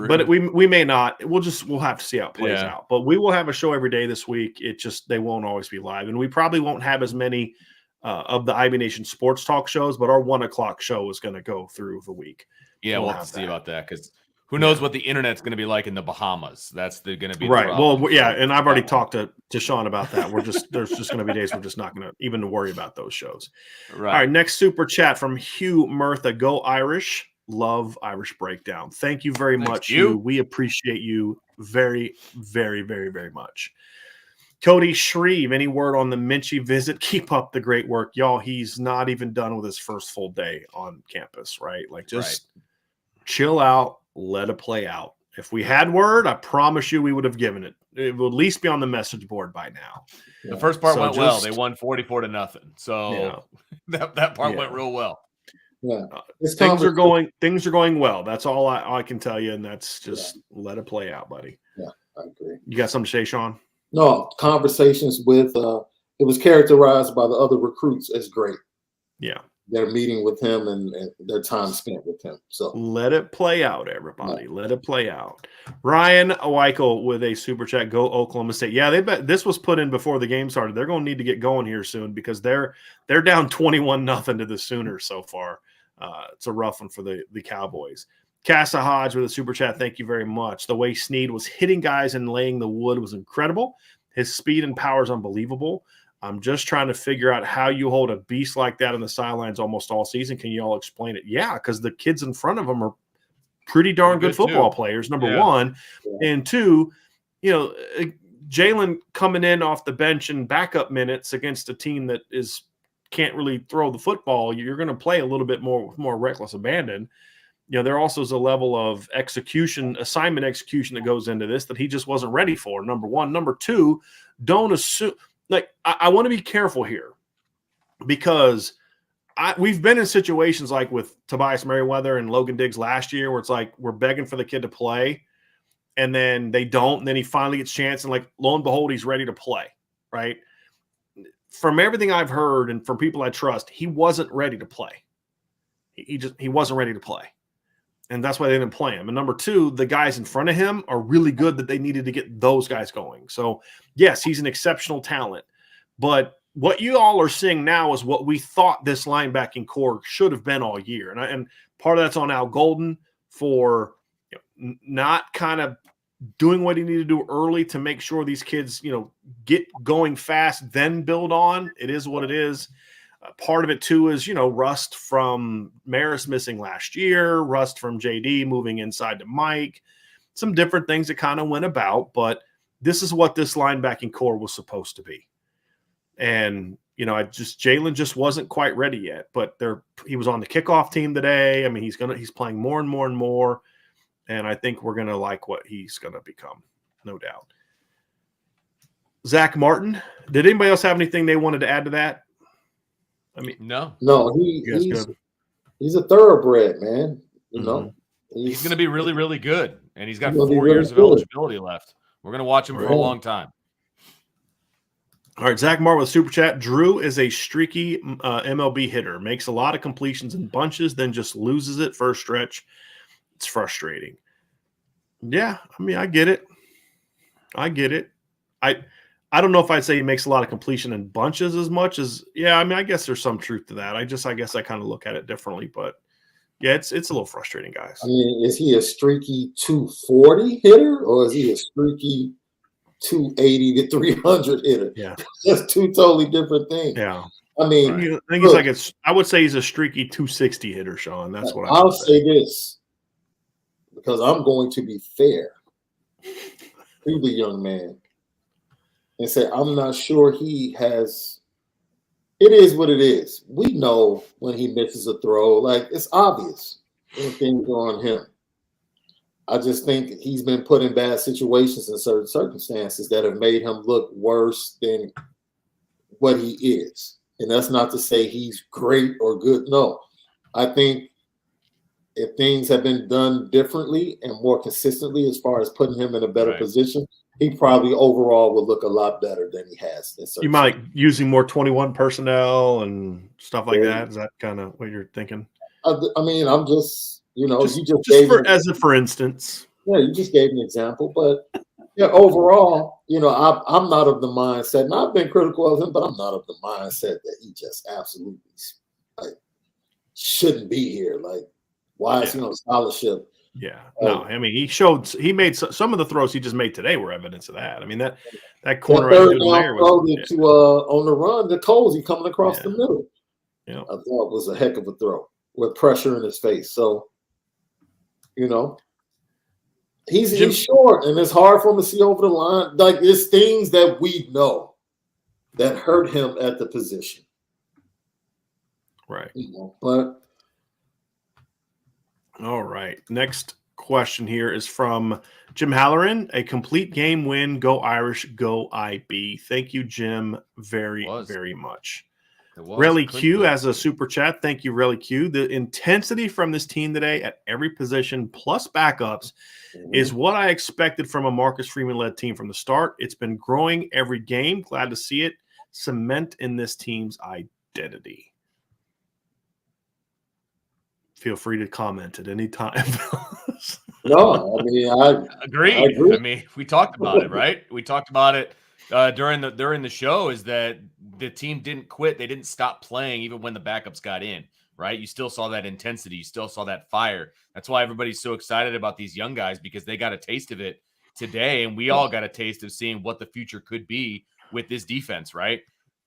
But we may not. We'll have to see how it plays out. But we will have a show every day this week. They won't always be live, and we probably won't have as many of the IB Nation Sports Talk shows. But our 1:00 show is going to go through the week. Yeah, we'll have to see about that because. Who knows what the internet's going to be like in the Bahamas? That's going to be right. Well, yeah, and I've already talked to Sean about that. There's just going to be days we're just not going to even worry about those shows. Right. All right. Next super chat from Hugh Murtha. Go Irish. Love Irish Breakdown. Thank you very much, Hugh. We appreciate you very, very, very, very much. Cody Shreve, any word on the Minchie visit? Keep up the great work, y'all. He's not even done with his first full day on campus, right? Like just chill out. Let it play out. If we had word, I promise you we would have given it. It will at least be on the message board by now. The first part went well. They won 44-0. So that part went real well. Yeah. Things are going well. That's all I can tell you. And that's just let it play out, buddy. Yeah, I agree. You got something to say, Sean? No, conversations with it was characterized by the other recruits as great. Yeah. Their meeting with him and their time spent with him. So let it play out, everybody. Let it play out. Ryan Weichel with a super chat. Go Oklahoma State. Yeah, this was put in before the game started. They're going to need to get going here soon because they're down 21-0 to the Sooners so far. It's a rough one for the Cowboys. Casa Hodge with a super chat. Thank you very much. The way Snead was hitting guys and laying the wood was incredible. His speed and power is unbelievable. I'm just trying to figure out how you hold a beast like that on the sidelines almost all season. Can you all explain it? Yeah, because the kids in front of them are pretty darn good football players, number one. And two, you know, Jalen coming in off the bench in backup minutes against a team that can't really throw the football, you're going to play a little bit more with more reckless abandon. You know, there also is a level of assignment execution that goes into this that he just wasn't ready for, number one. Number two, don't assume – like, I want to be careful here because we've been in situations like with Tobias Merriweather and Logan Diggs last year where it's like we're begging for the kid to play and then they don't. And then he finally gets a chance and, like, lo and behold, he's ready to play, right? From everything I've heard and from people I trust, he wasn't ready to play. He wasn't ready to play. And that's why they didn't play him. And number two, the guys in front of him are really good that they needed to get those guys going. So, yes, he's an exceptional talent. But what you all are seeing now is what we thought this linebacking core should have been all year. And part of that's on Al Golden for not kind of doing what he needed to do early to make sure these kids, get going fast, then build on. It is what it is. Part of it, too, is, rust from Maris missing last year, rust from JD moving inside to Mike, some different things that kind of went about. But this is what this linebacking core was supposed to be. And, Jalen just wasn't quite ready yet. But he was on the kickoff team today. I mean, he's playing more and more and more. And I think we're going to like what he's going to become, no doubt. Zach Martin, did anybody else have anything they wanted to add to that? I mean, no, he's a thoroughbred, man. He's going to be really, really good, and he's got 4 years of eligibility left. We're going to watch him for a long time. All right, Zach Martin with Super Chat. Drew is a streaky MLB hitter, makes a lot of completions in bunches, then just loses it for a stretch. It's frustrating. Yeah, I mean, I get it. I don't know if I'd say he makes a lot of completion in bunches as much as, I guess there's some truth to that. I guess I kind of look at it differently, but yeah, it's a little frustrating, guys. I mean, is he a streaky 240 hitter or is he a streaky 280 to 300 hitter? Yeah. That's two totally different things. Yeah. I mean, I think I would say he's a streaky 260 hitter, Sean. That's what I'll say this because I'm going to be fair to the young man. And say, I'm not sure he has – it is what it is. We know when he misses a throw. Like, it's obvious when things are on him. I just think he's been put in bad situations in certain circumstances that have made him look worse than what he is. And that's not to say he's great or good. No. I think if things have been done differently and more consistently as far as putting him in a better position – he probably overall will look a lot better than he has. You might using more 21 personnel and stuff like that. Is that kind of what you're thinking? I mean, I'm just, for instance. Yeah, you just gave an example, but overall, I'm not of the mindset, and I've been critical of him, but I'm not of the mindset that he just absolutely shouldn't be here. Like, why is he on scholarship? Yeah, no, I mean, he made some of the throws he just made today were evidence of that. I mean, that corner third down throw on the run to Colsey coming across the middle. Yeah, I thought it was a heck of a throw with pressure in his face. So, he's short, and it's hard for him to see over the line. Like, it's things that we know that hurt him at the position, right? But. All right. Next question here is from Jim Halloran. A complete game win. Go Irish. Go IB. Thank you, Jim, very, very much. Relly Q as a super chat. Thank you, Relly Q. The intensity from this team today at every position plus backups is what I expected from a Marcus Freeman-led team from the start. It's been growing every game. Glad to see it cement in this team's identity. Feel free to comment at any time. No, I mean, I agree. I mean, we talked about it, right? We talked about it during the show. Is that the team didn't quit? They didn't stop playing even when the backups got in, right? You still saw that intensity. You still saw that fire. That's why everybody's so excited about these young guys because they got a taste of it today, and we all got a taste of seeing what the future could be with this defense, right?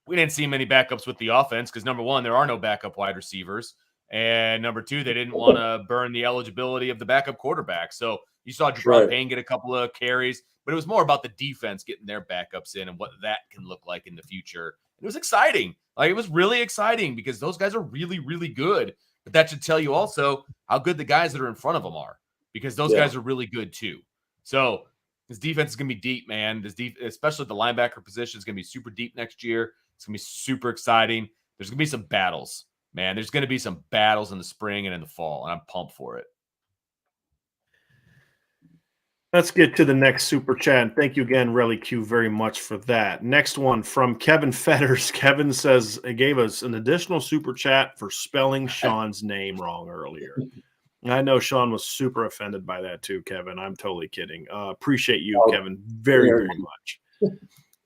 We didn't see many backups with the offense because, number one, there are no backup wide receivers. And number two, they didn't want to burn the eligibility of the backup quarterback. So you saw Jabron Payne get a couple of carries, but it was more about the defense getting their backups in and what that can look like in the future. It was exciting. Like, it was really exciting because those guys are really, really good. But that should tell you also how good the guys that are in front of them are because those guys are really good too. So this defense is going to be deep, man. Especially at the linebacker position, is going to be super deep next year. It's going to be super exciting. There's going to be some battles. Man, there's going to be some battles in the spring and in the fall, and I'm pumped for it. Let's get to the next super chat. Thank you again, Relly Q, very much for that. Next one from Kevin Fetters. Kevin says he gave us an additional super chat for spelling Sean's name wrong earlier. I know Sean was super offended by that too, Kevin. I'm totally kidding. Appreciate you, Kevin, very, very much.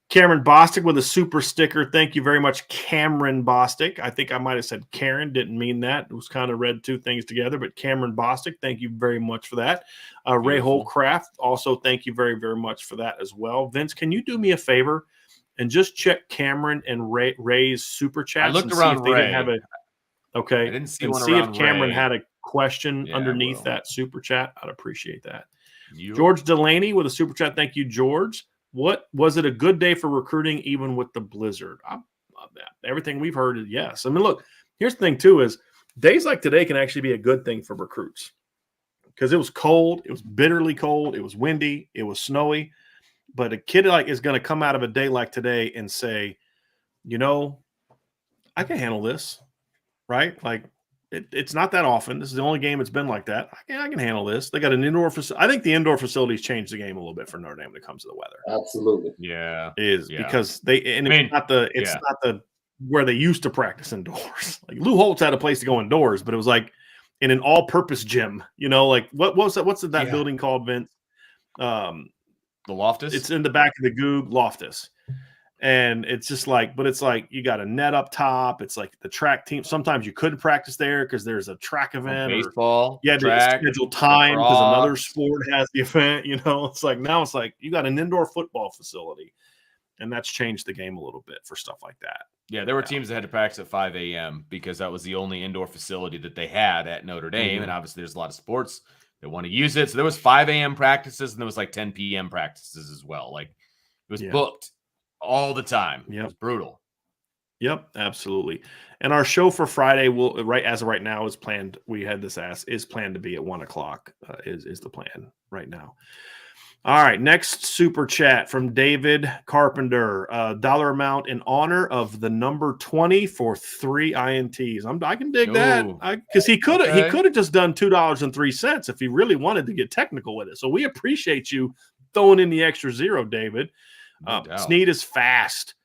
Cameron Bostic with a super sticker. Thank you very much, Cameron Bostic. I think I might have said Karen. Didn't mean that. It was kind of read two things together, but Cameron Bostic, thank you very much for that. Ray Holcraft, also thank you very, very much for that as well. Vince, can you do me a favor and just check Cameron and Ray's super chats? I looked around Ray. Didn't have a okay. I didn't see and one see around if Cameron Ray. had a question underneath that super chat. I'd appreciate that. You. George Delaney with a super chat. Thank you, George. What was it a good day for recruiting, even with the blizzard? I love that. Everything we've heard is yes. I mean, look, here's the thing too: is days like today can actually be a good thing for recruits because it was cold, it was bitterly cold, it was windy, it was snowy. But a kid is going to come out of a day like today and say, you know, I can handle this, right? Like it's not that often. This is the only game it's been like that. I can handle this. They got an indoor facility. I think the indoor facilities changed the game a little bit for Notre Dame when it comes to the weather. Absolutely. Yeah. Because it's not the where they used to practice indoors. Like Lou Holtz had a place to go indoors, but it was like in an all-purpose gym. You know, like what's that building called, Vince? The Loftus? It's in the back of the Goog Loftus. And it's just like, but it's like you got a net up top. It's like the track team. Sometimes you couldn't practice there because there's a track event. Baseball. You had to schedule time because another sport has the event. You know, it's like now it's like you got an indoor football facility, and that's changed the game a little bit for stuff like that. Yeah, there were teams that had to practice at 5 a.m. because that was the only indoor facility that they had at Notre Dame. Mm-hmm. And obviously there's a lot of sports that want to use it. So there was 5 a.m. practices and there was like 10 p.m. practices as well. Like it was booked all the time. It was brutal. Yep, absolutely. And our show for Friday will as of right now is planned. We had this is planned to be at 1:00. Is the plan right now. All right, next super chat from David Carpenter. Dollar amount in honor of the number 20 for 3 INTs. I can dig that because he could have just done $2.03 if he really wanted to get technical with it. So we appreciate you throwing in the extra zero, David. Snead is fast.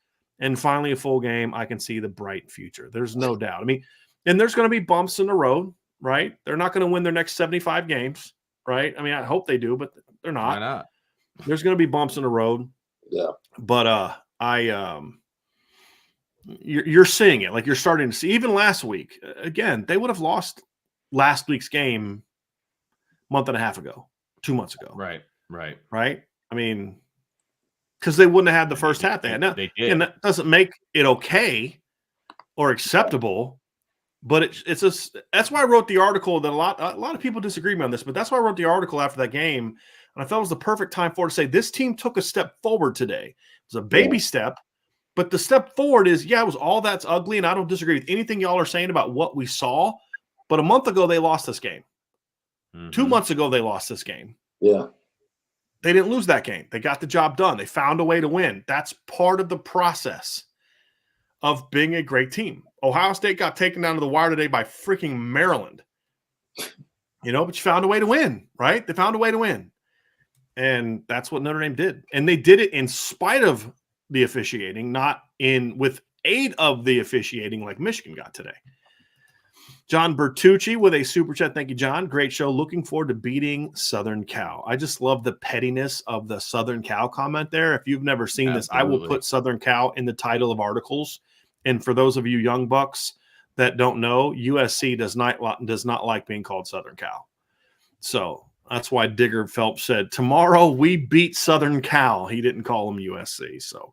And finally, a full game. I can see the bright future. There's no doubt. I mean, and there's going to be bumps in the road, right? They're not going to win their next 75 games, right? I mean, I hope they do, but they're not. Why not? There's going to be bumps in the road. Yeah. But you're seeing it. Like you're starting to see. Even last week, again, they would have lost last week's game a month and a half ago, 2 months ago. Right. I mean, because they wouldn't have had the first half they had. Now, and that doesn't make it okay or acceptable, but that's why I wrote the article that a lot of people disagree with me on this, but that's why I wrote the article after that game, and I felt it was the perfect time for it to say this team took a step forward today. It was a baby step, but the step forward is, it was all that's ugly, and I don't disagree with anything y'all are saying about what we saw, but a month ago they lost this game. 2 months ago they lost this game. Yeah. They didn't lose that game. They got the job done. They found a way to win. That's part of the process of being a great team. Ohio State got taken down to the wire today by freaking Maryland. But you found a way to win, right? They found a way to win. And that's what Notre Dame did. And they did it in spite of the officiating, not with aid of the officiating like Michigan got today. John Bertucci with a super chat. Thank you, John. Great show. Looking forward to beating Southern Cal. I just love the pettiness of the Southern Cal comment there. If you've never seen this, I will put Southern Cal in the title of articles. And for those of you young bucks that don't know, USC does not like being called Southern Cal. So that's why Digger Phelps said, tomorrow we beat Southern Cal. He didn't call them USC. So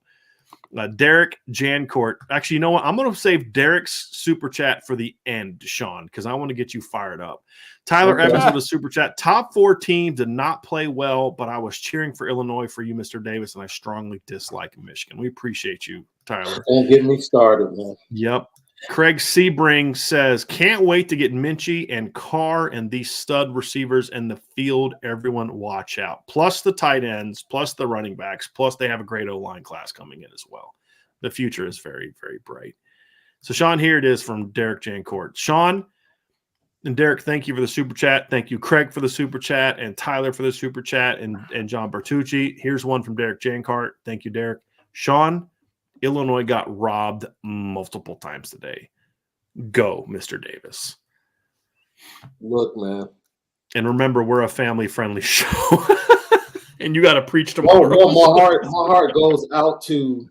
Derek Jancourt. Actually, you know what? I'm going to save Derek's super chat for the end, Sean, because I want to get you fired up. Tyler Evans with a super chat. Top 4 teams did not play well, but I was cheering for Illinois for you, Mr. Davis, and I strongly dislike Michigan. We appreciate you, Tyler. Don't get me started, man. Yep. Craig Sebring says, can't wait to get Minchie and Carr and these stud receivers in the field. Everyone watch out. Plus the tight ends, plus the running backs, plus they have a great O-line class coming in as well. The future is very, very bright. So, Sean, here it is from Derek Jancourt. Sean and Derek, thank you for the super chat. Thank you, Craig, for the super chat, and Tyler for the super chat, and John Bertucci. Here's one from Derek Jancourt. Thank you, Derek. Sean, Illinois got robbed multiple times today. Go, Mr. Davis. Look, man, And remember, we're a family-friendly show. And you got to preach Oh, tomorrow. no, my heart goes out to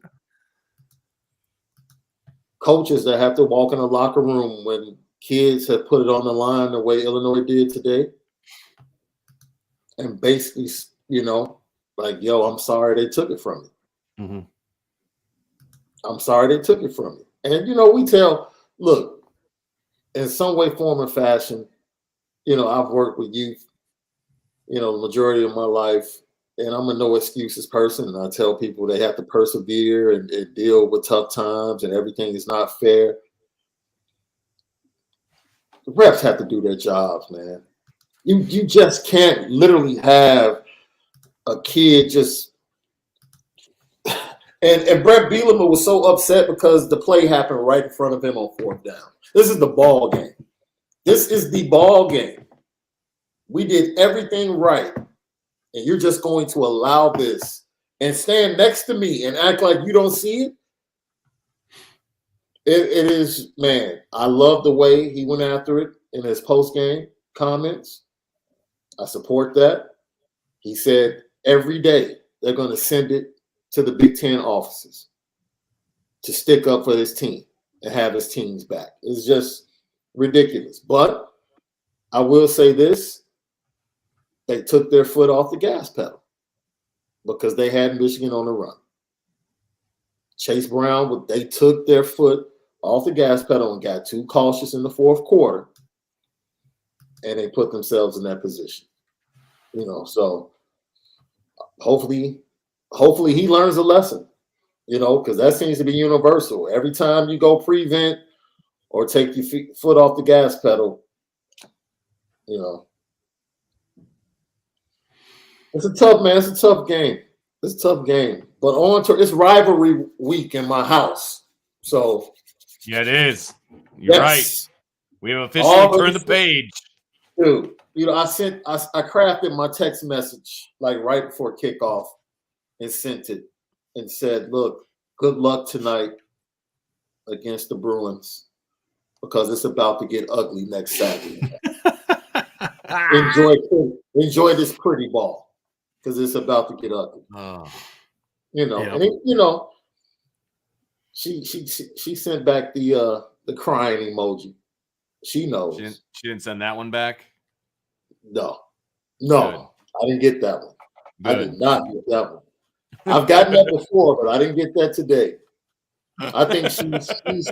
coaches that have to walk in a locker room when kids have put it on the line the way Illinois did today. And basically, like, yo, I'm sorry they took it from me. Mm-hmm. I'm sorry they took it from me. And, we tell, look, in some way, form, or fashion, I've worked with youth, the majority of my life, and I'm a no excuses person. And I tell people they have to persevere and deal with tough times and everything is not fair. The refs have to do their jobs, man. You just can't literally have a kid just and Brett Bielema was so upset because the play happened right in front of him on 4th down. This is the ball game. This is the ball game. We did everything right, and you're just going to allow this and stand next to me and act like you don't see it? It is, man, I love the way he went after it in his post-game comments. I support that. He said every day they're going to send it to the Big Ten offices to stick up for his team and have his teams back. It's just ridiculous. But I will say this. They took their foot off the gas pedal because they had Michigan on the run. Chase Brown, they took their foot off the gas pedal and got too cautious in the 4th quarter, and they put themselves in that position. So hopefully he learns a lesson, because that seems to be universal. Every time you go prevent or take your foot off the gas pedal, it's a tough, man. It's a tough game. It's a tough game. But it's rivalry week in my house. So yeah, it is. You're right. We have officially turned the page. Dude, I crafted my text message like right before kickoff and sent it and said, look, good luck tonight against the Bruins because it's about to get ugly next Saturday. Enjoy this pretty ball because it's about to get ugly. Oh. And she sent back the crying emoji. She knows. She didn't send that one back? No. Good. I didn't get that one. Good. I did not get that one. I've gotten that before, but I didn't get that today. I think she's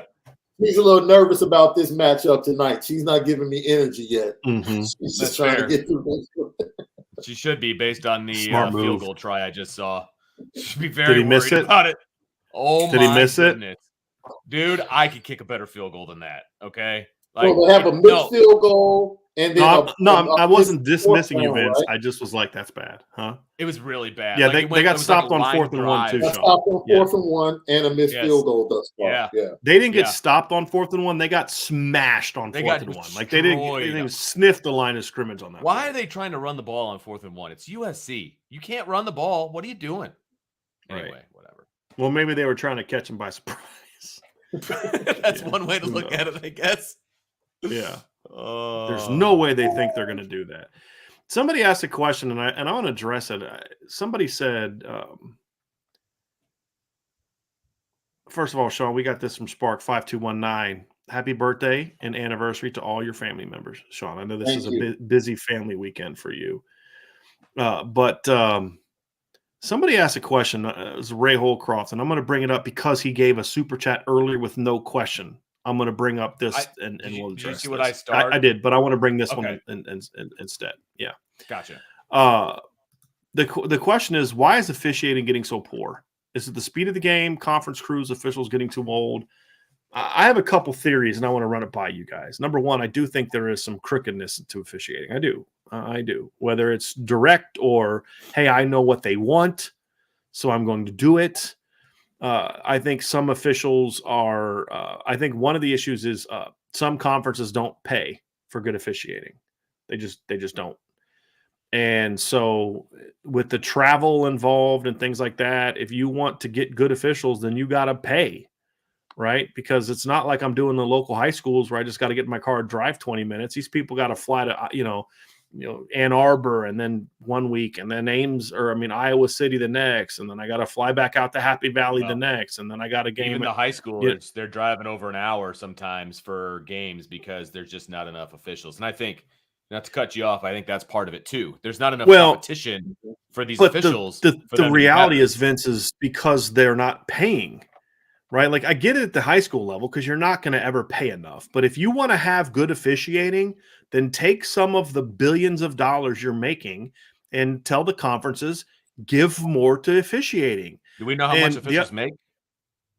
a little nervous about this matchup tonight. She's not giving me energy yet. Mm-hmm. She's just trying to get through. She should be based on the field goal try I just saw. She should be very worried about it. Oh, did he miss goodness. Dude, I could kick a better field goal than that. Okay. Like, so they have a missed field goal. And then I wasn't dismissing you, Vince. Right? I just was like, that's bad, huh? It was really bad. Yeah, they got stopped on 4th and 1 too. They stopped on 4th and 1 and a missed field goal thus far. Yeah. They didn't get stopped on 4th and 1. They got smashed on 4th and 1. Like they didn't sniff the line of scrimmage on that. Why are they trying to run the ball on 4th and 1? It's USC. You can't run the ball. What are you doing? Anyway, whatever. Well, maybe they were trying to catch him by surprise. That's one way to look at it, I guess. Yeah. There's no way they think they're going to do that. Somebody asked a question, and I want to address it. Somebody said, first of all, Sean, we got this from Spark 5219. Happy birthday and anniversary to all your family members, Sean. I know this is a busy family weekend for you. But somebody asked a question. It was Ray Holcroft, and I'm going to bring it up because he gave a super chat earlier with no question. I'm going to bring up this and we'll address. Did you see what I started? I did, but I want to bring this one instead. Yeah. Gotcha. The question is, why is officiating getting so poor? Is it the speed of the game, conference crews, officials getting too old? I have a couple theories, and I want to run it by you guys. Number one, I do think there is some crookedness to officiating. I do. I do. Whether it's direct or, hey, I know what they want, so I'm going to do it. I think some officials are I think one of the issues is some conferences don't pay for good officiating. They just don't. And so with the travel involved and things like that, if you want to get good officials, then you got to pay, right? Because it's not like I'm doing the local high schools where I just got to get in my car and drive 20 minutes. These people got to fly to, Ann Arbor, and then one week, and then Iowa City the next, and then I got to fly back out to Happy Valley the next, and then I got a game. Even the high schoolers, they're driving over an hour sometimes for games because there's just not enough officials. And I think, not to cut you off, I think that's part of it too. There's not enough competition for these officials. The reality is, Vince, is because they're not paying. Right? Like, I get it at the high school level because you're not going to ever pay enough. But if you want to have good officiating, then take some of the billions of dollars you're making and tell the conferences, give more to officiating. Do we know how much officials make?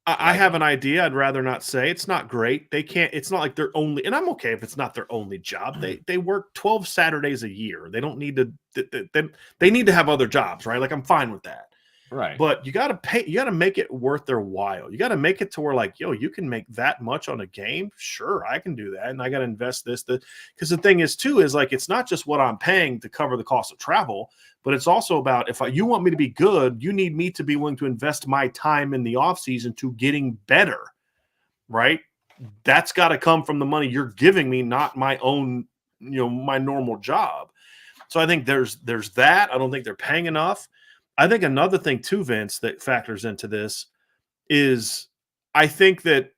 I have an idea. I'd rather not say. It's not great. They can't. It's not like they're only, and I'm okay if it's not their only job. They work 12 Saturdays a year. They don't need to. They need to have other jobs, right? Like, I'm fine with that. Right. But you got to pay, you got to make it worth their while. You got to make it to where, like, you can make that much on a game. Sure, I can do that. And I got to invest this. Because the thing is, too, is like, it's not just what I'm paying to cover the cost of travel, but it's also about you want me to be good, you need me to be willing to invest my time in the offseason to getting better, right? That's got to come from the money you're giving me, not my own, my normal job. So I think there's that. I don't think they're paying enough. I think another thing too, Vince, that factors into this is I think that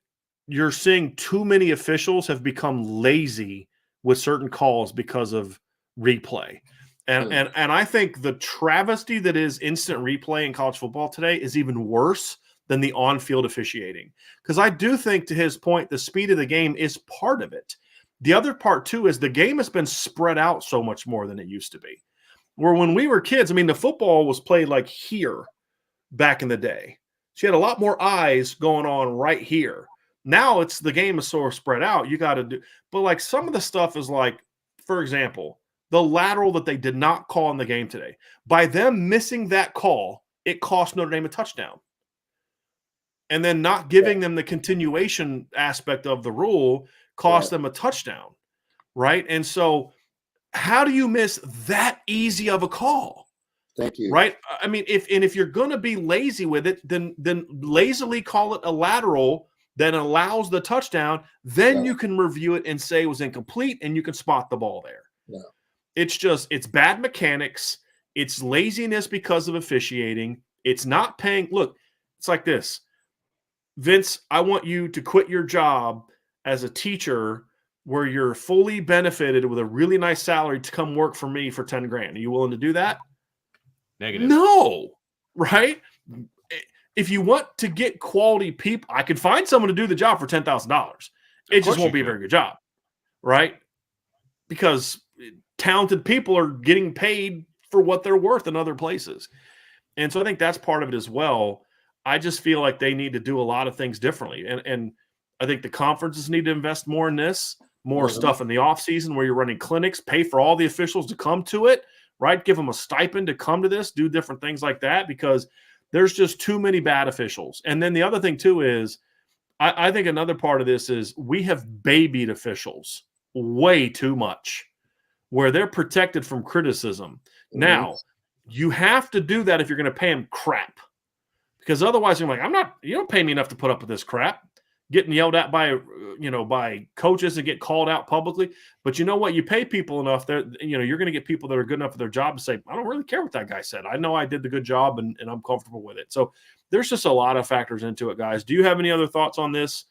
you're seeing too many officials have become lazy with certain calls because of replay. And I think the travesty that is instant replay in college football today is even worse than the on-field officiating. Because I do think, to his point, the speed of the game is part of it. The other part too is the game has been spread out so much more than it used to be. Where when we were kids, the football was played like here back in the day. So you had a lot more eyes going on right here. Now the game is so spread out. You got to do, but like some of the stuff is like, for example, the lateral that they did not call in the game today. By them missing that call, it cost Notre Dame a touchdown. And then not giving them the continuation aspect of the rule cost them a touchdown, right? And so, how do you miss that easy of a call? Thank you. Right? If you're going to be lazy with it, then lazily call it a lateral that allows the touchdown. Then you can review it and say it was incomplete, and you can spot the ball there. Yeah. It's bad mechanics. It's laziness because of officiating. It's not paying. Look, it's like this. Vince, I want you to quit your job as a teacher where you're fully benefited with a really nice salary to come work for me for 10 grand. Are you willing to do that? Negative. No, right? If you want to get quality people, I could find someone to do the job for $10,000. It just won't be a very good job, right? Because talented people are getting paid for what they're worth in other places. And so I think that's part of it as well. I just feel like they need to do a lot of things differently. And I think the conferences need to invest more in this. More stuff in the offseason where you're running clinics, pay for all the officials to come to it, right? Give them a stipend to come to this, do different things like that, because there's just too many bad officials. And then the other thing too is I think another part of this is we have babied officials way too much where they're protected from criticism. Now, you have to do that if you're going to pay them crap, because otherwise you're like, you don't pay me enough to put up with this crap. Getting yelled at by coaches and get called out publicly. But you know what? You pay people enough that, you're going to get people that are good enough for their job to say, I don't really care what that guy said. I know I did the good job and I'm comfortable with it. So there's just a lot of factors into it, guys. Do you have any other thoughts on this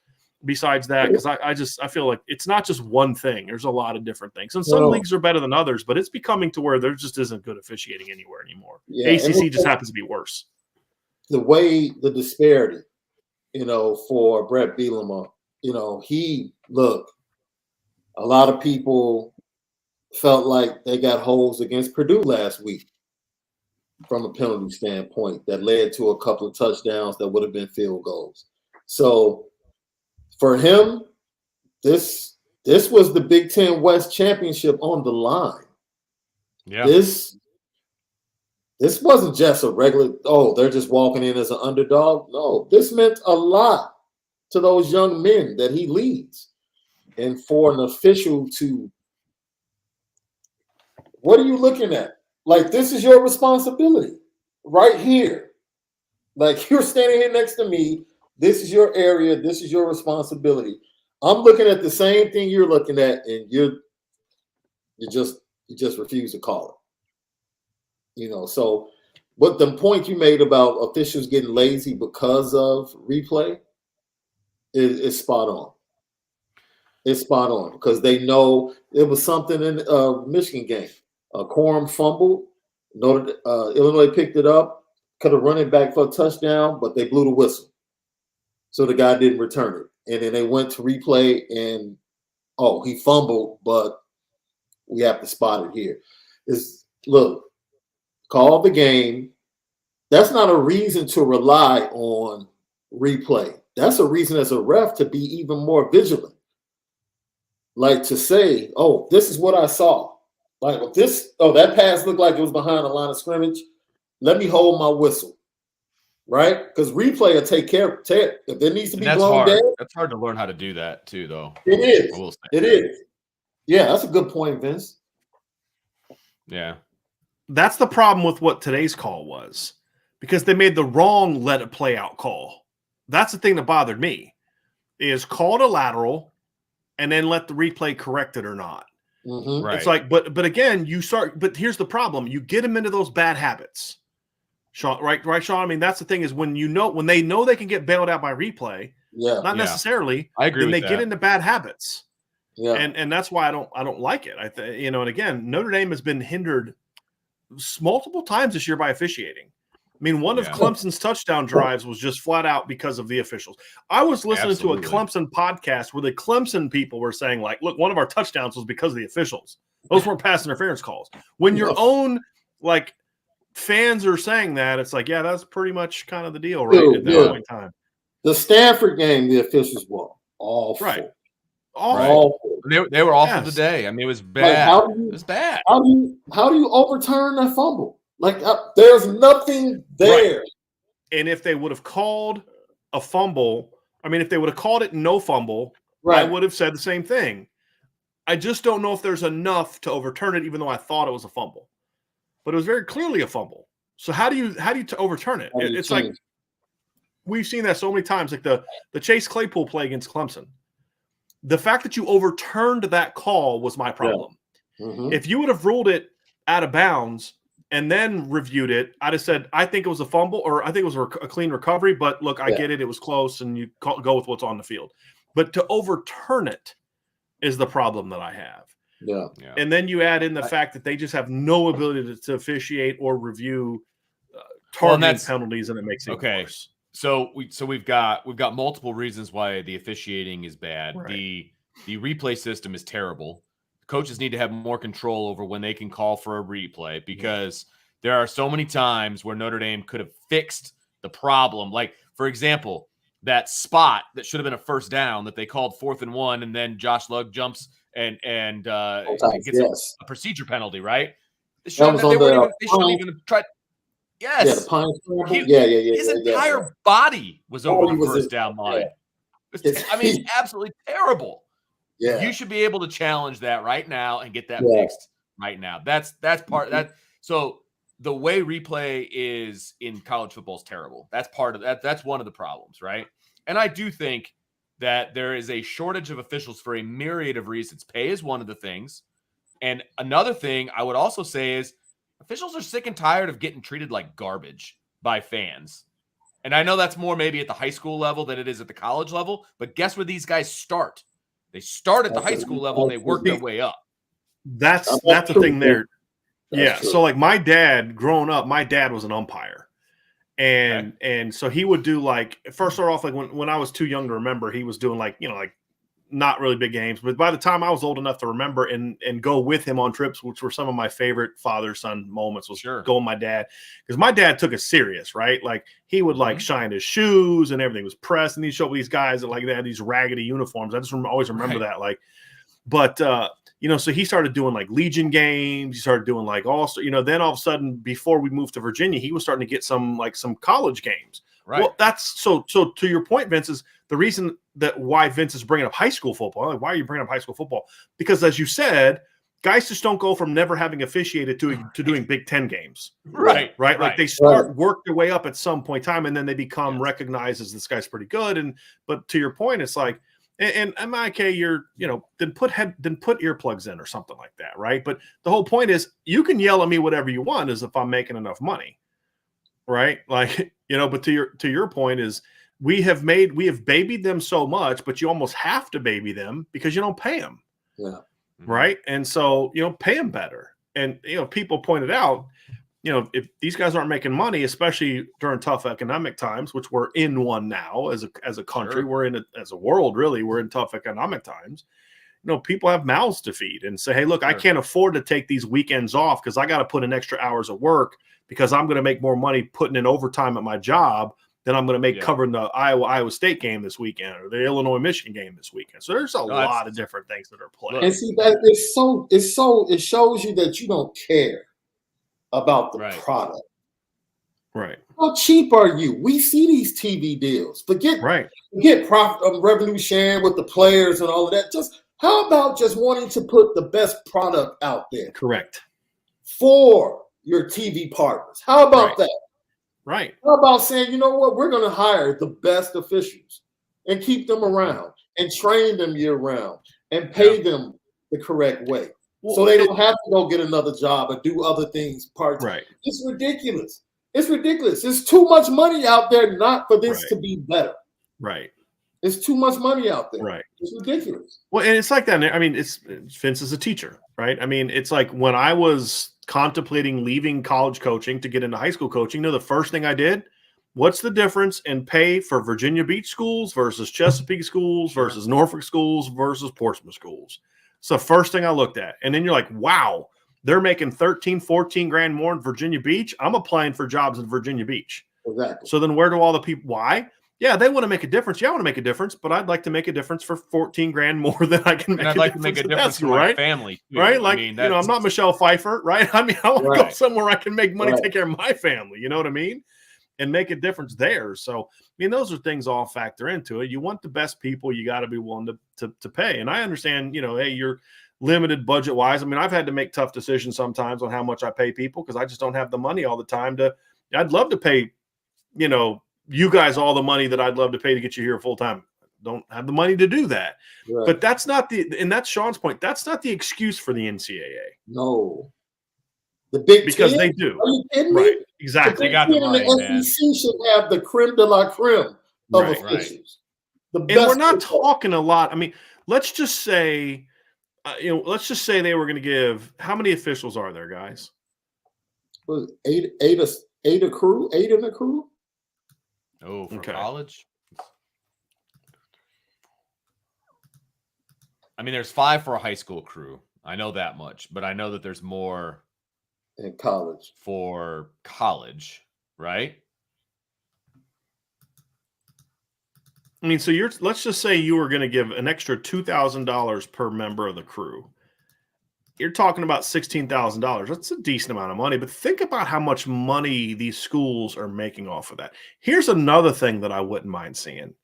besides that? Because I feel like it's not just one thing. There's a lot of different things. And some leagues are better than others, but it's becoming to where there just isn't good officiating anywhere anymore. Yeah, ACC just happens to be worse. The disparity, for Brett Bielema, a lot of people felt like they got holes against Purdue last week from a penalty standpoint that led to a couple of touchdowns that would have been field goals. So for him, this was the Big Ten West Championship on the line. Yeah. This wasn't just a regular, they're just walking in as an underdog. No, this meant a lot to those young men that he leads. And for an official what are you looking at? Like, this is your responsibility right here. Like, you're standing here next to me. This is your area. This is your responsibility. I'm looking at the same thing you're looking at, and you're You just refuse to call it. So but the point you made about officials getting lazy because of replay is spot on. It's spot on because they know it was something in Michigan game. Corum fumbled. Illinois picked it up, could have run it back for a touchdown, but they blew the whistle. So the guy didn't return it. And then they went to replay and, he fumbled, but we have to spot it here. Look, call the game. That's not a reason to rely on replay. That's a reason as a ref to be even more vigilant. Like to say, this is what I saw. Like that pass looked like it was behind the line of scrimmage. Let me hold my whistle. Right? Because replay will take care of it. If there needs to be blown down. That's hard to learn how to do that too, though. It is. It is. Yeah, that's a good point, Vince. Yeah. That's the problem with what today's call was. Because they made the wrong let it play out call. That's the thing that bothered me. Is called a lateral and then let the replay correct it or not. Mm-hmm. Right. It's like, but again, but here's the problem. You get them into those bad habits. Sean, right, Sean? I mean, that's the thing is when they know they can get bailed out by replay, not necessarily. I agree then with they get into bad habits. Yeah. And that's why I don't like it. And again, Notre Dame has been hindered multiple times this year by officiating. I mean, one of Clemson's touchdown drives was just flat out because of the officials. I was listening to a Clemson podcast where the Clemson people were saying, like, look, one of our touchdowns was because of the officials. Those weren't pass interference calls. When your own, like, fans are saying that, it's like, yeah, that's pretty much kind of the deal, right? At that point in time. The Stanford game, the officials were awful. Right. Awful. They were awful today. I mean, it was bad. Like, it was bad. How do you overturn that fumble? Like, there's nothing there. Right. And if they would have called a fumble, if they would have called it no fumble, I would have said the same thing. I just don't know if there's enough to overturn it, even though I thought it was a fumble. But it was very clearly a fumble. So how do you overturn it? It's like we've seen that so many times, like the Chase Claypool play against Clemson. The fact that you overturned that call was my problem. Yeah. Mm-hmm. If you would have ruled it out of bounds and then reviewed it, I'd have said, I think it was a fumble or I think it was a clean recovery, but look, I get it. It was close and you go with what's on the field. But to overturn it is the problem that I have. Yeah. And then you add in the fact that they just have no ability to officiate or review targeting penalties, and it makes it worse. So we've got multiple reasons why the officiating is bad. Right. The replay system is terrible. Coaches need to have more control over when they can call for a replay because there are so many times where Notre Dame could have fixed the problem. Like, for example, that spot that should have been a first down that they called 4th and 1, and then Josh Lugg jumps and gets a procedure penalty, right? They shouldn't even tried. Yes. Yeah, the Pine Scramble. His entire body was over the first down line. It's absolutely terrible. Yeah. You should be able to challenge that right now and get that fixed right now. That's part of that. So the way replay is in college football is terrible. That's part of that. That's one of the problems, right? And I do think that there is a shortage of officials for a myriad of reasons. Pay is one of the things. And another thing I would also say is officials are sick and tired of getting treated like garbage by fans. And I know that's more maybe at the high school level than it is at the college level, but guess where these guys start? They start at the high school level and they work their way up. That's the thing there. Yeah. So like my dad growing up, my dad was an umpire. And so he would do like first start off like when I was too young to remember, he was doing like not really big games. But by the time I was old enough to remember and go with him on trips, which were some of my favorite father-son moments, was going with my dad. Because my dad took it serious, right? Like he would like shine his shoes and everything was pressed. And he'd show these guys that like they had these raggedy uniforms. I just always remember that. Like, but so he started doing like Legion games. He started doing like then all of a sudden before we moved to Virginia, he was starting to get some college games. Right. Well, that's so to your point, Vince, is the reason that why Vince is bringing up high school football. Like, why are you bringing up high school football? Because as you said, guys just don't go from never having officiated to doing Big Ten games. Right. Like they work their way up at some point in time, and then they become recognized as this guy's pretty good. But to your point, it's like, And MIK, then put earplugs in or something like that, right? But the whole point is, you can yell at me whatever you want, as if I'm making enough money, right? Like, but to your point is, we have babied them so much, but you almost have to baby them because you don't pay them, right? And so pay them better. And people pointed out, if these guys aren't making money, especially during tough economic times, which we're in one now as a country, we're in as a world, really, we're in tough economic times. People have mouths to feed and say, hey, look, I can't afford to take these weekends off because I got to put in extra hours of work because I'm going to make more money putting in overtime at my job than I'm going to make covering the Iowa State game this weekend or the Illinois-Michigan game this weekend. So there's a lot of different things that are playing. And see, that it shows you that you don't care about the product. Right. How cheap are you? We see these TV deals. Forget profit revenue sharing with the players and all of that. Just how about just wanting to put the best product out there? Correct. For your TV partners. How about that? Right. How about saying, you know what, we're going to hire the best officials and keep them around and train them year round and pay them the correct way. So they don't have to go get another job or do other things part-time. Right. It's ridiculous. It's ridiculous. There's too much money out there not for this to be better. Right. There's too much money out there. Right. It's ridiculous. Well, and it's like that. I mean, Vince is a teacher, right? I mean, it's like when I was contemplating leaving college coaching to get into high school coaching, the first thing I did, what's the difference in pay for Virginia Beach schools versus Chesapeake schools versus Norfolk schools versus Portsmouth schools? It's the first thing I looked at. And then you're like, wow, they're making 13, 14 grand more in Virginia Beach. I'm applying for jobs in Virginia Beach. Exactly. So then where do all the people, why? Yeah, they want to make a difference. Yeah, I want to make a difference, but I'd like to make a difference for 14 grand more than I can make. And I'd like to make a difference for my family, too. Right? Like, I'm not Michelle Pfeiffer, right? I mean, I want to go somewhere I can make money, take care of my family. You know what I mean? And make a difference there. So, I mean, those are things all factor into it. You want the best people, you got to be willing to pay. And I understand, hey, you're limited budget wise. I mean, I've had to make tough decisions sometimes on how much I pay people because I just don't have the money all the time I'd love to pay, you guys all the money that I'd love to pay to get you here full time. Don't have the money to do that. Right. But that's not and that's Sean's point. That's not the excuse for the NCAA. No. The Big because 10? they do. Are you kidding me? Right. Exactly. They got the money, the SEC should have the creme de la creme of officials. And we're not talking a lot. I mean, let's just say, they were going to give, how many officials are there, guys? Well, eight a crew? 8 in a crew? Oh, for college? I mean, there's 5 for a high school crew. I know that much, but I know that there's more in college for college, right? I mean, so let's just say you were going to give an extra $2,000 per member of the crew. You're talking about $16,000. That's a decent amount of money, but think about how much money these schools are making off of that. Here's another thing that I wouldn't mind seeing.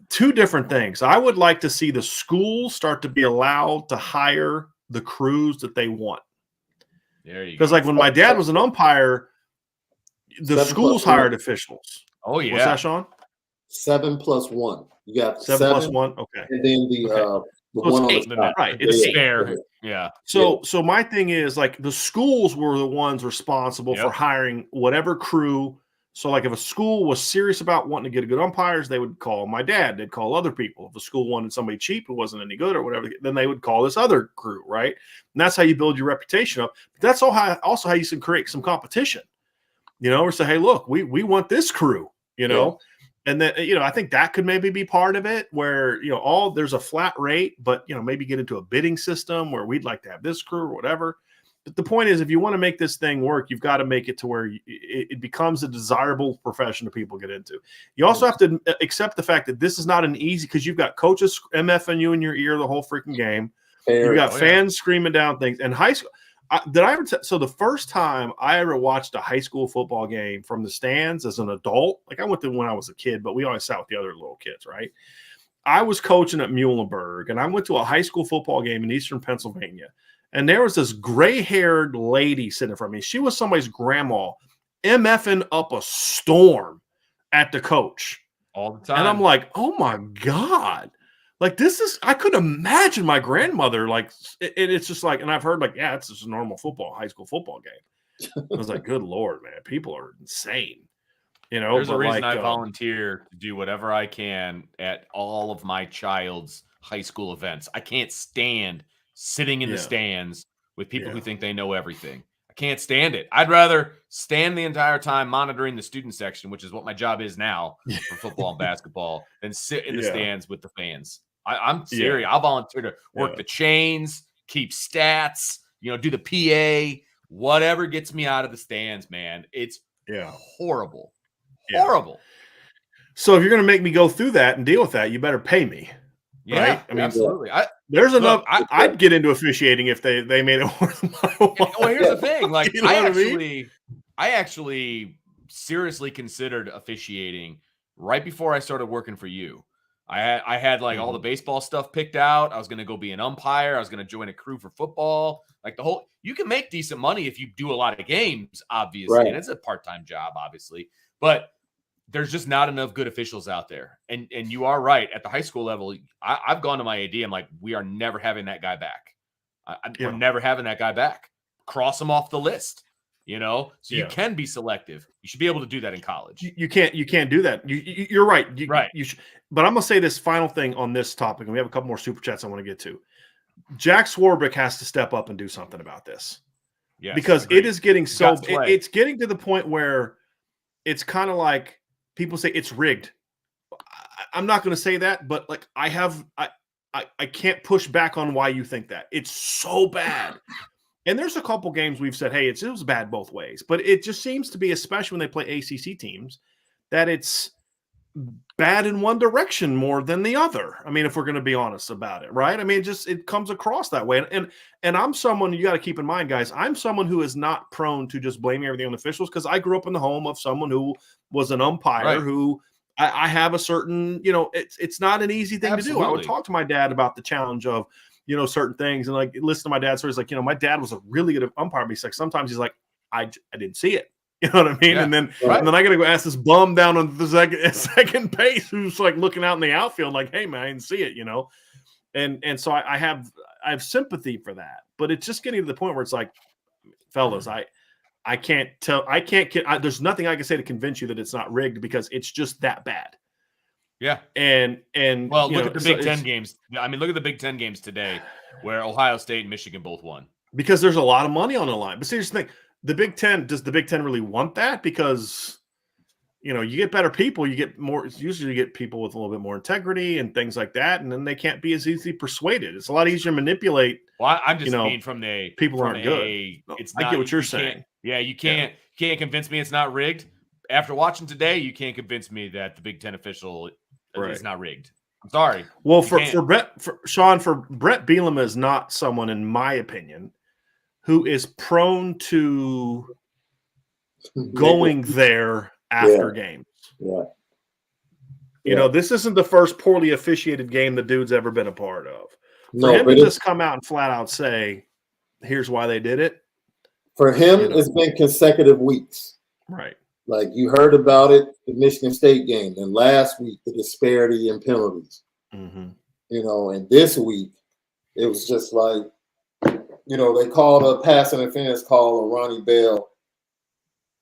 Two different things. I would like to see the schools start to be allowed to hire the crews that they want. There you go. Because like when my dad was an umpire, the schools hired officials. Oh yeah. What's that, Sean? 7+1. You got 7+1. Okay. And then the one on the top. Right. It's fair. Yeah. So my thing is like the schools were the ones responsible for hiring whatever crew. So like if a school was serious about wanting to get a good umpires, they would call my dad. They'd call other people. If a school wanted somebody cheap who wasn't any good or whatever, then they would call this other crew, right? And that's how you build your reputation up. But that's also how you can create some competition, or say, hey, look, we want this crew, And then, I think that could maybe be part of it where, there's a flat rate, but, maybe get into a bidding system where we'd like to have this crew or whatever. But the point is, if you want to make this thing work, you've got to make it to where it becomes a desirable profession that people get into. You also have to accept the fact that this is not an easy, because you've got coaches MFing you in your ear the whole freaking game. You've got fans screaming down things. And high school, so the first time I ever watched a high school football game from the stands as an adult, like I went to when I was a kid, but we always sat with the other little kids, right? I was coaching at Muhlenberg, and I went to a high school football game in Eastern Pennsylvania. And there was this gray-haired lady sitting in front of me. She was somebody's grandma MFing up a storm at the coach. all the time. And I'm like, oh my God. Like this is, I couldn't imagine my grandmother like, it's just like, and I've heard like, yeah, it's just a normal high school football game. I was like, good Lord, man, people are insane. You know, there's a reason like, I volunteer to do whatever I can at all of my child's high school events. I can't stand sitting in the stands with people who think they know everything. I can't stand it. I'd rather stand the entire time monitoring the student section, which is what my job is now for football and basketball, than sit in the stands with the fans. I'm serious. I'll volunteer to work the chains, keep stats, do the PA, whatever gets me out of the stands, man. It's horrible. Horrible. So if you're going to make me go through that and deal with that, you better pay me. Yeah, right? I mean, absolutely. There's enough. I'd get into officiating if they made it worth my while. Well, here's the thing. Like, You know I actually seriously considered officiating right before I started working for you. I had like all the baseball stuff picked out. I was going to go be an umpire. I was going to join a crew for football. Like you can make decent money if you do a lot of games, obviously. Right. And it's a part-time job, obviously. But there's just not enough good officials out there. And you are right. At the high school level, I've gone to my AD. I'm like, we are never having that guy back. We're never having that guy back. Cross him off the list. So you can be selective. You should be able to do that in college. You can't do that. You're right. Right. You should, but I'm gonna say this final thing on this topic, and we have a couple more super chats I want to get to. Jack Swarbrick has to step up and do something about this. Yes, because agreed. it is getting it's getting to the point where it's kind of like people say it's rigged. I'm not going to say that, but like I can't push back on why you think that. It's so bad. And there's a couple games we've said, hey, it was bad both ways. But it just seems to be, especially when they play ACC teams, that it's bad in one direction more than the other. I mean, if we're going to be honest about it, right? I mean, it comes across that way. And I'm someone, you got to keep in mind, guys, I'm someone who is not prone to just blaming everything on officials, because I grew up in the home of someone who was an umpire who I have a certain, it's not an easy thing to do. I would talk to my dad about the challenge of, certain things, and like listen to my dad's stories. Like, my dad was a really good umpire, but he's like, sometimes he's like, I didn't see it. You know what I mean? Yeah, and then I got to go ask this bum down on the second base who's like looking out in the outfield, like, hey man, I didn't see it, And so I have sympathy for that, but it's just getting to the point where it's like, fellas, I can't tell, there's nothing I can say to convince you that it's not rigged, because it's just that bad. Yeah. And well, look at the Big Ten games. I mean, look at the Big Ten games today where Ohio State and Michigan both won. Because there's a lot of money on the line. But see, here's the thing. Does the Big Ten really want that? Because, you get better people, you get more, usually you get people with a little bit more integrity and things like that. And then they can't be as easily persuaded. It's a lot easier to manipulate. Well, I'm just mean from the people aren't good. It's I get what you're saying. You can't convince me it's not rigged. After watching today, you can't convince me that the Big Ten official is not rigged. I'm sorry. Well, for Brett Bielema is not someone, in my opinion, who is prone to going there after games. Yeah. This isn't the first poorly officiated game the dude's ever been a part of. For him to just come out and flat out say, here's why they did it. For him, it's been consecutive weeks. Right. Like you heard about it, the Michigan State game, and last week, the disparity in penalties. Mm-hmm. And this week, it was just like, they called a pass interference call on Ronnie Bell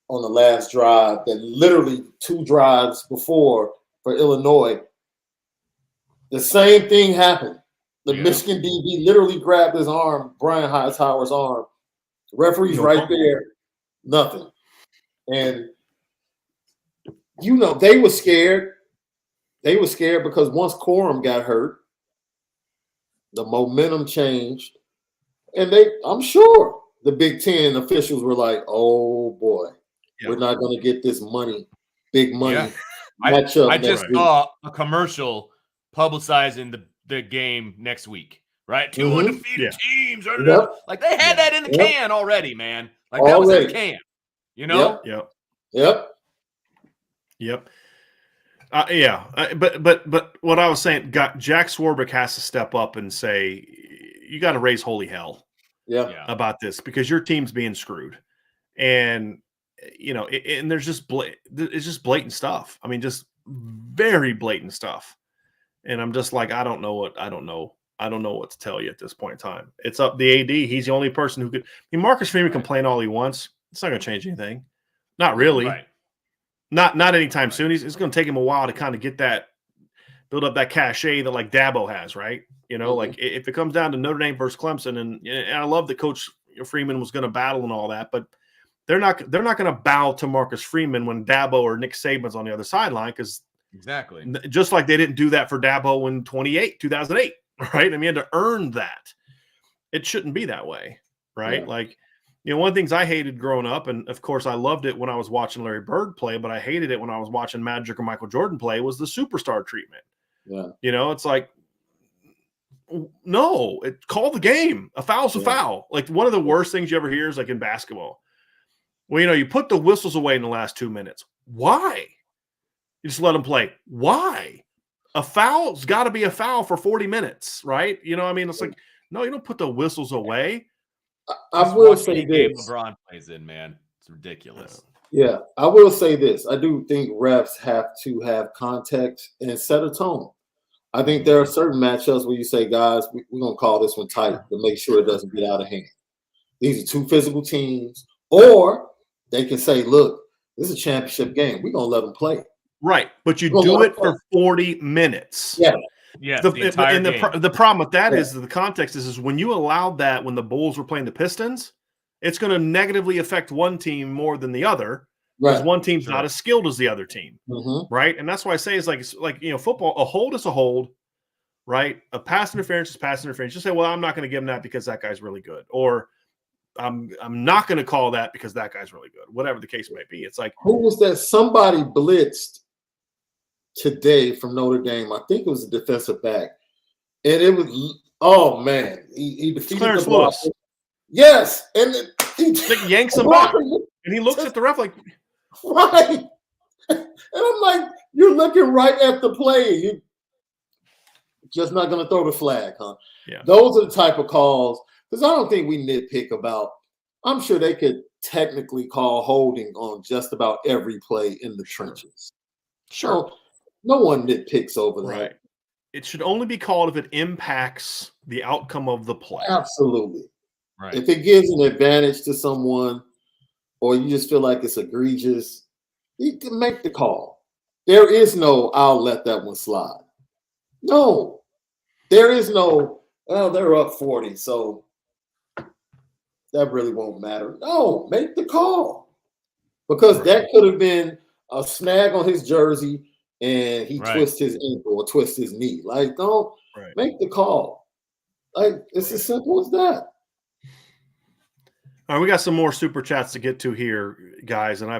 on the last drive that literally 2 drives before for Illinois. The same thing happened. The Michigan DB literally grabbed his arm, Brian Hightower's arm. The referee's right there, nothing. And, they were scared. They were scared because once Corum got hurt, the momentum changed. And I'm sure the Big Ten officials were like, oh boy, we're not going to get this big money matchup. I just saw a commercial publicizing the game next week, right? 2 undefeated teams. Like they had that in the can already, man. Like that was in the can, Yep. But what I was saying, Jack Swarbrick has to step up and say, you got to raise holy hell about this, because your team's being screwed. And, and there's just it's just blatant stuff. I mean, just very blatant stuff. And I'm just like, I don't know what to tell you at this point in time. It's up the AD. He's the only person who could. I mean, Marcus Freeman can complain all he wants. It's not going to change anything. Not really. Right. Not anytime soon. It's going to take him a while to kind of build up that cachet that like Dabo has, right? Like if it comes down to Notre Dame versus Clemson, and I love that Coach Freeman was going to battle and all that, but they're not going to bow to Marcus Freeman when Dabo or Nick Saban's on the other sideline, because exactly, just like they didn't do that for Dabo in 2008, right? I mean, you had to earn that. It shouldn't be that way, right? Yeah. Like, one of the things I hated growing up, and of course I loved it when I was watching Larry Bird play, but I hated it when I was watching Magic or Michael Jordan play, was the superstar treatment. Yeah. It's like, no, call the game. A foul's a foul. Like, one of the worst things you ever hear is like in basketball. Well, you put the whistles away in the last 2 minutes. Why? You just let them play. Why? A foul's got to be a foul for 40 minutes, right? I mean, it's like, no, you don't put the whistles away. I will say this. LeBron plays in, man. It's ridiculous. Yeah, I will say this. I do think refs have to have context and set a tone. I think there are certain matchups where you say, guys, we're going to call this one tight to make sure it doesn't get out of hand. These are two physical teams. Or they can say, look, this is a championship game. We're going to let them play. Right, but you do it for 40 minutes. Yeah. Yeah, the problem with that is that the context is when you allowed that when the Bulls were playing the Pistons, it's going to negatively affect one team more than the other, because one team's not as skilled as the other team, right? And that's why I say it's like football. A hold is a hold, right? A pass interference is pass interference. Just say, well, I'm not going to give him that because that guy's really good, or I'm not going to call that because that guy's really good. Whatever the case may be, it's like, who was that? Somebody blitzed today from Notre Dame. I think it was a defensive back. And it was, oh man, he defeated Clarence the block. Lewis. Yes. And he like yanks him back. And he looks at the ref like, right. And I'm like, you're looking right at the play. You're just not going to throw the flag, huh? Yeah. Those are the type of calls, because I don't think we nitpick about, I'm sure they could technically call holding on just about every play in the trenches. Sure. So, no one nitpicks over that. Right. It should only be called if it impacts the outcome of the play. Absolutely. Right. If it gives an advantage to someone, or you just feel like it's egregious, you can make the call. There is no, I'll let that one slide. No. There is no, well, they're up 40, so that really won't matter. No, make the call. Because that could have been a snag on his jersey, and he twists his ankle or twists his knee. Like, don't make the call. Like, it's as simple as that. All right, we got some more super chats to get to here, guys, and I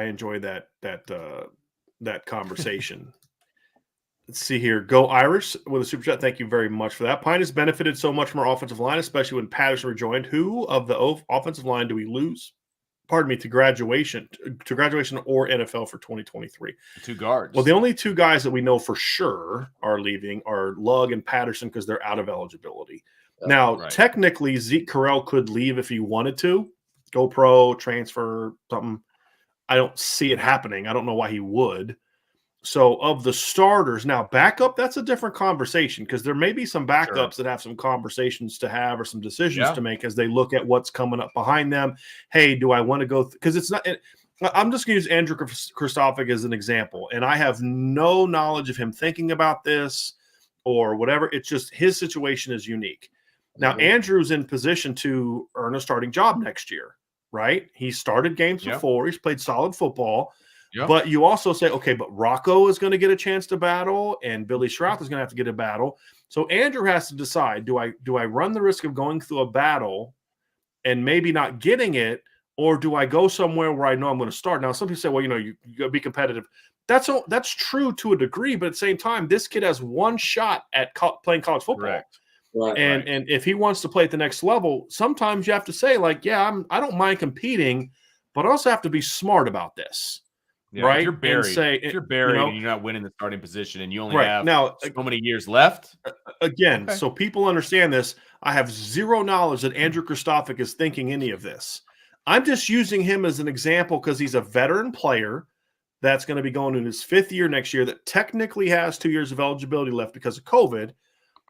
enjoy that conversation. Let's see here. Go Irish with a super chat. Thank you very much for that. Pine has benefited so much from our offensive line, especially when Patterson rejoined. Who of the offensive line do we lose? Pardon me, to graduation or NFL for 2023? Two guards. Well, the only two guys that we know for sure are leaving are Lugg and Patterson because they're out of eligibility. Now, technically, Zeke Correll could leave if he wanted to, go pro, transfer, something. I don't see it happening. I don't know why he would. So, of the starters, now backup, that's a different conversation, because there may be some backups that have some conversations to have or some decisions to make as they look at what's coming up behind them. Hey, do I want to go? Because it's not. I'm just going to use Andrew Kristofic as an example, and I have no knowledge of him thinking about this or whatever. It's just his situation is unique. Now, Andrew's in position to earn a starting job next year, right? He started games before. He's played solid football. Yep. But you also say, okay, but Rocco is going to get a chance to battle, and Billy Schrouth is going to have to get a battle. So Andrew has to decide, do I run the risk of going through a battle and maybe not getting it, or do I go somewhere where I know I'm going to start? Now, some people say, well, you got to be competitive. That's true to a degree, but at the same time, this kid has one shot at playing college football. Correct. And if he wants to play at the next level, sometimes you have to say, like, yeah, I don't mind competing, but I also have to be smart about this. Yeah, right? If you're buried, and you're not winning the starting position and you only have so many years left. Again, so people understand this. I have zero knowledge that Andrew Kristofic is thinking any of this. I'm just using him as an example because he's a veteran player that's going to be going in his 5th year next year that technically has 2 years of eligibility left because of COVID,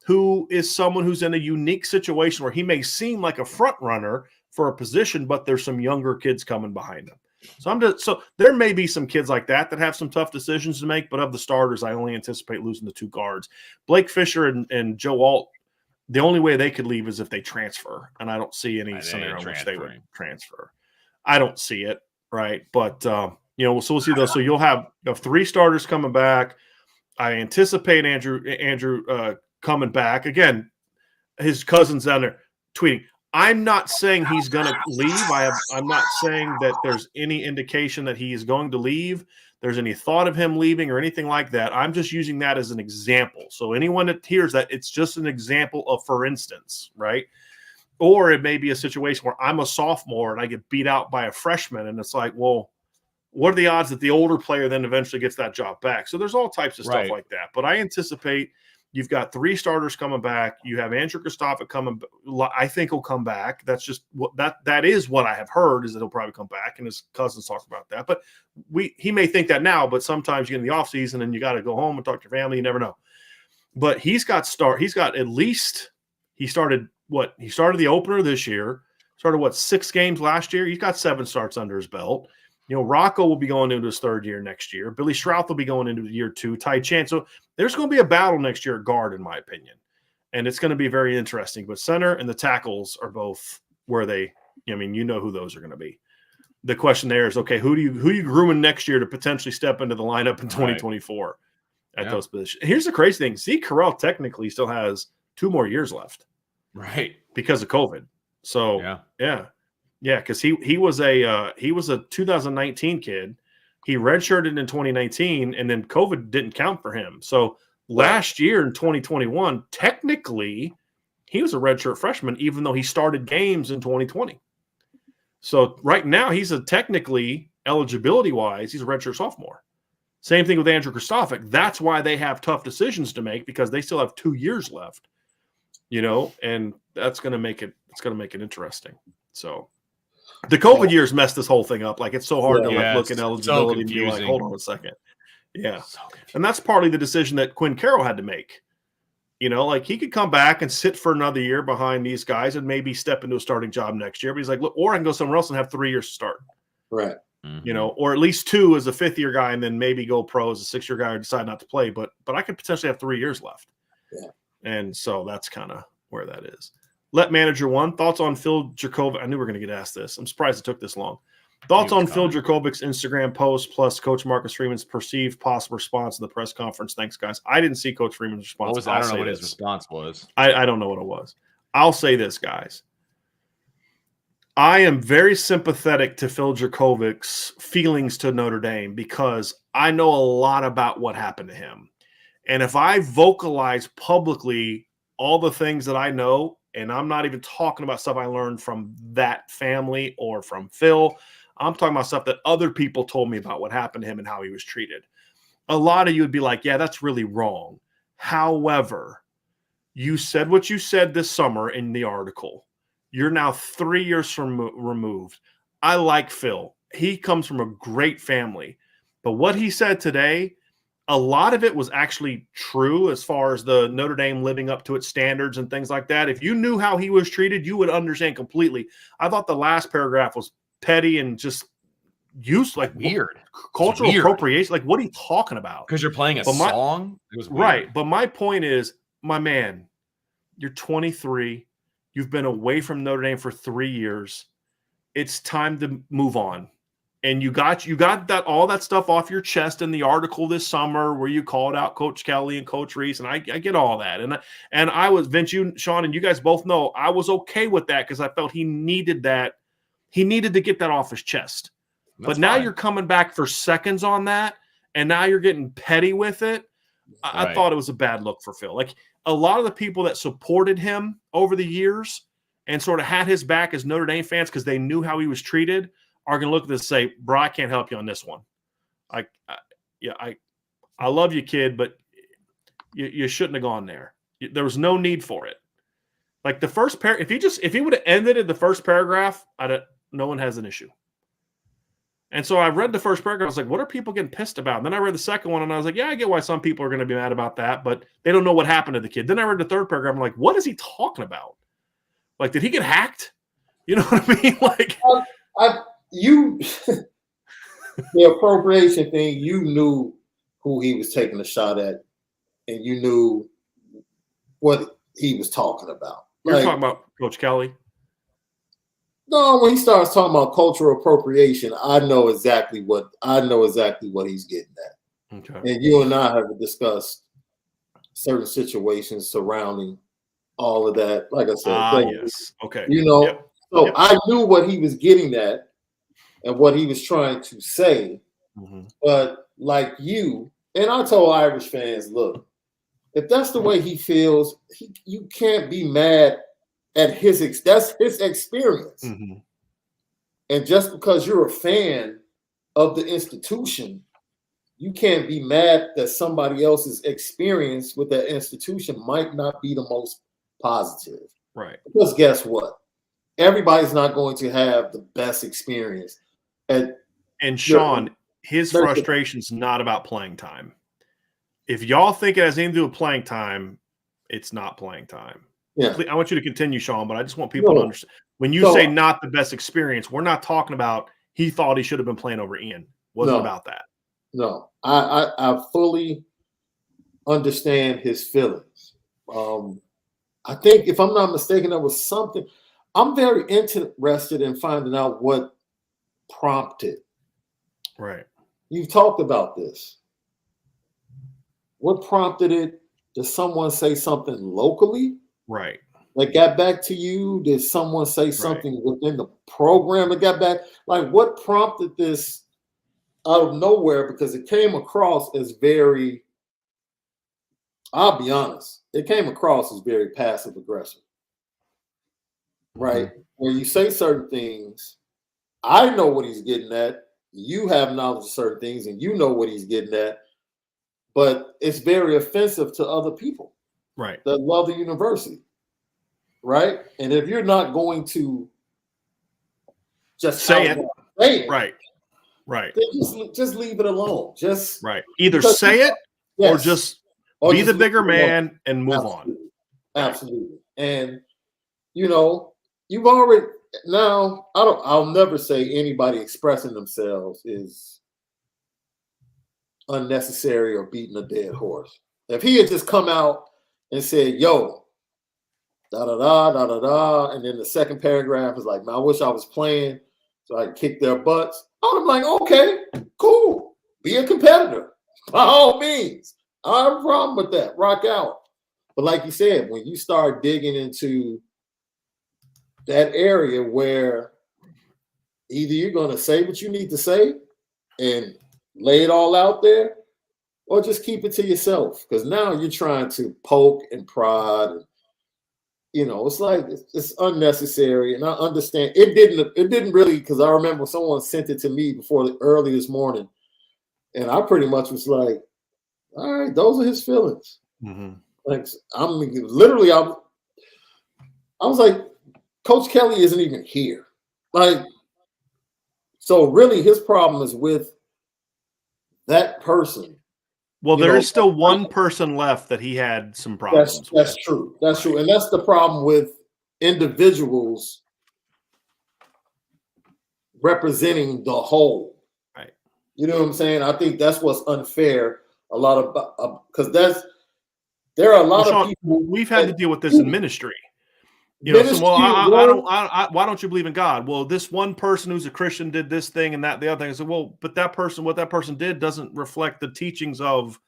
who is someone who's in a unique situation where he may seem like a front runner for a position, but there's some younger kids coming behind him. So there may be some kids like that have some tough decisions to make, but of the starters, I only anticipate losing the 2 guards. Blake Fisher and Joe Alt, the only way they could leave is if they transfer, and I don't see any scenario in which they would transfer. I don't see it, right? But so we'll see those. So you'll have 3 starters coming back. I anticipate Andrew coming back again. His cousin's down there tweeting. I'm not saying he's going to leave. I'm not saying that there's any indication that he is going to leave. There's any thought of him leaving or anything like that. I'm just using that as an example. So anyone that hears that, it's just an example of, for instance, right? Or it may be a situation where I'm a sophomore and I get beat out by a freshman, and it's like, well, what are the odds that the older player then eventually gets that job back? So there's all types of stuff like that. But I anticipate you've got 3 starters coming back. You have Andrew Jurkovec coming. I think he'll come back. That's just what that is what I have heard, is that he'll probably come back, and his cousins talk about that. But he may think that now, but sometimes you get in the offseason and you got to go home and talk to your family. You never know. But he started the opener this year, started 6 games last year. He's got 7 starts under his belt. Rocco will be going into his 3rd year next year. Billy Strouth will be going into year 2. Ty Chan. So there's going to be a battle next year at guard, in my opinion. And it's going to be very interesting. But center and the tackles are both where they, who those are going to be. The question there is, okay, who you grooming next year to potentially step into the lineup in 2024 at those positions? Here's the crazy thing. Zeke Correll technically still has 2 more years left. Right. Because of COVID. So, yeah, because he was a 2019 kid. He redshirted in 2019, and then COVID didn't count for him. So last year in 2021, technically, he was a redshirt freshman, even though he started games in 2020. So right now, he's technically eligibility-wise, he's a redshirt sophomore. Same thing with Andrew Jurkovec. That's why they have tough decisions to make, because they still have 2 years left. And that's going to make it. It's going to make it interesting. So. The COVID years messed this whole thing up. Like, it's so hard to look at eligibility and be like, hold on a second. Yeah. And that's partly the decision that Quinn Carroll had to make. He could come back and sit for another year behind these guys and maybe step into a starting job next year. But he's like, look, or I can go somewhere else and have 3 years to start. Right. Mm-hmm. Or at least 2 as a 5th year guy, and then maybe go pro as a 6th year guy or decide not to play. But I could potentially have 3 years left. Yeah. And so that's kind of where that is. Let Manager 1, thoughts on Phil Jurkovec. I knew we were going to get asked this. I'm surprised it took this long. Thoughts on Phil Jurkovec's Instagram post plus Coach Marcus Freeman's perceived possible response to the press conference. Thanks, guys. I didn't see Coach Freeman's response. I don't know what his response was. I don't know what it was. I'll say this, guys. I am very sympathetic to Phil Jurkovec's feelings to Notre Dame, because I know a lot about what happened to him. And if I vocalize publicly all the things that I know, and I'm not even talking about stuff I learned from that family or from Phil, I'm talking about stuff that other people told me about what happened to him and how he was treated. A lot of you would be like, yeah, that's really wrong. However, you said what you said this summer in the article. You're now 3 years from removed. I like Phil. He comes from a great family. But what he said today, a lot of it was actually true as far as the Notre Dame living up to its standards and things like that. If you knew how he was treated, you would understand completely. I thought the last paragraph was petty and just weird. Cultural appropriation. Like, what are you talking about? Because you're playing a song? It was weird. Right. But my point is, my man, you're 23. You've been away from Notre Dame for 3 years. It's time to move on. And you got that all that stuff off your chest in the article this summer where you called out Coach Kelly and Coach Reese, and I get all that. And I was, Vince, Sean, and you guys both know I was okay with that because I felt he needed that. He needed to get that off his chest. But now you're coming back for seconds on that, and now you're getting petty with it. I thought it was a bad look for Phil. Like, a lot of the people that supported him over the years and sort of had his back as Notre Dame fans because they knew how he was treated are going to look at this and say, bro, I can't help you on this one. I love you, kid, but you shouldn't have gone there. There was no need for it. Like, the first if he would have ended in the first paragraph, no one has an issue. And so I read the first paragraph. I was like, what are people getting pissed about? And then I read the second one, and I was like, yeah, I get why some people are going to be mad about that, but they don't know what happened to the kid. Then I read the third paragraph. I'm like, what is he talking about? Like, did he get hacked? You know what I mean? Like, the appropriation thing, you knew who he was taking a shot at, and you knew what he was talking about. You're talking about Coach Kelly? No, when he starts talking about cultural appropriation, I know exactly what he's getting at. Okay. And you and I have discussed certain situations surrounding all of that. Like I said, yes. Okay. So I knew what he was getting at and what he was trying to say. Mm-hmm. But like you, and I told Irish fans, look, if that's the way he feels, you can't be mad at that's his experience. Mm-hmm. And just because you're a fan of the institution, you can't be mad that somebody else's experience with that institution might not be the most positive. Right. Because guess what? Everybody's not going to have the best experience. And Sean, his frustration's not about playing time. If y'all think it has anything to do with playing time, it's not playing time. Yeah. I want you to continue, Sean, but I just want people to understand. When you say not the best experience, we're not talking about he thought he should have been playing over Ian. Wasn't about that. No, I fully understand his feelings. I think, if I'm not mistaken, there was something. I'm very interested in finding out what prompted. Right. You've talked about this. What prompted it? Did someone say something locally? Right. That got back to you? Did someone say something within the program that got back? Like, what prompted this out of nowhere? Because it came across as very, I'll be honest, it came across as very passive aggressive. Right? Mm-hmm. Where you say certain things, I know what he's getting at. You have knowledge of certain things, and you know what he's getting at. But it's very offensive to other people. Right. That love the university. Right. And if you're not going to just say it, right. Then just leave it alone. Just Either say it or just be the bigger man and move on. Absolutely. And you've already now I'll never say anybody expressing themselves is unnecessary or beating a dead horse. If he had just come out and said, yo, da da da da da da, and then the second paragraph is like, man, I wish I was playing so I could kick their butts. I'm like, okay, cool. Be a competitor. By all means. I have a problem with that. Rock out. But like you said, when you start digging into that area where either you're going to say what you need to say and lay it all out there, or just keep it to yourself. Because now you're trying to poke and prod. And, it's like it's unnecessary. And I understand it didn't really, because I remember someone sent it to me early this morning. And I pretty much was like, all right, those are his feelings. Mm-hmm. Like, I was like, Coach Kelly isn't even here. Like, so really his problem is with that person. Well, there is still one person left that he had some problems with. That's true. That's true. And that's the problem with individuals representing the whole. Right. You know what I'm saying? I think that's what's unfair. A lot of because there are a lot of people. We've had to deal with this in ministry. Why don't you believe in God? Well, this one person who's a Christian did this thing and that the other thing. I said, well, but what that person did doesn't reflect the teachings of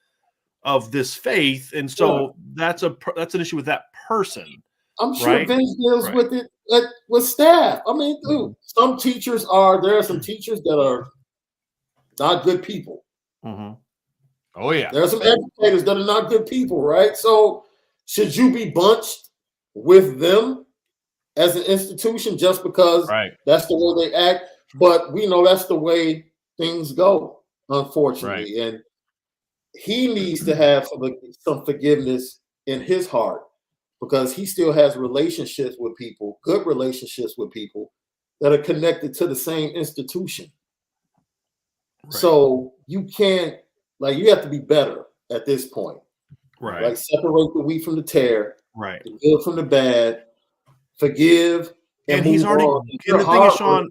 this faith, and so that's an issue with that person. I'm sure Vince deals with it with staff. I mean, dude, some teachers there are some teachers that are not good people. Mm-hmm. Oh yeah, there are some educators that are not good people, right? So should you be bunched with them as an institution just because that's the way they act? But we know that's the way things go, unfortunately. And he needs to have some forgiveness in his heart, because he still has relationships with people, good relationships with people that are connected to the same institution. So you can't, like, you have to be better at this point. Right. Like, separate the wheat from the tare. Right. The good from the bad. Forgive and he's move already. on. And the thing is, Sean,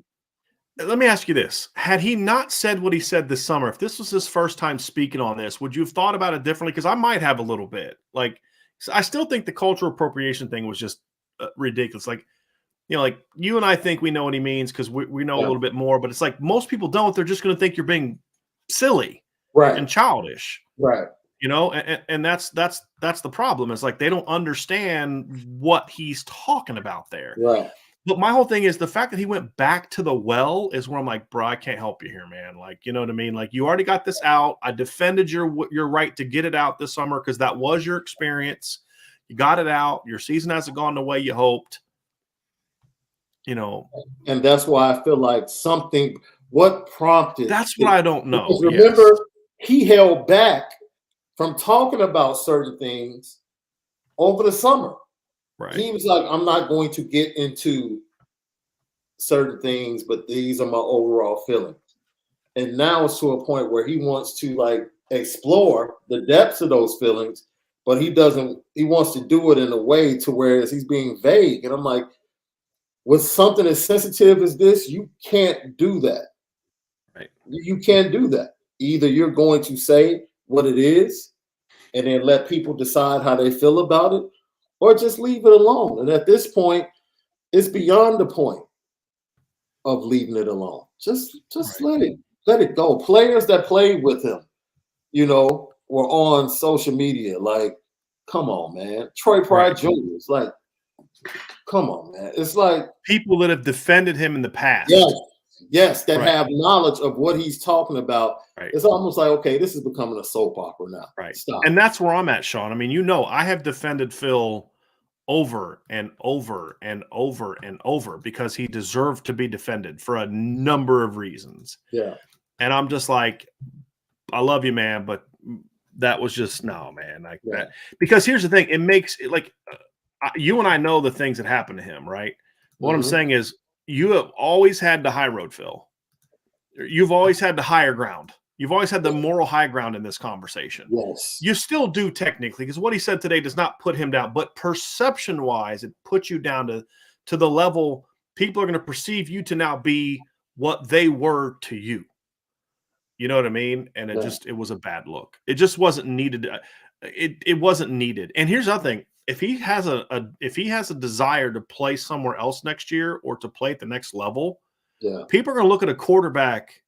let me ask you this: had he not said what he said this summer, if this was his first time speaking on this, would you have thought about it differently? Because I might have a little bit. Like, I still think the cultural appropriation thing was just ridiculous. Like, like you and I think we know what he means because we know a little bit more, but it's like most people don't. They're just going to think you're being silly, and childish, right? And that's the problem. It's like they don't understand what he's talking about there, right? But my whole thing is the fact that he went back to the well is where I'm like, bro, I can't help you here, man. Like, you know what I mean? Like, you already got this out. I defended your right to get it out this summer because that was your experience. You got it out. Your season hasn't gone the way you hoped. And that's why I feel like what prompted. That's what I don't know. Because remember, he held back from talking about certain things over the summer. Right. He was like, I'm not going to get into certain things, but these are my overall feelings. And now it's to a point where he wants to like explore the depths of those feelings, but he wants to do it in a way to where he's being vague. And I'm like, with something as sensitive as this, you can't do that. Right. You can't do that. Either you're going to say what it is and then let people decide how they feel about it, or just leave it alone. And at this point, it's beyond the point of leaving it alone. Just let it go. Players that played with him, were on social media. Like, come on, man. Troy Pride Jr. is like, come on, man. It's like people that have defended him in the past. Yes, that have knowledge of what he's talking about. Right. It's almost like, okay, this is becoming a soap opera now. Right. Stop. And that's where I'm at, Sean. I mean, I have defended Phil over and over and over and over because he deserved to be defended for a number of reasons. Yeah. And I'm just like, I love you, man, but that was just no, man. Like that. Because here's the thing: it makes it like you and I know the things that happened to him, right? What I'm saying is, you have always had the high road, Phil. You've always had the higher ground. You've always had the moral high ground in this conversation. Yes. You still do technically, because what he said today does not put him down, but perception-wise, it puts you down to the level people are going to perceive you to now be what they were to you. You know what I mean? And it was a bad look. It just wasn't needed. It wasn't needed. And here's the other thing. If he has a desire to play somewhere else next year or to play at the next level, people are going to look at a quarterback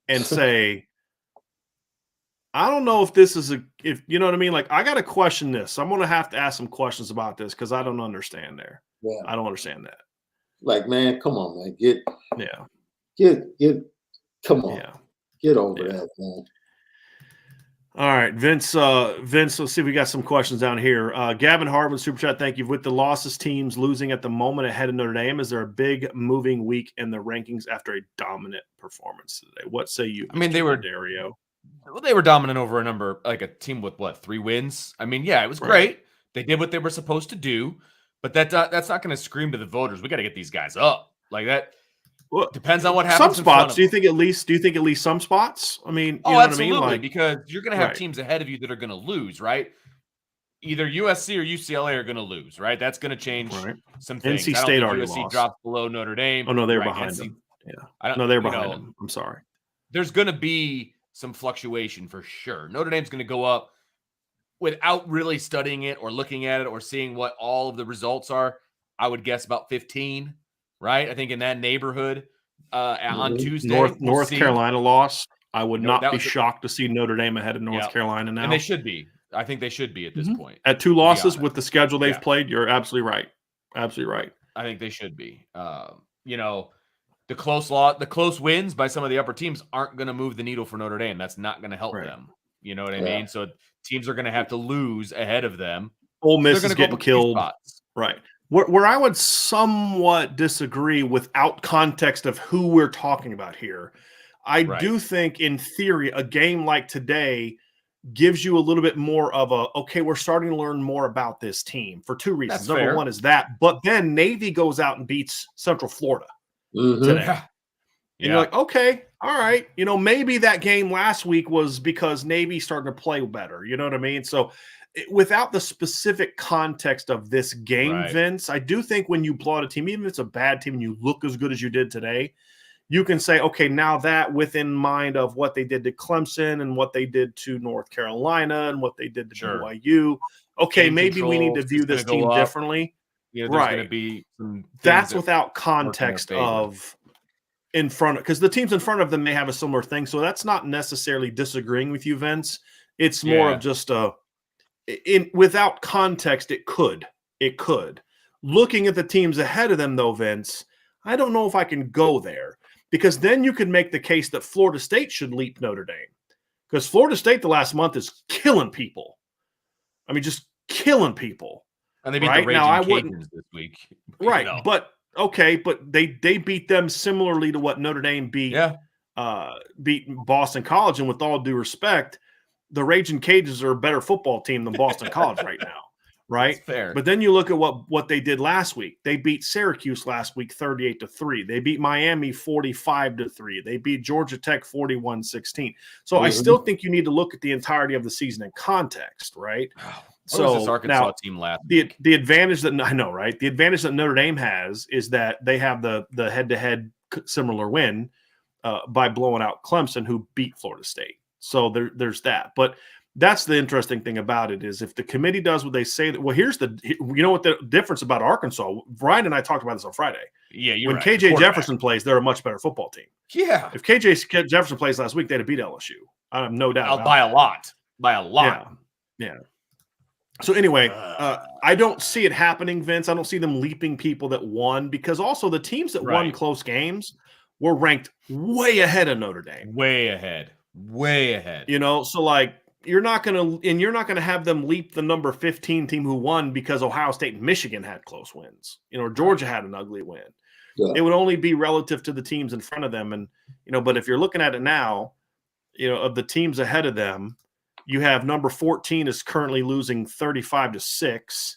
and say, I don't know if this is if you know what I mean? Like, I got to question this. I'm going to have to ask some questions about this because I don't understand there. Yeah. I don't understand that. Like, man, come on, man. Come on. Yeah. Get over that, man. All right, Vince, let's see if we got some questions down here. Gavin Hartman, Super Chat, thank you. With the losses teams losing at the moment ahead of Notre Dame, is there a big moving week in the rankings after a dominant performance today? What say you? I mean, they were Dario. Well, they were dominant over a team with 3 wins. I mean, yeah, it was great. They did what they were supposed to do, but that's not going to scream to the voters. We got to get these guys up like that. Well, depends on what happens. Some spots. Do you think at least some spots? I mean, you know absolutely. What I mean? Like, because you're going to have teams ahead of you that are going to lose, right? Either USC or UCLA are going to lose, right? That's going to change some things. NC State already USC lost. Drops below Notre Dame. Oh no, they were behind them. Yeah, no, they were behind them. I'm sorry. There's going to be some fluctuation for sure. Notre Dame's going to go up without really studying it or looking at it or seeing what all of the results are. I would guess about 15, right? I think in that neighborhood on Tuesday. North Carolina lost. I would not be shocked to see Notre Dame ahead of North Carolina now. And they should be. I think they should be at this point. At 2 losses with the schedule they've played, you're absolutely right. Absolutely right. I think they should be. The close wins by some of the upper teams aren't going to move the needle for Notre Dame. That's not going to help them. You know what I mean? So teams are going to have to lose ahead of them. Ole Miss is getting killed. Right. Where I would somewhat disagree without context of who we're talking about here, I do think in theory a game like today gives you a little bit more of we're starting to learn more about this team for 2 reasons. That's Number fair. one is that, but then Navy goes out and beats Central Florida today. And you're like, okay, all right, maybe that game last week was because Navy starting to play better. You know what I mean? So without the specific context of this game, Right. Vince, I do think when you blow out a team, even if it's a bad team and you look as good as you did today, you can say, okay, now that within mind of what they did to Clemson and what they did to North Carolina and what they did to BYU, okay, Game maybe we need to controls view is gonna this go team up. differently. There's going to Right. be some things That's that without work in their context favor. of in front of, because the teams in front of them may have a similar thing. So that's not necessarily disagreeing with you, Vince. It's more of just without context, it could. Looking at the teams ahead of them, though, Vince, I don't know if I can go there, because then you could make the case that Florida State should leap Notre Dame, because Florida State the last month is killing people. I mean, just killing people. And they beat the Raging Cajuns this week. Right, but okay, but they beat them similarly to what Notre Dame beat Boston College, and with all due respect, the Raging Cajuns are a better football team than Boston College right now, right? That's fair. But then you look at what they did last week. They beat Syracuse last week 38-3. They beat Miami 45-3. They beat Georgia Tech 41-16. So I still think you need to look at the entirety of the season in context, right? What was this Arkansas team last week? The advantage that I know, right? The advantage that Notre Dame has is that they have the head-to-head similar win by blowing out Clemson, who beat Florida State. So there's that. But that's the interesting thing about it, is if the committee does what they say, well, here's what the difference about Arkansas. Brian and I talked about this on Friday. Yeah, when KJ Jefferson plays, they're a much better football team. Yeah. If KJ Jefferson plays last week, they'd have beat LSU. I have no doubt. By a lot. Yeah. So anyway, I don't see it happening, Vince. I don't see them leaping people that won, because also the teams that won close games were ranked way ahead of Notre Dame. Way ahead. So like you're not gonna have them leap the number 15 team who won because Ohio State and Michigan had close wins. Georgia had an ugly win. Yeah. It would only be relative to the teams in front of them, and but if you're looking at it now, of the teams ahead of them, you have number 14 is currently losing 35-6.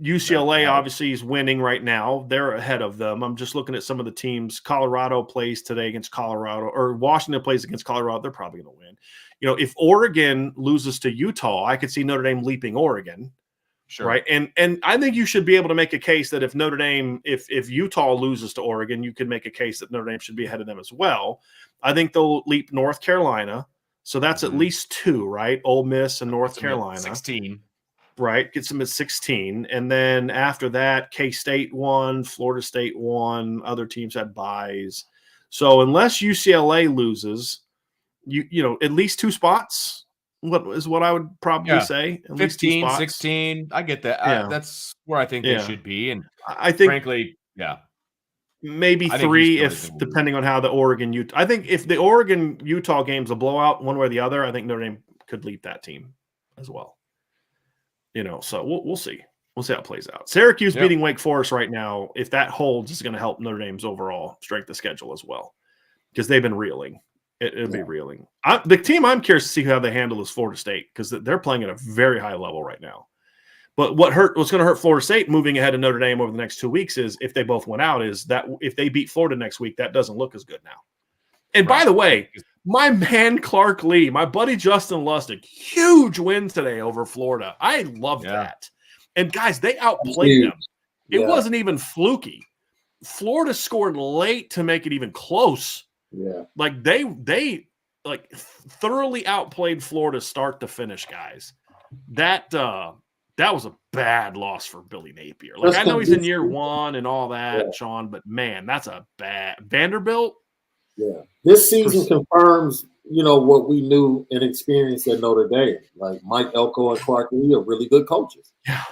UCLA obviously is winning right now. They're ahead of them. I'm just looking at some of the teams. Colorado plays today against Colorado, or Washington plays against Colorado. They're probably going to win. If Oregon loses to Utah, I could see Notre Dame leaping Oregon. Sure. Right. And I think you should be able to make a case that if Notre Dame, if Utah loses to Oregon, you could make a case that Notre Dame should be ahead of them as well. I think they'll leap North Carolina. So that's at least 2, right? Ole Miss and North Carolina. 16. Right. Gets them at 16. And then after that, K-State won, Florida State won, other teams had byes. So unless UCLA loses, at least 2 spots, what I would probably say. At 15, least 16. I get that. Yeah. That's where I think they should be. And I think, frankly, maybe 3 if depending on how the Oregon-Utah. I think if the Oregon-Utah game's a blowout one way or the other, I think Notre Dame could leap that team as well. So we'll see. We'll see how it plays out. Syracuse beating Wake Forest right now, if that holds, is going to help Notre Dame's overall strength of schedule as well, because they've been reeling. It'll be reeling. The team I'm curious to see how they handle is Florida State, because they're playing at a very high level right now. But what's going to hurt Florida State moving ahead of Notre Dame over the next 2 weeks is if they both went out, is that if they beat Florida next week, that doesn't look as good now. And by the way, my man Clark Lee, my buddy Justin Lustig, huge win today over Florida. I love that. And guys, they outplayed them. It wasn't even fluky. Florida scored late to make it even close. Yeah. Like they thoroughly outplayed Florida start to finish, guys. That was a bad loss for Billy Napier. Like, I know he's in year 1 and all that, Sean, but man, that's a bad Vanderbilt. Yeah. This season confirms, what we knew and experienced at Notre Dame. Like Mike Elko and Clark Lee are really good coaches. Yeah.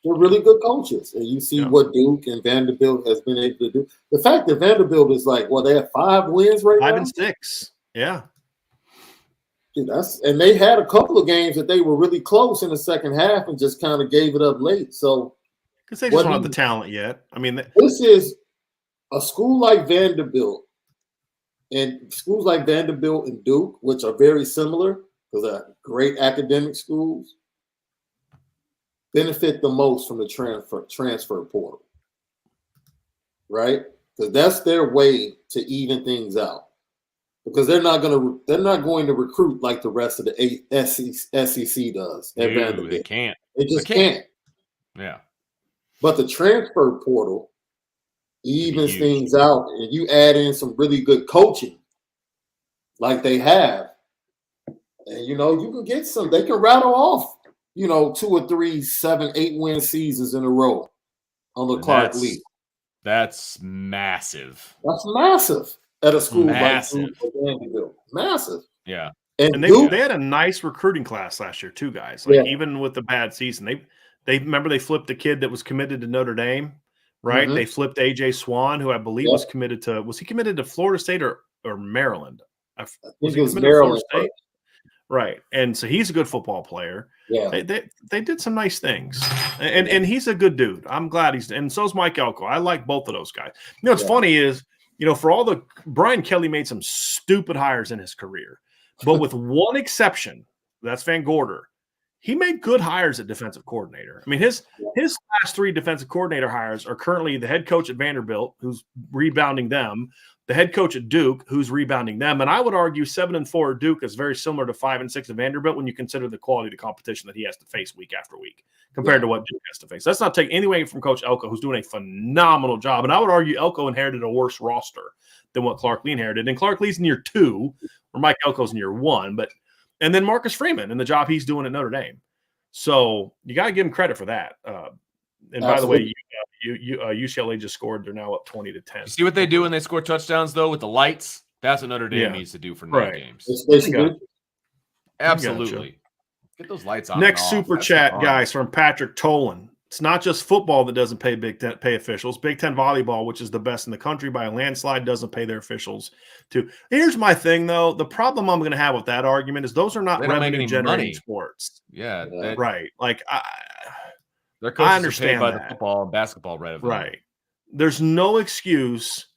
They're really good coaches. And you see what Duke and Vanderbilt has been able to do. The fact that Vanderbilt is they have 5 wins right now. 5 and 6. Yeah. Dude, and they had a couple of games that they were really close in the second half and just kind of gave it up late. So, because they just don't have the talent yet. I mean, this is a school like Vanderbilt, and schools like Vanderbilt and Duke, which are very similar because they're great academic schools, benefit the most from the transfer portal, right? because that's their way to even things out. Because they're not going to recruit like the rest of the SEC does at Vanderbilt. They can't. They just can't. Yeah. But the transfer portal evens things out, and you add in some really good coaching, like they have, and you can get some. They can rattle off, 2 or 3, 7, 8 win seasons in a row on the Clark League. That's massive. That's massive at a school like Vanderbilt. Massive. Yeah. And they had a nice recruiting class last year too, guys. Like even with the bad season, they remember they flipped the kid that was committed to Notre Dame, right? Mm-hmm. They flipped AJ Swan, who I believe was committed to Florida State or Maryland? I think it was Maryland. State? Right. And so he's a good football player. Yeah. They did some nice things. And he's a good dude. I'm glad and so's Mike Elko. I like both of those guys. What's funny is, for all the Brian Kelly made some stupid hires in his career. But with one exception, that's Van Gorder. He made good hires at defensive coordinator. I mean, his last 3 defensive coordinator hires are currently the head coach at Vanderbilt, who's rebounding them, the head coach at Duke, who's rebounding them. And I would argue 7-4 at Duke is very similar to 5-6 at Vanderbilt when you consider the quality of the competition that he has to face week after week compared to what Duke has to face. Let's not take anything from Coach Elko, who's doing a phenomenal job. And I would argue Elko inherited a worse roster than what Clark Lee inherited. And Clark Lee's in year 2, or Mike Elko's in year 1. And then Marcus Freeman and the job he's doing at Notre Dame. So you got to give him credit for that. And by the way, UCLA just scored. They're now up 20-10. You see what they do when they score touchdowns, though, with the lights? That's what Notre Dame needs to do for night games. Absolutely. Get those lights on. Next super chat, guys, from Patrick Tolan. It's not just football that doesn't pay pay officials. Big Ten volleyball, which is the best in the country by a landslide, doesn't pay their officials too. Here's my thing, though. The problem I'm going to have with that argument is those are not revenue-generating sports. Yeah, right. Like their coaches understand are paid by the football and basketball revenue. Right. There's no excuse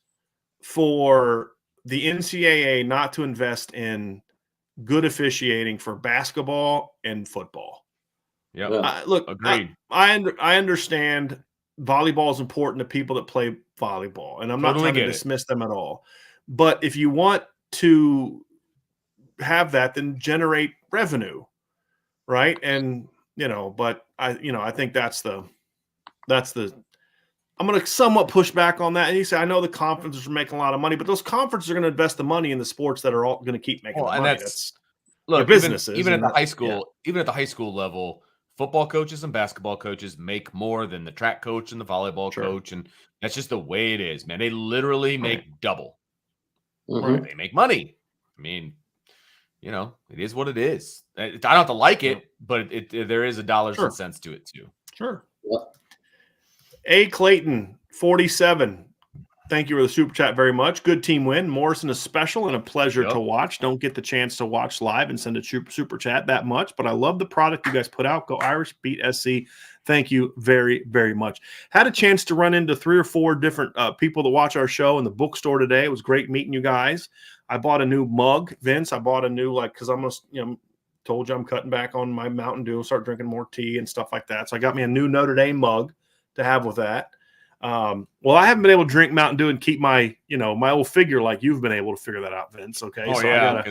for the NCAA not to invest in good officiating for basketball and football. Yeah. Look, agreed. I understand volleyball is important to people that play volleyball, and I'm not trying to dismiss them at all. But if you want to have that, then generate revenue, right? And but I think that's the. I'm going to somewhat push back on that. And you say, I know the conferences are making a lot of money, but those conferences are going to invest the money in the sports that are all going to keep making money. That's businesses. Even at the high school level, football coaches and basketball coaches make more than the track coach and the volleyball coach. And that's just the way it is, man. They literally make double. Mm-hmm. They make money. I mean, it is what it is. I don't have to like it, but there is a dollars and cents to it too. Sure. Yeah. A. Clayton, 47. Thank you for the super chat very much. Good team win. Morrison is special and a pleasure to watch. Don't get the chance to watch live and send a super chat that much, but I love the product you guys put out. Go Irish, beat SC. Thank you very, very much. Had a chance to run into 3 or 4 different people that watch our show in the bookstore today. It was great meeting you guys. I bought a new mug, Vince. I bought a new, because I'm told you I'm cutting back on my Mountain Dew, start drinking more tea and stuff like that. So I got me a new Notre Dame mug to have with that. Well, I haven't been able to drink Mountain Dew and keep my, my old figure like you've been able to figure that out, Vince. Okay. Oh, so yeah,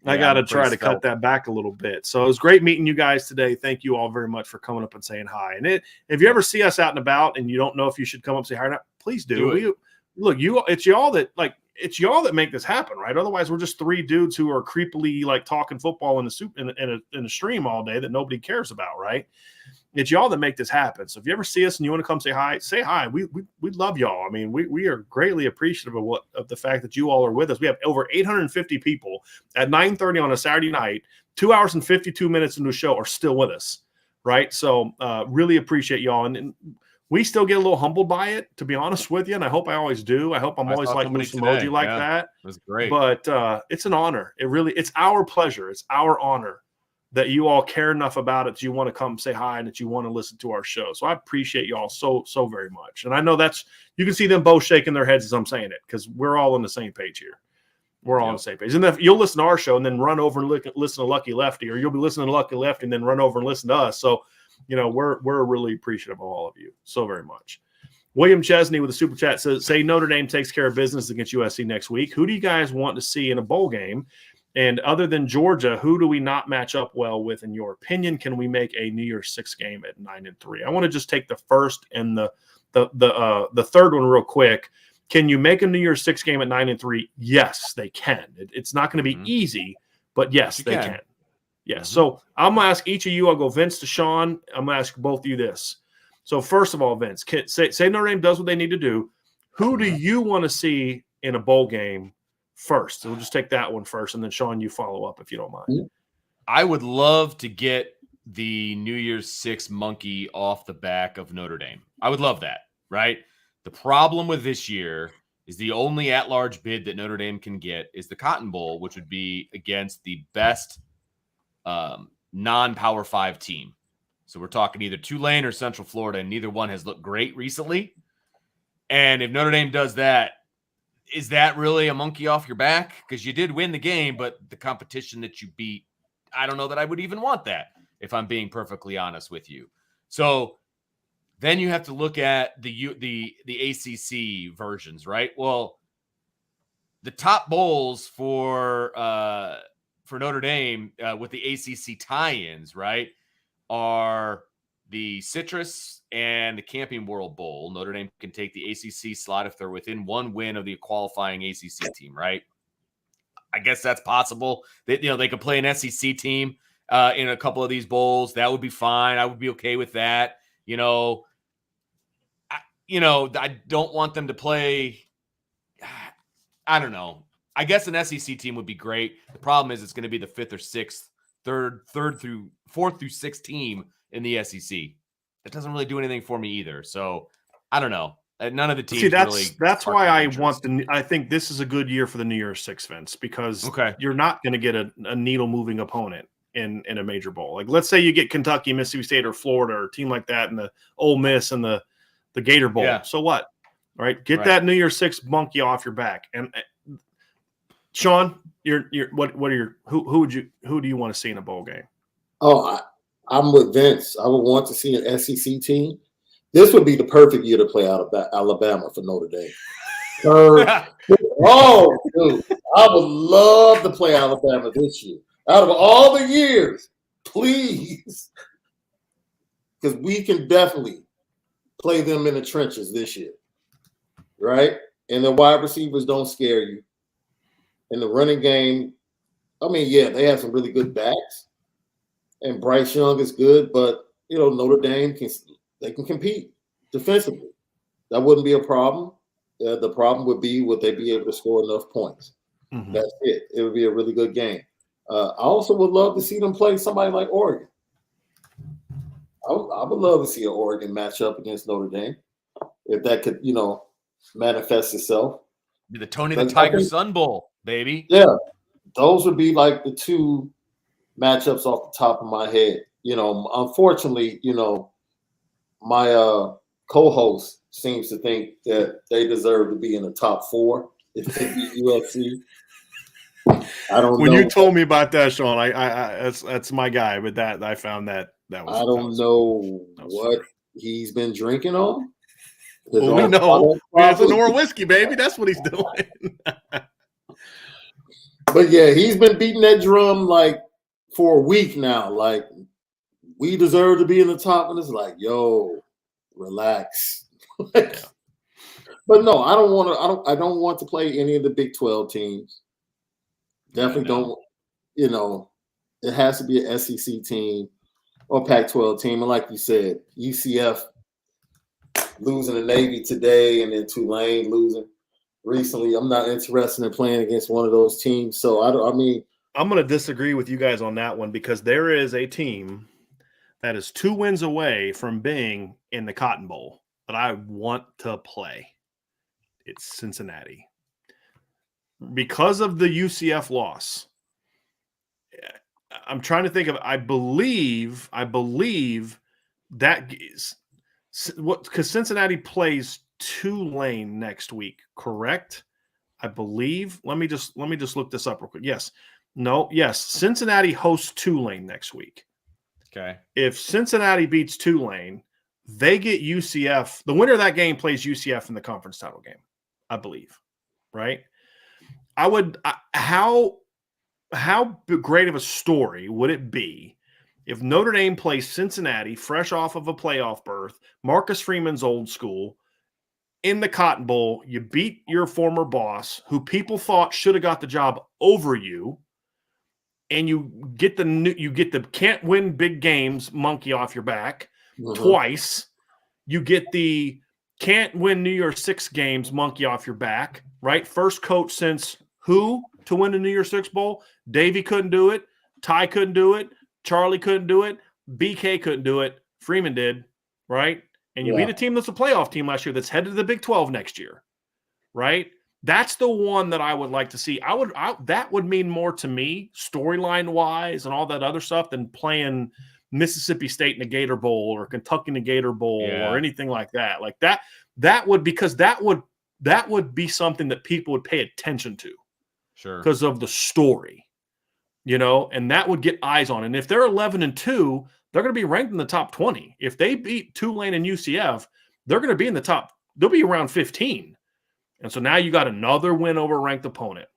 I got to try to cut that back a little bit. So it was great meeting you guys today. Thank you all very much for coming up and saying hi. And if you ever see us out and about and you don't know if you should come up and say hi or not, please do. It's y'all that make this happen, right? Otherwise, we're just 3 dudes who are creepily talking football in a stream all day that nobody cares about, right? It's y'all that make this happen. So if you ever see us and you want to come say hi. We love y'all. I mean, we are greatly appreciative of the fact that you all are with us. We have over 850 people at 9:30 on a Saturday night, 2 hours and 52 minutes into the show are still with us, right? So really appreciate y'all. And we still get a little humbled by it, to be honest with you, and I hope I always do. I hope I'm always like Moose Emoji like that. It was great. But it's an honor. It's our pleasure. It's our honor that you all care enough about it that you want to come say hi and that you want to listen to our show. So I appreciate y'all so very much. And I know you can see them both shaking their heads as I'm saying it because we're all on the same page here. We're all on the same page. And if you'll listen to our show and then run over and listen to Lucky Lefty, or you'll be listening to Lucky Lefty and then run over and listen to us. So, we're really appreciative of all of you so very much. William Chesney with a super chat says, say Notre Dame takes care of business against USC next week. Who do you guys want to see in a bowl game? And other than Georgia, who do we not match up well with, in your opinion? Can we make a New Year's Six game at 9-3? I want to just take the first and the third one real quick. Can you make a New Year's Six game at 9-3? Yes, they can. It's not going to be easy, but yes, they can. Yeah. So I'm going to ask each of you. I'll go Vince to Sean. I'm going to ask both of you this. So first of all, Vince, say Notre Dame does what they need to do. Who do you want to see in a bowl game first? So we'll just take that one first, and then Sean, you follow up if you don't mind. I would love to get the New Year's Six monkey off the back of Notre Dame. I would love that, right? The problem with this year is the only at-large bid that Notre Dame can get is the Cotton Bowl, which would be against the best non-Power 5 team. So we're talking either Tulane or Central Florida, and neither one has looked great recently. And if Notre Dame does that, is that really a monkey off your back? Because you did win the game, but the competition that you beat, I don't know that I would even want that, if I'm being perfectly honest with you. So then you have to look at the ACC versions, right? Well, the top bowls for Notre Dame with the ACC tie-ins, right, are the Citrus and the Camping World Bowl. Notre Dame can take the ACC slot if they're within one win of the qualifying ACC team, right? I guess that's possible. They could play an SEC team in a couple of these bowls. That would be fine. I would be okay with that. I don't want them to play. I don't know. I guess an SEC team would be great. The problem is it's going to be the fifth or sixth, fourth through sixth team in the SEC. That doesn't really do anything for me either. So I don't know. None of the teams. See, that's why I think this is a good year for the New Year's Six, Vince, because you're not going to get a needle moving opponent in a major bowl. Like, let's say you get Kentucky, Mississippi State, or Florida, or a team like that in the Ole Miss and the Gator Bowl. Yeah. So what? All right, get that New Year's Six monkey off your back. And Sean, who do you want to see in a bowl game? Oh, I'm with Vince. I would want to see an SEC team. This would be the perfect year to play out of Alabama for Notre Dame. Dude, I would love to play Alabama this year. Out of all the years, please. Because we can definitely play them in the trenches this year. Right? And the wide receivers don't scare you. In the running game, they have some really good backs. And Bryce Young is good, but Notre Dame can compete defensively. That wouldn't be a problem. The problem would be, would they be able to score enough points? Mm-hmm. That's it. It would be a really good game. I also would love to see them play somebody like Oregon. I would love to see an Oregon match up against Notre Dame, if that could, manifest itself. Be the Tony the Tiger Sun Bowl, baby. Yeah, those would be like the two matchups off the top of my head. Unfortunately, my co-host seems to think that they deserve to be in the top 4 if they beat USC. I don't know. When you told me about that, Sean, I that's my guy. But that I found that was. I don't know what he's been drinking on. Well, we know it's a Nora whiskey, baby. That's what he's doing. But yeah, he's been beating that drum like for a week now. Like, we deserve to be in the top, and it's like, yo, relax. But no, I don't want to play any of the Big 12 teams. Definitely don't. It has to be an SEC team or Pac-12 team. And like you said, UCF losing to Navy today, and then Tulane losing recently. I'm not interested in playing against one of those teams. So I'm going to disagree with you guys on that one, because there is a team that is 2 wins away from being in the Cotton Bowl that I want to play. It's Cincinnati. Because of the UCF loss, I'm trying to think of. I believe that is because Cincinnati plays Tulane next week, correct? I believe. Let me just look this up real quick. Yes. Cincinnati hosts Tulane next week. Okay. If Cincinnati beats Tulane, they get UCF. The winner of that game plays UCF in the conference title game, I believe. Right? How great of a story would it be if Notre Dame plays Cincinnati, fresh off of a playoff berth, Marcus Freeman's old school, in the Cotton Bowl, you beat your former boss, who people thought should have got the job over you, and you get the can't win big games monkey off your back twice. You get the can't win New Year's Six games monkey off your back, right? First coach since who to win the New Year's Six Bowl? Davey couldn't do it. Ty couldn't do it. Charlie couldn't do it. BK couldn't do it. Freeman did, right? And you beat a team that's a playoff team last year that's headed to the Big 12 next year, right? That's the one that I would like to see. That would mean more to me, storyline-wise and all that other stuff, than playing Mississippi State in the Gator Bowl or Kentucky in the Gator Bowl or anything like that. Like that would be something that people would pay attention to. Sure. Because of the story, and that would get eyes on. And if they're 11-2, they're going to be ranked in the top 20. If they beat Tulane and UCF, they're going to be in the top. They'll be around 15. And so now you got another win over a ranked opponent.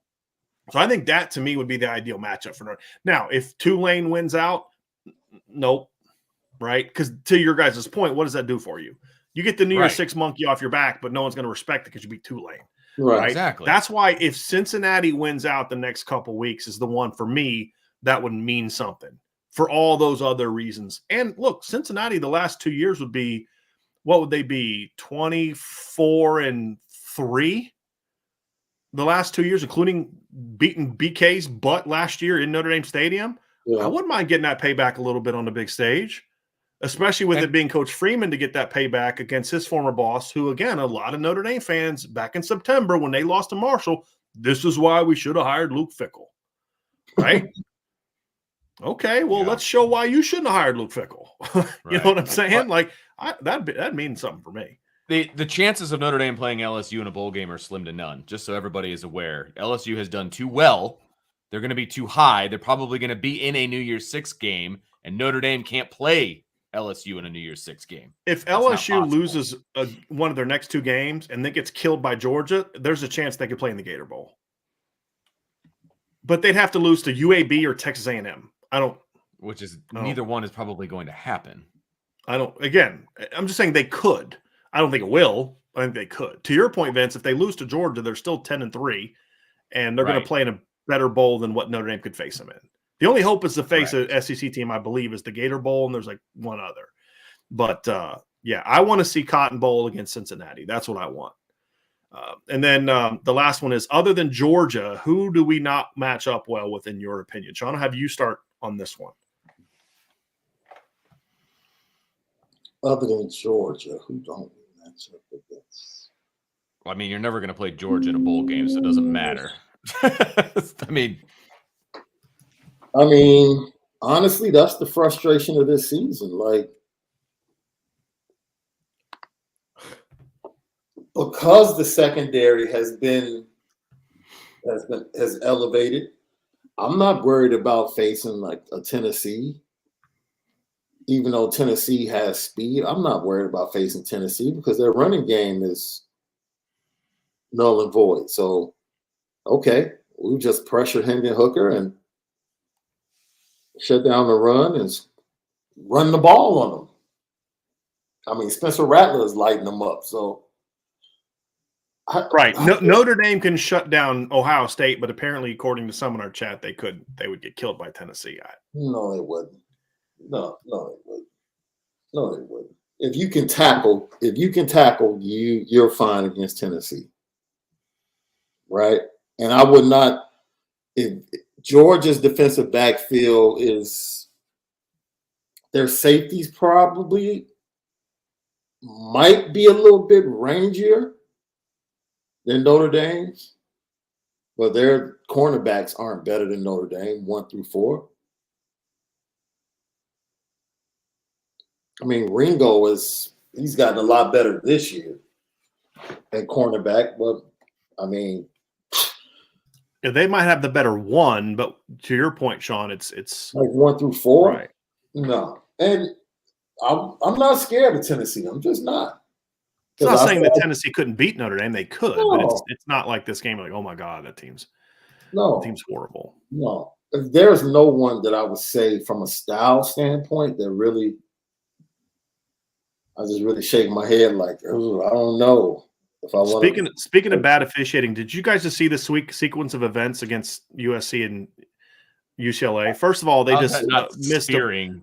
So I think that, to me, would be the ideal matchup for Notre Dame. Now, if Tulane wins out, nope, right? Because to your guys' point, what does that do for you? You get the New Year's Six monkey off your back, but no one's going to respect it because you beat Tulane. Right. Exactly. That's why if Cincinnati wins out the next couple weeks is the one for me that would mean something for all those other reasons. And look, Cincinnati the last 2 years would be, what would they be? 24-3 the last 2 years, including beating BK's butt last year in Notre Dame Stadium. Yeah. I wouldn't mind getting that payback a little bit on the big stage, especially with it being Coach Freeman to get that payback against his former boss, who, again, a lot of Notre Dame fans back in September when they lost to Marshall, this is why we should have hired Luke Fickell, right? Okay, well, let's show why you shouldn't have hired Luke Fickell. You know what I'm saying? Like, that means something for me. The chances of Notre Dame playing LSU in a bowl game are slim to none, just so everybody is aware. LSU has done too well. They're going to be too high. They're probably going to be in a New Year's Six game, and Notre Dame can't play LSU in a New Year's Six game. If LSU loses one of their next two games and then gets killed by Georgia, there's a chance they could play in the Gator Bowl. But they'd have to lose to UAB or Texas A&M. Neither one is probably going to happen. Again, I'm just saying they could. I don't think it will. I think they could. To your point, Vince, if they lose to Georgia, they're still 10-3, and they're going to play in a better bowl than what Notre Dame could face them in. The only hope is to face a SEC team, I believe, is the Gator Bowl, and there's like one other. But, I want to see Cotton Bowl against Cincinnati. That's what I want. And then the last one is, other than Georgia, who do we not match up well with, in your opinion? Sean, I'll have you start on this one. Other than Georgia, who don't we match up against? Well, I mean, you're never going to play Georgia in a bowl game, so it doesn't matter. I mean, honestly, that's the frustration of this season. Like, because the secondary has elevated, I'm not worried about facing like a Tennessee. Even though Tennessee has speed, I'm not worried about facing Tennessee because their running game is null and void. So, okay, we just pressure Hendon Hooker and shut down the run and run the ball on them. Spencer Rattler is lighting them up. So, Notre Dame can shut down Ohio State, but apparently, according to some in our chat, they would get killed by Tennessee. No, they wouldn't. No, they wouldn't. No, they wouldn't. If you can tackle, you're fine against Tennessee, right? And I would not. If Georgia's defensive backfield is, their safeties probably might be a little bit rangier than Notre Dame's, but their cornerbacks aren't better than Notre Dame 1 through 4. Ringo he's gotten a lot better this year at cornerback, but they might have the better but to your point, Sean, it's like 1 through 4. Right. No. And I'm not scared of Tennessee. I'm just not. It's not saying that Tennessee couldn't beat Notre Dame. They could, No. but it's not like this game. Like, oh my God, that team's horrible. No, there's no one that I would say from a style standpoint that really. I just really shake my head like, I don't know if I want. Speaking of bad officiating, did you guys just see this week sequence of events against USC and UCLA? First of all, they just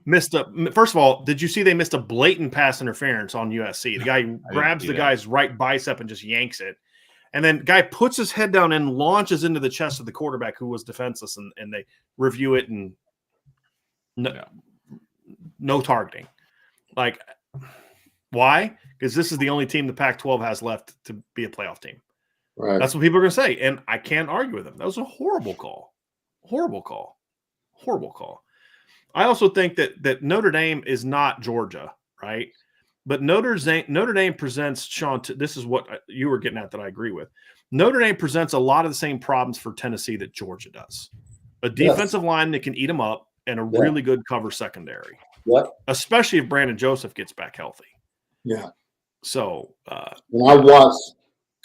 missed a. First of all, did you see they missed a blatant pass interference on USC? The guy grabs the guy's right bicep and just yanks it, and then guy puts his head down and launches into the chest of the quarterback who was defenseless, and they review it and no targeting. Like, why? Because this is the only team the Pac-12 has left to be a playoff team. Right. That's what people are going to say, and I can't argue with them. That was a horrible call. Horrible call. I also think that Notre Dame is not Georgia, right? But Notre Dame presents, Sean, this is what you were getting at that I agree with. Notre Dame presents a lot of the same problems for Tennessee that Georgia does. A defensive line that can eat them up and a really good cover secondary. Yep. Especially if Brandon Joseph gets back healthy. Yeah. So when I watched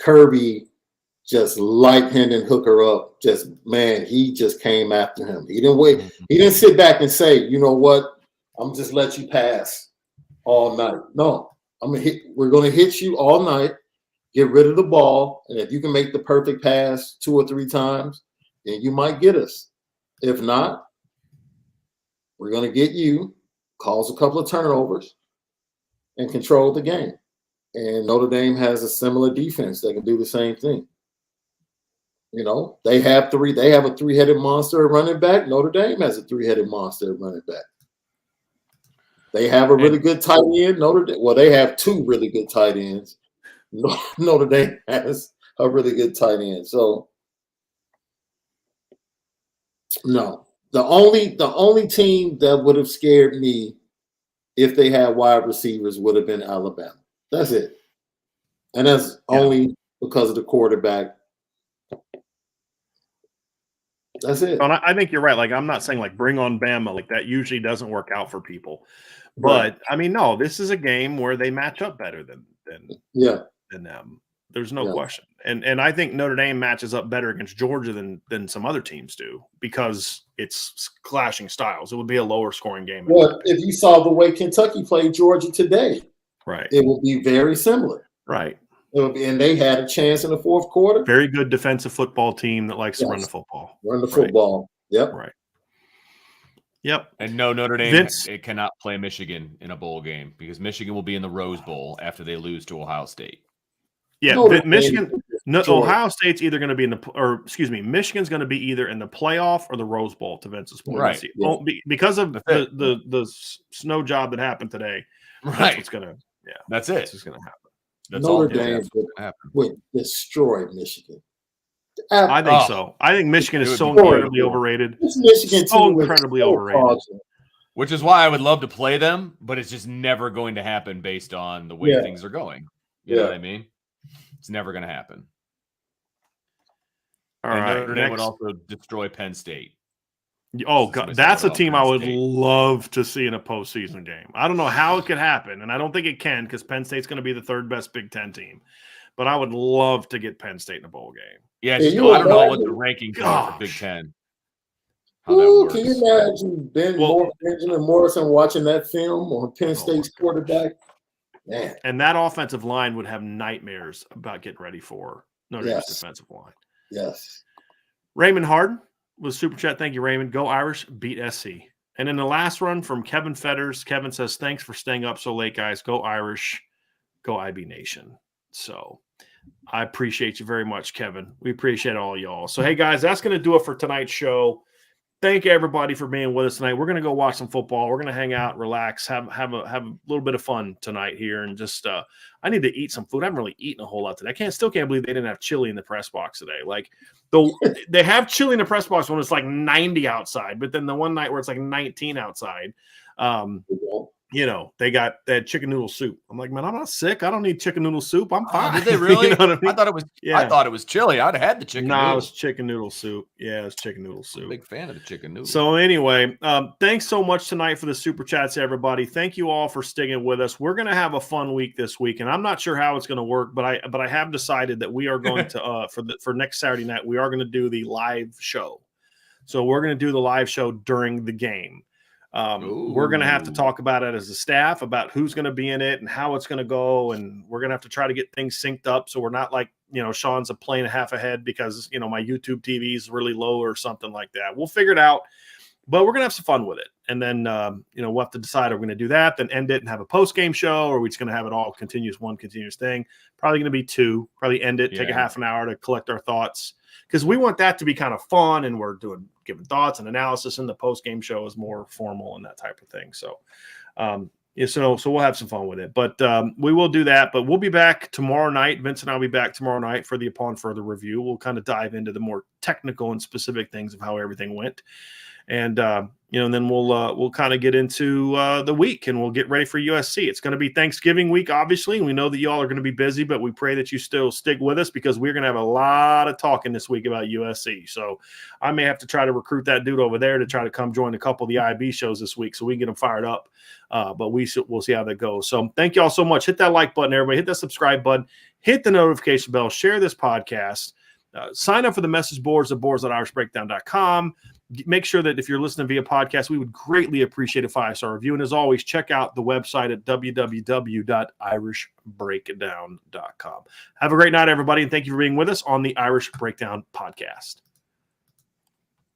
Kirby just light-handed Hooker up, he just came after him. He didn't wait. He didn't sit back and say, you know what, I'm just let you pass all night. No, we're gonna hit you all night, get rid of the ball, and if you can make the perfect pass 2 or 3 times, then you might get us. If not, we're gonna get you, cause a couple of turnovers, and control the game. And Notre Dame has a similar defense that can do the same thing. You know, they have a 3-headed monster at running back. Notre Dame has a 3-headed monster at running back. They have a really good tight end. They have 2 really good tight ends. Notre Dame has a really good tight end. So no, the only team that would have scared me if they had wide receivers would have been Alabama. That's it. And that's only because of the quarterback. That's it. And I think you're right. Like, I'm not saying like bring on Bama. Like, that usually doesn't work out for people. But I mean, no, this is a game where they match up better than them. There's no question. And I think Notre Dame matches up better against Georgia than some other teams do because it's clashing styles. It would be a lower scoring game. Well, if you saw the way Kentucky played Georgia today, right, it would be very similar. Right. It would be, and they had a chance in the fourth quarter. Very good defensive football team that likes to run the football. Run the football. Yep. Right. Yep. And no, Notre Dame it cannot play Michigan in a bowl game because Michigan will be in the Rose Bowl after they lose to Ohio State. Yeah, Ohio State's either going to be Michigan's going to be either in the playoff or the Rose Bowl, to Vince's point. Right. Because of the snow job that happened today. Right. That's what's going to That's it. That's what's going to happen. That's Notre Dame would destroy Michigan. I think so. I think Michigan is so incredibly overrated. Overrated. Which is why I would love to play them, but it's just never going to happen based on the way things are going. You know what I mean? It's never going to happen. All right. Notre Dame would also destroy Penn State. Oh, God. That's a team I would love to see in a postseason game. I don't know how it could happen, and I don't think it can because Penn State's going to be the 3rd best Big Ten team. But I would love to get Penn State in a bowl game. Yeah, I don't know what the rankings are for Big Ten. Ooh, can you imagine Benjamin Morrison watching that film on Penn State's quarterback? Man. And that offensive line would have nightmares about getting ready for Notre Dame's defensive line. Yes. Raymond Harden with Super Chat. Thank you, Raymond. Go Irish, beat SC. And in the last run from Kevin Fetters, Kevin says, thanks for staying up so late, guys. Go Irish, go IB Nation. So I appreciate you very much, Kevin. We appreciate all y'all. So, hey, guys, that's going to do it for tonight's show. Thank you, everybody, for being with us tonight. We're going to go watch some football. We're going to hang out, relax, have a little bit of fun tonight here, and just I need to eat some food. I haven't really eaten a whole lot today. I still can't believe they didn't have chili in the press box today. Like, they have chili in the press box when it's like 90 outside, but then the one night where it's like 19 outside, you know, they had chicken noodle soup. I'm like, man, I'm not sick. I don't need chicken noodle soup. I'm fine. Did they really? You know what I mean? I thought it was. Yeah. I thought it was chili. I'd have had the chicken No, noodle. it was chicken noodle soup. Yeah, it was chicken noodle soup. I'm a big fan of the chicken noodle. So anyway, thanks so much tonight for the super chats, everybody. Thank you all for sticking with us. We're going to have a fun week this week, and I'm not sure how it's going to work, but I have decided that we are going to for next Saturday night, we are going to do the live show. So we're going to do the live show during the game. We're going to have to talk about it as a staff, about who's going to be in it and how it's going to go. And we're going to have to try to get things synced up. So we're not like, you know, Sean's a plane and a half ahead because, you know, my YouTube TV is really low or something like that. We'll figure it out, but we're going to have some fun with it. And then, you know, we'll have to decide, are we going to do that, then end it and have a post-game show, or are we just going to have it all one continuous thing? Probably going to be two, probably end it, take a half an hour to collect our thoughts. Because we want that to be kind of fun, and we're giving thoughts and analysis, and the post-game show is more formal and that type of thing. So, so we'll have some fun with it. But we will do that. But we'll be back tomorrow night. Vince and I will be back tomorrow night for the Upon Further review. We'll kind of dive into the more technical and specific things of how everything went. And and then we'll kind of get into the week, and we'll get ready for USC. It's going to be Thanksgiving week, obviously, and we know that y'all are going to be busy, but we pray that you still stick with us, because we're going to have a lot of talking this week about USC. So I may have to try to recruit that dude over there to try to come join a couple of the IB shows this week so we can get them fired up. But we'll see how that goes. So thank y'all so much. Hit that like button, everybody. Hit that subscribe button. Hit the notification bell. Share this podcast. Sign up for the message boards at boards.irishbreakdown.com. Make sure that if you're listening via podcast, we would greatly appreciate a 5-star review. And as always, check out the website at www.irishbreakdown.com. Have a great night, everybody, and thank you for being with us on the Irish Breakdown podcast.